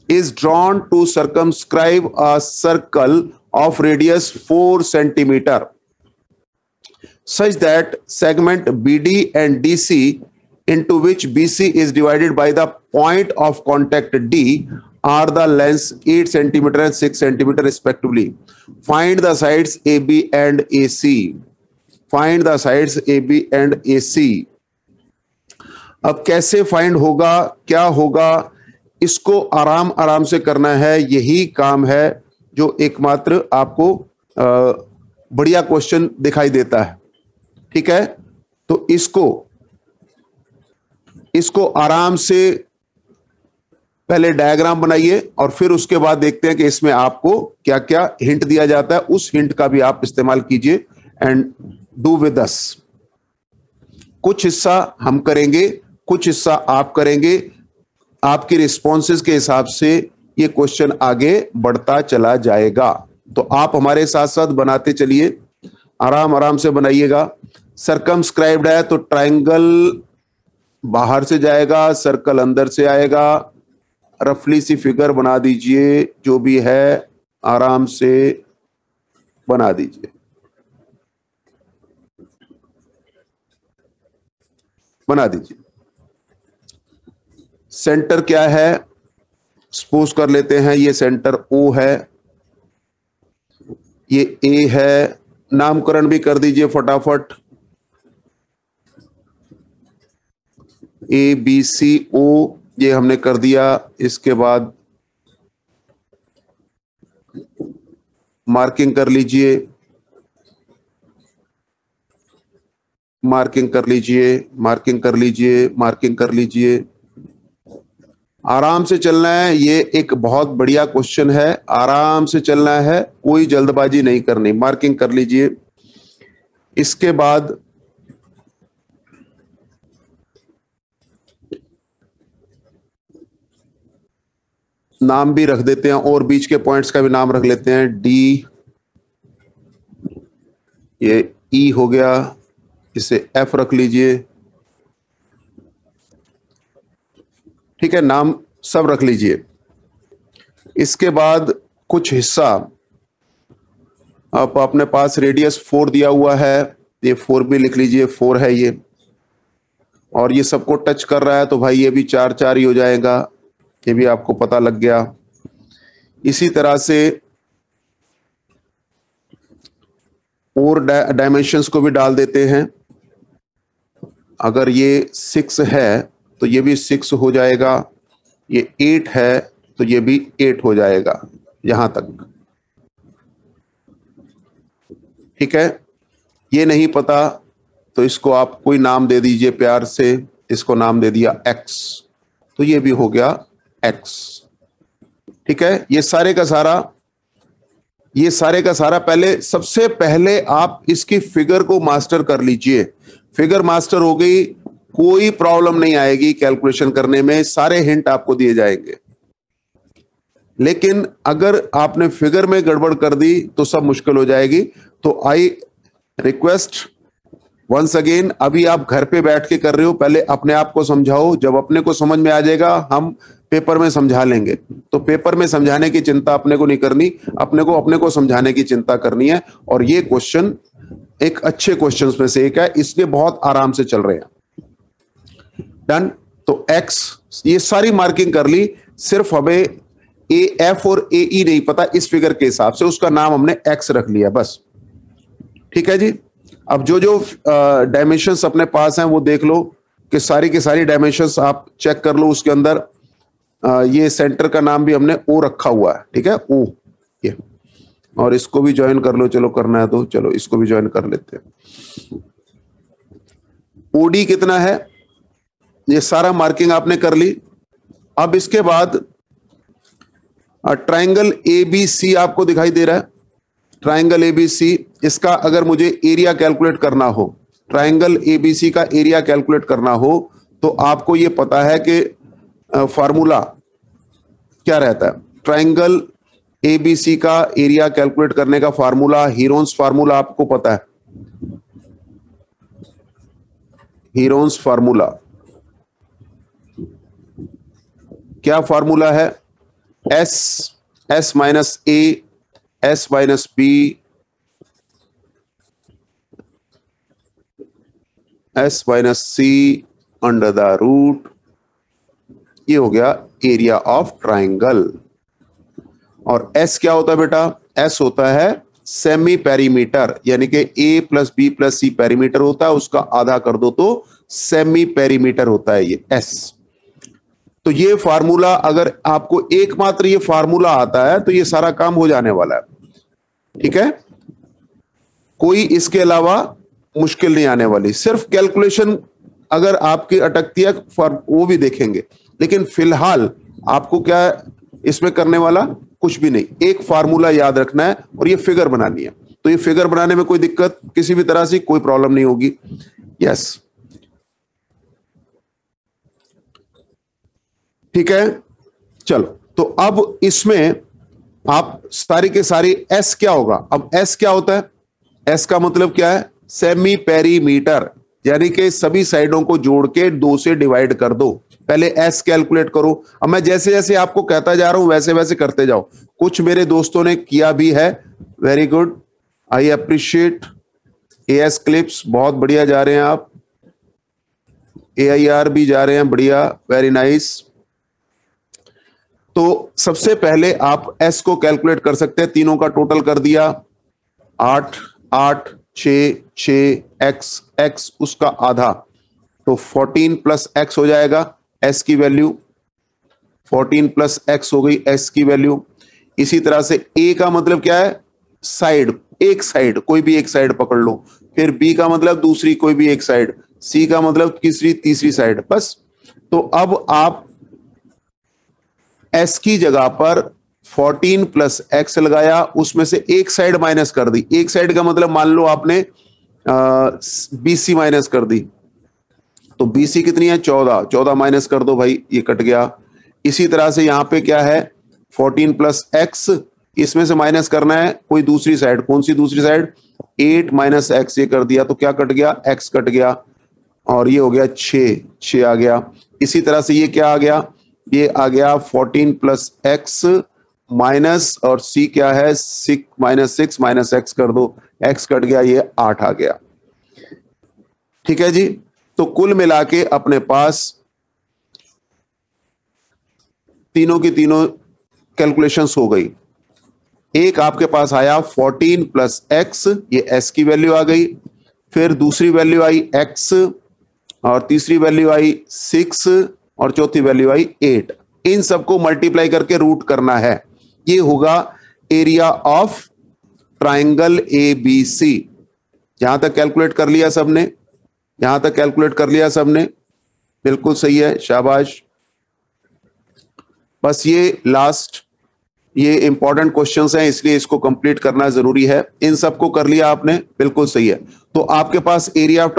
is drawn to circumscribe a circle of radius 4 centimeter such that segment BD and DC into which BC is divided by the point of contact D are the lengths 8 centimeter and 6 centimeter respectively. Find the sides AB and AC. Find the sides AB and AC. अब कैसे find होगा, क्या होगा, इसको आराम आराम से करना है। यही काम है जो एकमात्र आपको बढ़िया क्वेश्चन दिखाई देता है। ठीक है, तो इसको आराम से पहले डायग्राम बनाइए और फिर उसके बाद देखते हैं कि इसमें आपको क्या क्या हिंट दिया जाता है। उस हिंट का भी आप इस्तेमाल कीजिए एंड डू विद अस। कुछ हिस्सा हम करेंगे, कुछ हिस्सा आप करेंगे। आपके रिस्पॉन्सेज के हिसाब से ये क्वेश्चन आगे बढ़ता चला जाएगा। तो आप हमारे साथ साथ बनाते चलिए, आराम आराम से बनाइएगा। सर्कमस्क्राइब्ड है तो ट्रायंगल बाहर से जाएगा, सर्कल अंदर से आएगा। रफली सी फिगर बना दीजिए, जो भी है आराम से बना दीजिए, बना दीजिए। सेंटर क्या है, सपोज कर लेते हैं ये सेंटर O है, ये A है। नामकरण भी कर दीजिए फटाफट, ABCO ये हमने कर दिया। इसके बाद मार्किंग कर लीजिए, मार्किंग कर लीजिए, मार्किंग कर लीजिए, मार्किंग कर लीजिए। आराम से चलना है, ये एक बहुत बढ़िया क्वेश्चन है, आराम से चलना है, कोई जल्दबाजी नहीं करनी। मार्किंग कर लीजिए। इसके बाद नाम भी रख देते हैं और बीच के पॉइंट्स का भी नाम रख लेते हैं। डी, ये ई हो गया, इसे एफ रख लीजिए। ठीक है, नाम सब रख लीजिए। इसके बाद कुछ हिस्सा आप अपने पास रेडियस 4 दिया हुआ है, ये 4 भी लिख लीजिए, 4 है ये, और ये सबको टच कर रहा है तो भाई ये भी 4 4 ही हो जाएगा, ये भी आपको पता लग गया। इसी तरह से और डायमेंशंस को भी डाल देते हैं। अगर ये 6 है तो ये भी 6 हो जाएगा, ये 8 है तो ये भी 8 हो जाएगा, यहां तक। ठीक है, ये नहीं पता तो इसको आप कोई नाम दे दीजिए प्यार से, इसको नाम दे दिया x, तो ये भी हो गया x। ठीक है, ये सारे का सारा सबसे पहले आप इसकी फिगर को मास्टर कर लीजिए। फिगर मास्टर हो गई, कोई प्रॉब्लम नहीं आएगी कैलकुलेशन करने में, सारे हिंट आपको दिए जाएंगे। लेकिन अगर आपने फिगर में गड़बड़ कर दी तो सब मुश्किल हो जाएगी। तो आई रिक्वेस्ट वंस अगेन, अभी आप घर पे बैठ के कर रहे हो, पहले अपने आप को समझाओ, जब अपने को समझ में आ जाएगा हम पेपर में समझा लेंगे। तो पेपर में समझाने की चिंता अपने को नहीं करनी, अपने को समझाने की चिंता करनी है। और ये क्वेश्चन एक अच्छे क्वेश्चंस में से एक है, इसलिए बहुत आराम से चल रहे हैं। डन। तो x ये सारी मार्किंग कर ली, सिर्फ हमें ए एफ और ए ई नहीं पता, इस फिगर के हिसाब से उसका नाम हमने x रख लिया बस। ठीक है जी। अब जो जो डायमेंशंस अपने पास हैं वो देख लो कि सारी की सारी डायमेंशंस आप चेक कर लो। उसके अंदर ये सेंटर का नाम भी हमने ओ रखा हुआ है, ठीक है, ओ ये, और इसको भी ज्वाइन कर लो, चलो करना है तो चलो इसको भी ज्वाइन कर लेते हैं। ओडी कितना है, ये सारा मार्किंग आपने कर ली। अब इसके बाद ट्राइंगल एबीसी आपको दिखाई दे रहा है, ट्राइंगल एबीसी, इसका अगर मुझे एरिया कैलकुलेट करना हो, ट्राइंगल एबीसी का एरिया कैलकुलेट करना हो तो आपको ये पता है कि फार्मूला क्या रहता है। ट्राइंगल एबीसी का एरिया कैलकुलेट करने का फार्मूला, हीरोन्स फार्मूला आपको पता है, हीरोन्स फार्मूला क्या फार्मूला है, s minus a, s minus b, s minus c under the root, ये हो गया एरिया ऑफ ट्राइंगल। और एस क्या होता है बेटा, एस होता है सेमी पेरीमीटर, यानी कि ए प्लस बी प्लस सी पेरीमीटर होता है, उसका आधा कर दो तो सेमी पेरीमीटर होता है ये एस। तो ये फार्मूला, अगर आपको एकमात्र ये फार्मूला आता है तो ये सारा काम हो जाने वाला है। ठीक है, कोई इसके अलावा मुश्किल नहीं आने वाली। सिर्फ कैलकुलेशन अगर आपकी अटकती है वो भी देखेंगे, लेकिन फिलहाल आपको क्या इसमें करने वाला, कुछ भी नहीं, एक फार्मूला याद रखना है और ये फिगर बनानी है। तो ये फिगर बनाने में कोई दिक्कत किसी भी तरह से कोई प्रॉब्लम नहीं होगी। यस, ठीक है, चलो। तो अब इसमें आप सारी के सारी एस क्या होगा, अब एस क्या होता है, एस का मतलब क्या है, सेमी पेरीमीटर, यानी कि सभी साइडों को जोड़ के 2 से डिवाइड कर दो। पहले एस कैलकुलेट करो। अब मैं जैसे जैसे आपको कहता जा रहा हूं वैसे वैसे करते जाओ। कुछ मेरे दोस्तों ने किया भी है, very good, I appreciate. As clips बहुत बढ़िया जा रहे हैं आप, AIR भी जा रहे हैं बढ़िया, वेरी नाइस। तो सबसे पहले आप एस को कैलकुलेट कर सकते हैं, तीनों का टोटल कर दिया 8 8 6 6 एक्स एक्स उसका आधा, तो 14 प्लस एक्स हो जाएगा एस की वैल्यू, 14 प्लस एक्स हो गई एस की वैल्यू। इसी तरह से ए का मतलब क्या है, साइड, एक साइड, कोई भी एक साइड पकड़ लो। फिर बी का मतलब दूसरी कोई भी एक साइड, सी का मतलब तीसरी साइड, बस। तो अब आप एस की जगह पर 14 प्लस एक्स लगाया, उसमें से एक साइड माइनस कर दी। एक साइड का मतलब मान लो आपने BC माइनस कर दी, तो BC कितनी है 14, 14 माइनस कर दो भाई, ये कट गया। इसी तरह से यहां पे क्या है, 14 प्लस एक्स, इसमें से माइनस करना है कोई दूसरी साइड, कौन सी दूसरी साइड, 8 माइनस एक्स, ये कर दिया तो क्या कट गया, एक्स कट गया और ये हो गया 6 आ गया। इसी तरह से ये क्या आ गया, ये आ गया 14 प्लस एक्स माइनस, और सी क्या है, 6 माइनस एक्स कर दो, एक्स कट गया, ये 8 आ गया। ठीक है जी। तो कुल मिला के अपने पास तीनों की तीनों कैलकुलेशंस हो गई। एक आपके पास आया 14 प्लस एक्स, ये एस की वैल्यू आ गई, फिर दूसरी वैल्यू आई एक्स, और तीसरी वैल्यू आई 6, और चौथी वैल्यू आई 8। इन सबको मल्टीप्लाई करके रूट करना है, ये होगा एरिया ऑफ ट्राइंगल ABC। यहां तक कैलकुलेट कर लिया सबने, यहां तक कैलकुलेट कर लिया सबने, बिल्कुल सही है, शाबाश। बस ये लास्ट, ये इंपॉर्टेंट क्वेश्चंस हैं इसलिए इसको कंप्लीट करना जरूरी है। इन सबको कर लिया आपने, बिल्कुल सही है। तो आपके पास एरिया ऑफ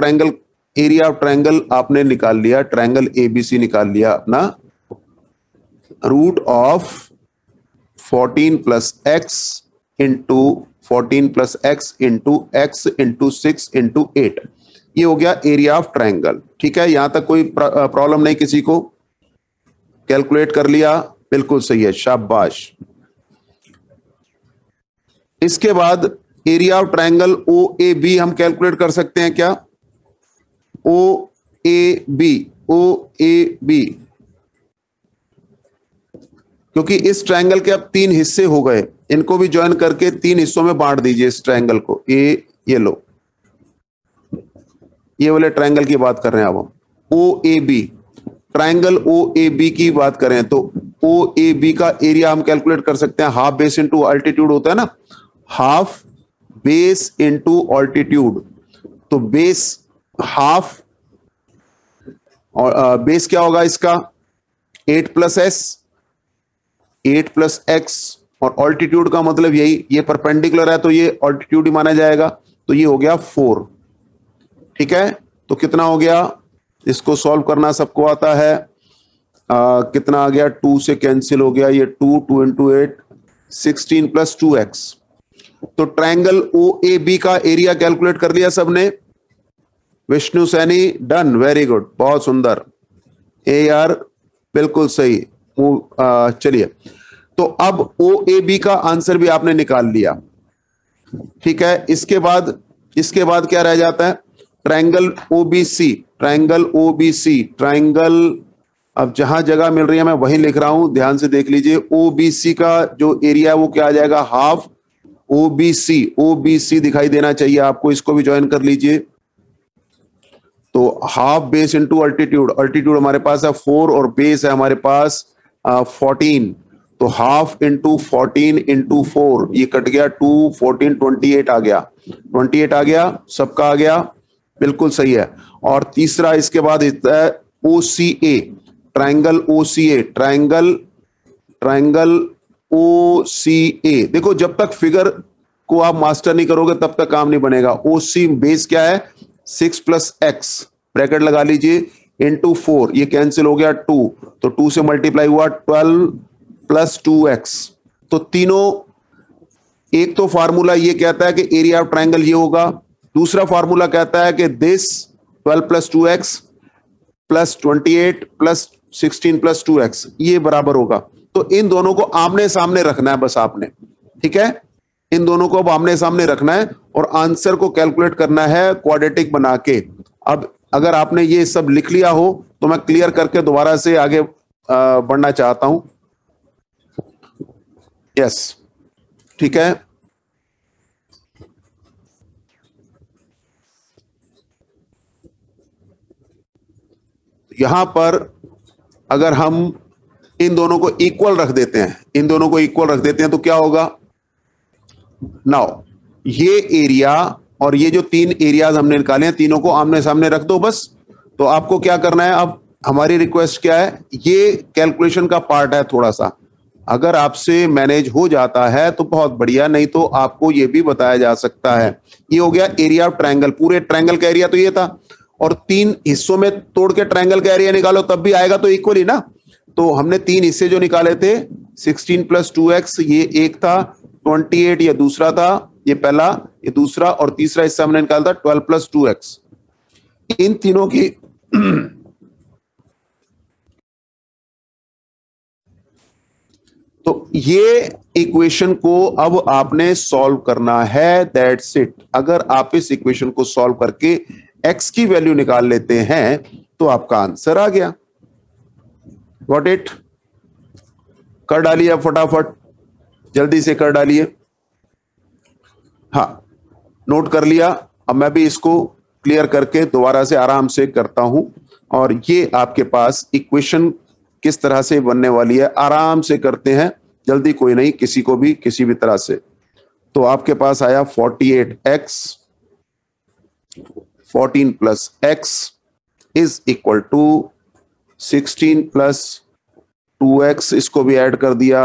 ट्रायंगल आपने निकाल लिया, ट्रायंगल ABC निकाल लिया अपना, root of 14 plus x into 14 plus x into 6 into 8, ये हो गया एरिया ऑफ ट्रायंगल। ठीक है, यहां तक कोई प्रॉब्लम नहीं किसी को, कैलकुलेट कर लिया, बिल्कुल सही है, शाबाश। इसके बाद एरिया ऑफ ट्रायंगल OAB हम कैलकुलेट कर सकते हैं क्या, OAB, क्योंकि इस ट्रायंगल के अब 3 हिस्से हो गए, इनको भी ज्वाइन करके 3 हिस्सों में बांट दीजिए इस ट्रायंगल को। ये लो, ये वाले ट्रायंगल की बात कर रहे हैं अब हम, OAB, ट्रायंगल OAB की बात करें तो OAB का एरिया हम कैलकुलेट कर सकते हैं, हाफ बेस इंटू अल्टीट्यूड होता है ना, हाफ बेस इंटू अल्टीट्यूड। तो बेस हाफ, और बेस क्या होगा इसका, 8 प्लस एक्स, और अल्टीट्यूड का मतलब यही, ये परपेंडिकुलर है तो ये अल्टीट्यूड ही माना जाएगा, तो ये हो गया 4। ठीक है, तो कितना हो गया, इसको सॉल्व करना सबको आता है, कितना आ गया, 2 से कैंसिल हो गया, ये 2 इंटू 8, 16 प्लस 2x। तो ट्रायंगल OAB का एरिया कैलकुलेट कर लिया सबने, Vishnu Saini, done, very good, बहुत सुंदर, AR बिल्कुल सही। चलिए, तो अब OAB का आंसर भी आपने निकाल लिया। ठीक है, इसके बाद क्या रह जाता है, ट्रायंगल OBC, ट्रायंगल, अब जहां जगह मिल रही है मैं वहीं लिख रहा हूं, ध्यान से देख लीजिए। OBC का जो एरिया है वो क्या आ जाएगा, हाफ OBC दिखाई देना चाहिए आपको, इसको भी ज्वाइन कर लीजिए। तो हाफ बेस इंटू अल्टीट्यूड हमारे पास है 4 और बेस है हमारे पास 14, तो हाफ इंटू 14 इंटू 4, ये कट गया 2, 14, 28 आ गया, 28 आ गया, सबका आ गया, बिल्कुल सही है। और तीसरा इसके बाद है OCA, ट्रायंगल OCA। देखो, जब तक फिगर को आप मास्टर नहीं करोगे तब तक काम नहीं बनेगा। OC बेस क्या है, 6 प्लस एक्स, ब्रैकेट लगा लीजिए, इंटू 4, ये कैंसिल हो गया 2, तो 2 से मल्टीप्लाई हुआ 12 प्लस 2x। तो तीनों, एक तो फार्मूला ये कहता है कि एरिया ऑफ ट्रायंगल ये होगा, दूसरा फार्मूला कहता है कि this 12 plus 2x plus 28 plus 16 plus 2x ये बराबर होगा। तो इन दोनों को आमने सामने रखना है बस आपने। ठीक है, इन दोनों को अब आमने सामने रखना है और आंसर को कैलकुलेट करना है क्वाड्रेटिक बना के। अब अगर आपने ये सब लिख लिया हो तो मैं क्लियर करके दोबारा से आगे बढ़ना चाहता हूं। यस, ठीक है, यहां पर अगर हम इन दोनों को इक्वल रख देते हैं, तो क्या होगा, नाउ ये एरिया और ये जो 3 एरियाज हमने निकाले हैं, तीनों को आमने सामने रख दो बस। तो आपको क्या करना है, अब हमारी रिक्वेस्ट क्या है, ये कैलकुलेशन का पार्ट है थोड़ा सा, अगर आपसे मैनेज हो जाता है तो बहुत बढ़िया, नहीं तो आपको ये भी बताया जा सकता है। ये हो गया एरिया ऑफ ट्रायंगल, पूरे ट्रायंगल का एरिया तो ये था, और 3 हिस्सों में तोड़ के ट्रायंगल का एरिया निकालो तब भी आएगा तो इक्वल ही ना। तो हमने 3 हिस्से जो निकाले थे, 16 प्लस 2x ये एक था, 28 ये दूसरा था, ये पहला, ये दूसरा, और तीसरा हिस्सा हमने निकाला था 12 प्लस 2x। इन तीनों की तो ये इक्वेशन को अब आपने सॉल्व करना है, दैट्स इट। अगर आप इस इक्वेशन को सॉल्व करके x की वैल्यू निकाल लेते हैं तो आपका आंसर आ गया। Got it? कर डालिए फटाफट, जल्दी से कर डालिए। हाँ, नोट कर लिया। अब मैं भी इसको क्लियर करके दोबारा से आराम से करता हूं, और ये आपके पास इक्वेशन किस तरह से बनने वाली है, आराम से करते हैं, जल्दी कोई नहीं, किसी को भी किसी भी तरह से। तो आपके पास आया 48x 14 plus x is equal to 16 plus 2x, इसको भी ऐड कर दिया,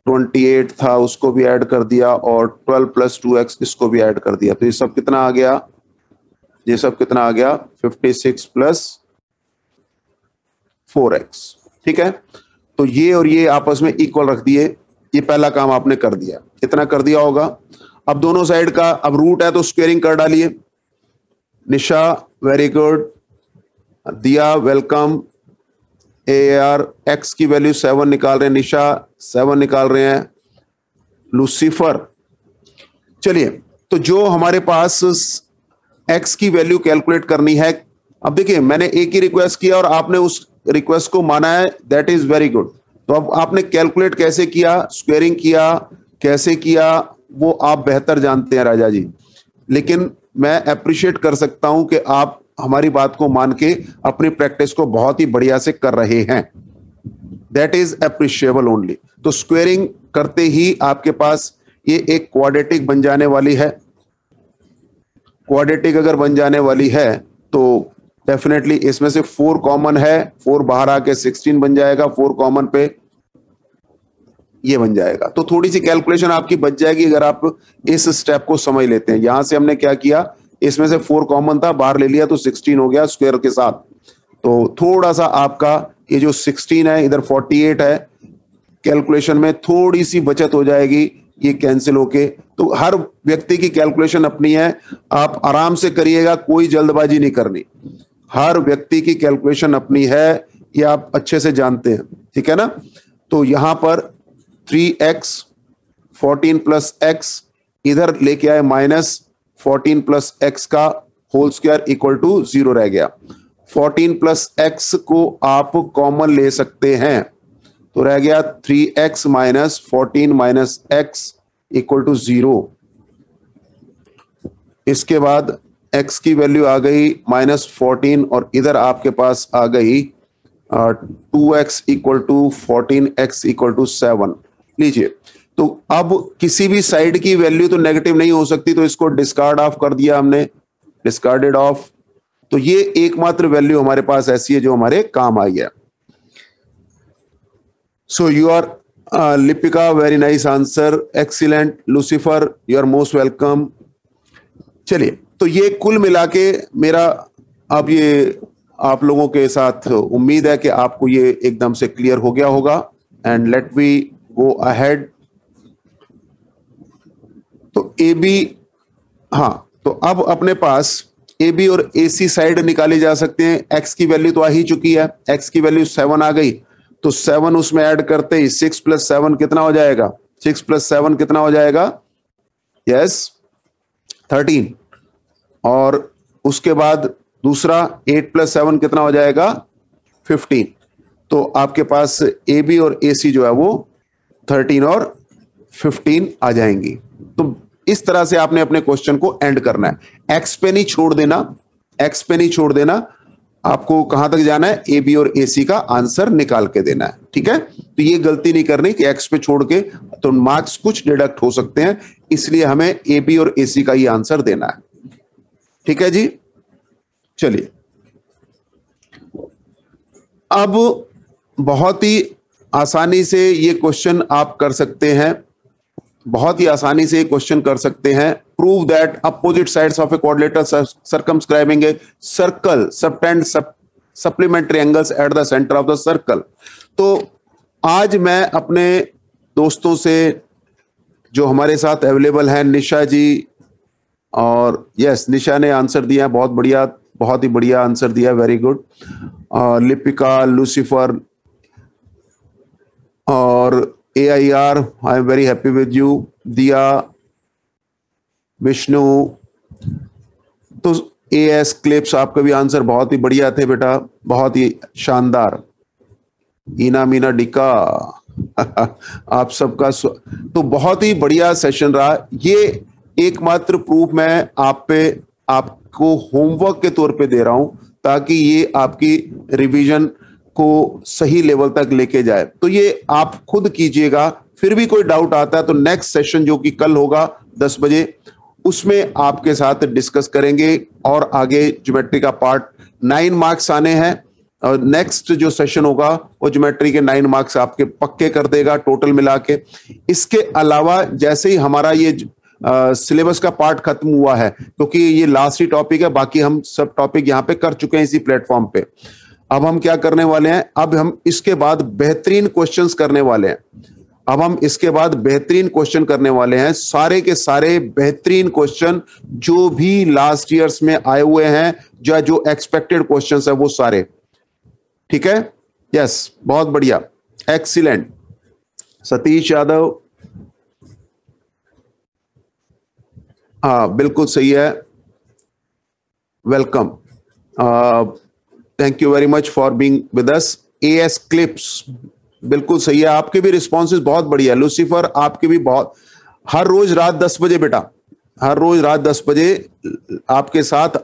28 था उसको भी ऐड कर दिया, और 12 प्लस 2x इसको भी ऐड कर दिया। तो ये सब कितना आ गया? ये सब कितना आ गया? 56 प्लस 4x। ठीक है, तो ये और ये आपस में इक्वल रख दिए। ये पहला काम आपने कर दिया, इतना कर दिया होगा। अब दोनों साइड का, अब रूट है तो स्क्वेयरिंग कर डालिए। निशा वेरी गुड, दिया वेलकम, AR x की वैल्यू 7 निकाल रहे हैं, निशा 7 निकाल रहे हैं, लूसीफर। चलिए, तो जो हमारे पास x की वैल्यू कैलकुलेट करनी है, अब देखिए मैंने एक ही रिक्वेस्ट किया और आपने उस रिक्वेस्ट को माना है, दैट इज वेरी गुड। तो अब आपने कैलकुलेट कैसे किया, स्क्वेयरिंग किया, कैसे किया, वो आप बेहतर जानते हैं राजा जी, लेकिन मैं अप्रिशिएट कर सकता हूं कि आप हमारी बात को मान के अपनी प्रैक्टिस को बहुत ही बढ़िया से कर रहे हैं, दैट इज अप्रिशिएबल ओनली। तो स्क्वेयरिंग करते ही आपके पास ये एक क्वाड्रेटिक बन जाने वाली है। क्वाड्रेटिक अगर बन जाने वाली है तो डेफिनेटली इसमें से 4 कॉमन है, 4 बाहर आके 16 बन जाएगा, 4 कॉमन पे ये बन जाएगा। तो थोड़ी सी कैलकुलेशन आपकी बच जाएगी अगर आप इस स्टेप को समझ लेते हैं। यहां से हमने क्या किया, इसमें से 4 कॉमन था, बाहर ले लिया तो 16 हो गया स्क्वायर के साथ। तो थोड़ा सा आपका ये जो 16 है, इधर 48 है, कैलकुलेशन में थोड़ी सी बचत हो जाएगी, ये कैंसिल होके। तो हर व्यक्ति की कैलकुलेशन अपनी है, आप आराम से करिएगा, कोई जल्दबाजी नहीं करनी। हर व्यक्ति की कैलकुलेशन अपनी है, ये आप अच्छे से जानते हैं, ठीक है ना। तो यहां पर 3x 14 प्लस x इधर लेके आए माइनस 14 प्लस x का होल स्क्वायर इक्वल टू 0 रह गया। 14 प्लस x को आप कॉमन ले सकते हैं, तो रह गया 3x minus 14 minus x equal to 0। इसके बाद x की वैल्यू आ गई -14, और इधर आपके पास आ गई 2x equal to 14x equal to 7 लीजिए। तो अब किसी भी साइड की वैल्यू तो नेगेटिव नहीं हो सकती, तो इसको डिस्कार्ड ऑफ कर दिया हमने, डिस्कार्डेड ऑफ। तो ये एकमात्र वैल्यू हमारे पास ऐसी है जो हमारे काम आई है। So you are Lipika, very nice answer, excellent. Lucifer, you are most welcome. चलिए, तो ये कुल मिला के मेरा अब ये आप लोगों के साथ उम्मीद है कि आपको ये एकदम से क्लियर हो गया होगा। And let we go ahead. तो ए बी, हाँ, तो अब अपने पास ए बी और ए सी साइड निकाली जा सकते हैं। एक्स की वैल्यू तो आ ही चुकी है, एक्स की वैल्यू 7 आ गई, तो 7 उसमें ऐड करते ही 6 प्लस 7 कितना हो जाएगा? 6 प्लस 7 कितना हो जाएगा? यस, 13। और उसके बाद दूसरा 8 प्लस 7 कितना हो जाएगा? 15। तो आपके पास ए बी और ए सी जो है वो 13 और 15 आ जाएंगी। तो इस तरह से आपने अपने क्वेश्चन को एंड करना है। एक्स पे नहीं छोड़ देना, एक्स पे नहीं छोड़ देना, आपको कहां तक जाना है? ए बी और ए सी का आंसर निकाल के देना है, ठीक है। तो ये गलती नहीं करनी कि एक्स पे छोड़ के तो मार्क्स कुछ डिडक्ट हो सकते हैं, इसलिए हमें ए बी और ए सी का ही आंसर देना है, ठीक है जी। चलिए, अब बहुत ही आसानी से ये क्वेश्चन आप कर सकते हैं, बहुत ही आसानी से ये क्वेश्चन कर सकते हैं। Prove that opposite sides of a quadrilateral circumscribing a circle subtend supplementary angles eight the centre of the circle. तो आज मैं अपने दोस्तों से जो हमारे साथ अवेलेबल हैं, निशा जी, और यस निशा ने आंसर दिया, बहुत बढ़िया, बहुत ही बढ़िया आंसर दिया, वेरी गुड। लिपिका, लूसीफर और AIR, I am very happy with you. दिया, विष्णु, तो AS क्लिप्स, आपका भी आंसर बहुत ही बढ़िया थे बेटा, बहुत ही शानदार। ईना मीना डिका आप सबका तो बहुत ही बढ़िया सेशन रहा। ये एकमात्र प्रूफ मैं आपको होमवर्क के तौर पे दे रहा हूं, ताकि ये आपकी रिवीजन को सही लेवल तक लेके जाए। तो ये आप खुद कीजिएगा। फिर भी कोई डाउट आता है तो नेक्स्ट सेशन जो कि कल होगा 10 बजे, उसमें आपके साथ डिस्कस करेंगे। और आगे ज्योमेट्री का पार्ट 9 मार्क्स आने हैं, और नेक्स्ट जो सेशन होगा वो ज्योमेट्री के 9 मार्क्स आपके पक्के कर देगा टोटल मिला के। इसके अलावा जैसे ही हमारा ये सिलेबस का पार्ट खत्म हुआ है, क्योंकि ये लास्ट ही टॉपिक है, बाकी हम सब टॉपिक यहाँ पे कर चुके हैं इसी प्लेटफॉर्म पे। अब हम क्या करने वाले हैं, अब हम इसके बाद बेहतरीन क्वेश्चंस करने वाले हैं। अब हम इसके बाद बेहतरीन क्वेश्चन करने वाले हैं, सारे के सारे बेहतरीन क्वेश्चन जो भी लास्ट ईयर्स में आए हुए हैं, जो एक्सपेक्टेड क्वेश्चंस है वो सारे। ठीक है, यस, बहुत बढ़िया, एक्सीलेंट। सतीश यादव, हाँ बिल्कुल सही है, welcome, thank you very much for being with us. AS clips बिल्कुल सही है, आपके भी रिस्पॉन्सेज बहुत बढ़िया। लूसीफर, आपके भी बहुत, हर रोज रात 10 बजे बेटा, हर रोज रात 10 बजे आपके साथ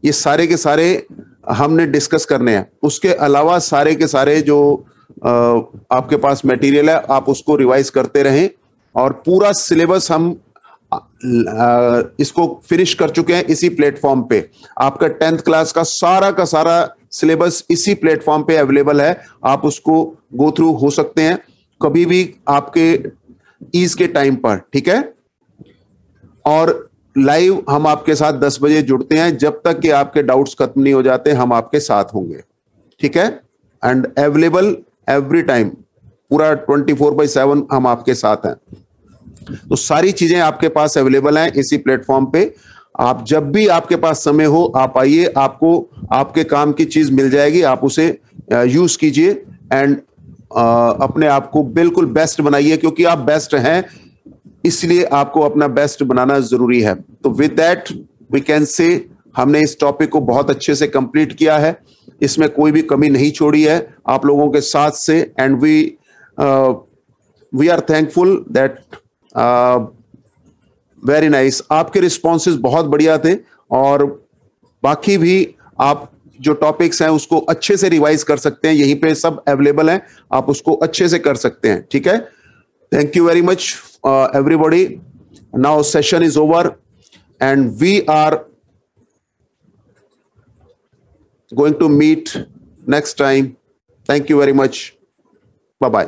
ये सारे के सारे हमने डिस्कस करने हैं। उसके अलावा सारे के सारे जो आपके पास मटेरियल है आप उसको रिवाइज करते रहें, और पूरा सिलेबस हम इसको फिनिश कर चुके हैं इसी प्लेटफॉर्म पे। आपका 10th क्लास का सारा सिलेबस इसी प्लेटफॉर्म पे अवेलेबल है, आप उसको गो थ्रू हो सकते हैं कभी भी आपके ईज के टाइम पर। ठीक है, और लाइव हम आपके साथ 10 बजे जुड़ते हैं, जब तक कि आपके डाउट्स खत्म नहीं हो जाते हम आपके साथ होंगे। ठीक है, एंड अवेलेबल एवरी टाइम, पूरा 24/7 हम आपके साथ हैं। तो सारी चीजें आपके पास अवेलेबल हैं इसी प्लेटफॉर्म पे। आप जब भी आपके पास समय हो आप आइए, आपको आपके काम की चीज मिल जाएगी, आप उसे यूज कीजिए एंड अपने आप को बिल्कुल बेस्ट बनाइए, क्योंकि आप बेस्ट हैं, इसलिए आपको अपना बेस्ट बनाना जरूरी है। तो with that we can say हमने इस टॉपिक को बहुत अच्छे से कंप्लीट किया है, इसमें कोई भी कमी नहीं छोड़ी है आप लोगों के साथ से। And we are thankful that very nice, आपके रिस्पॉन्सेज बहुत बढ़िया थे, और बाकी भी आप जो टॉपिक्स हैं उसको अच्छे से रिवाइज कर सकते हैं, यहीं पे सब अवेलेबल हैं, आप उसको अच्छे से कर सकते हैं। ठीक है, thank you very much everybody. Now session is over and we are going to meet next time. Thank you very much. Bye bye.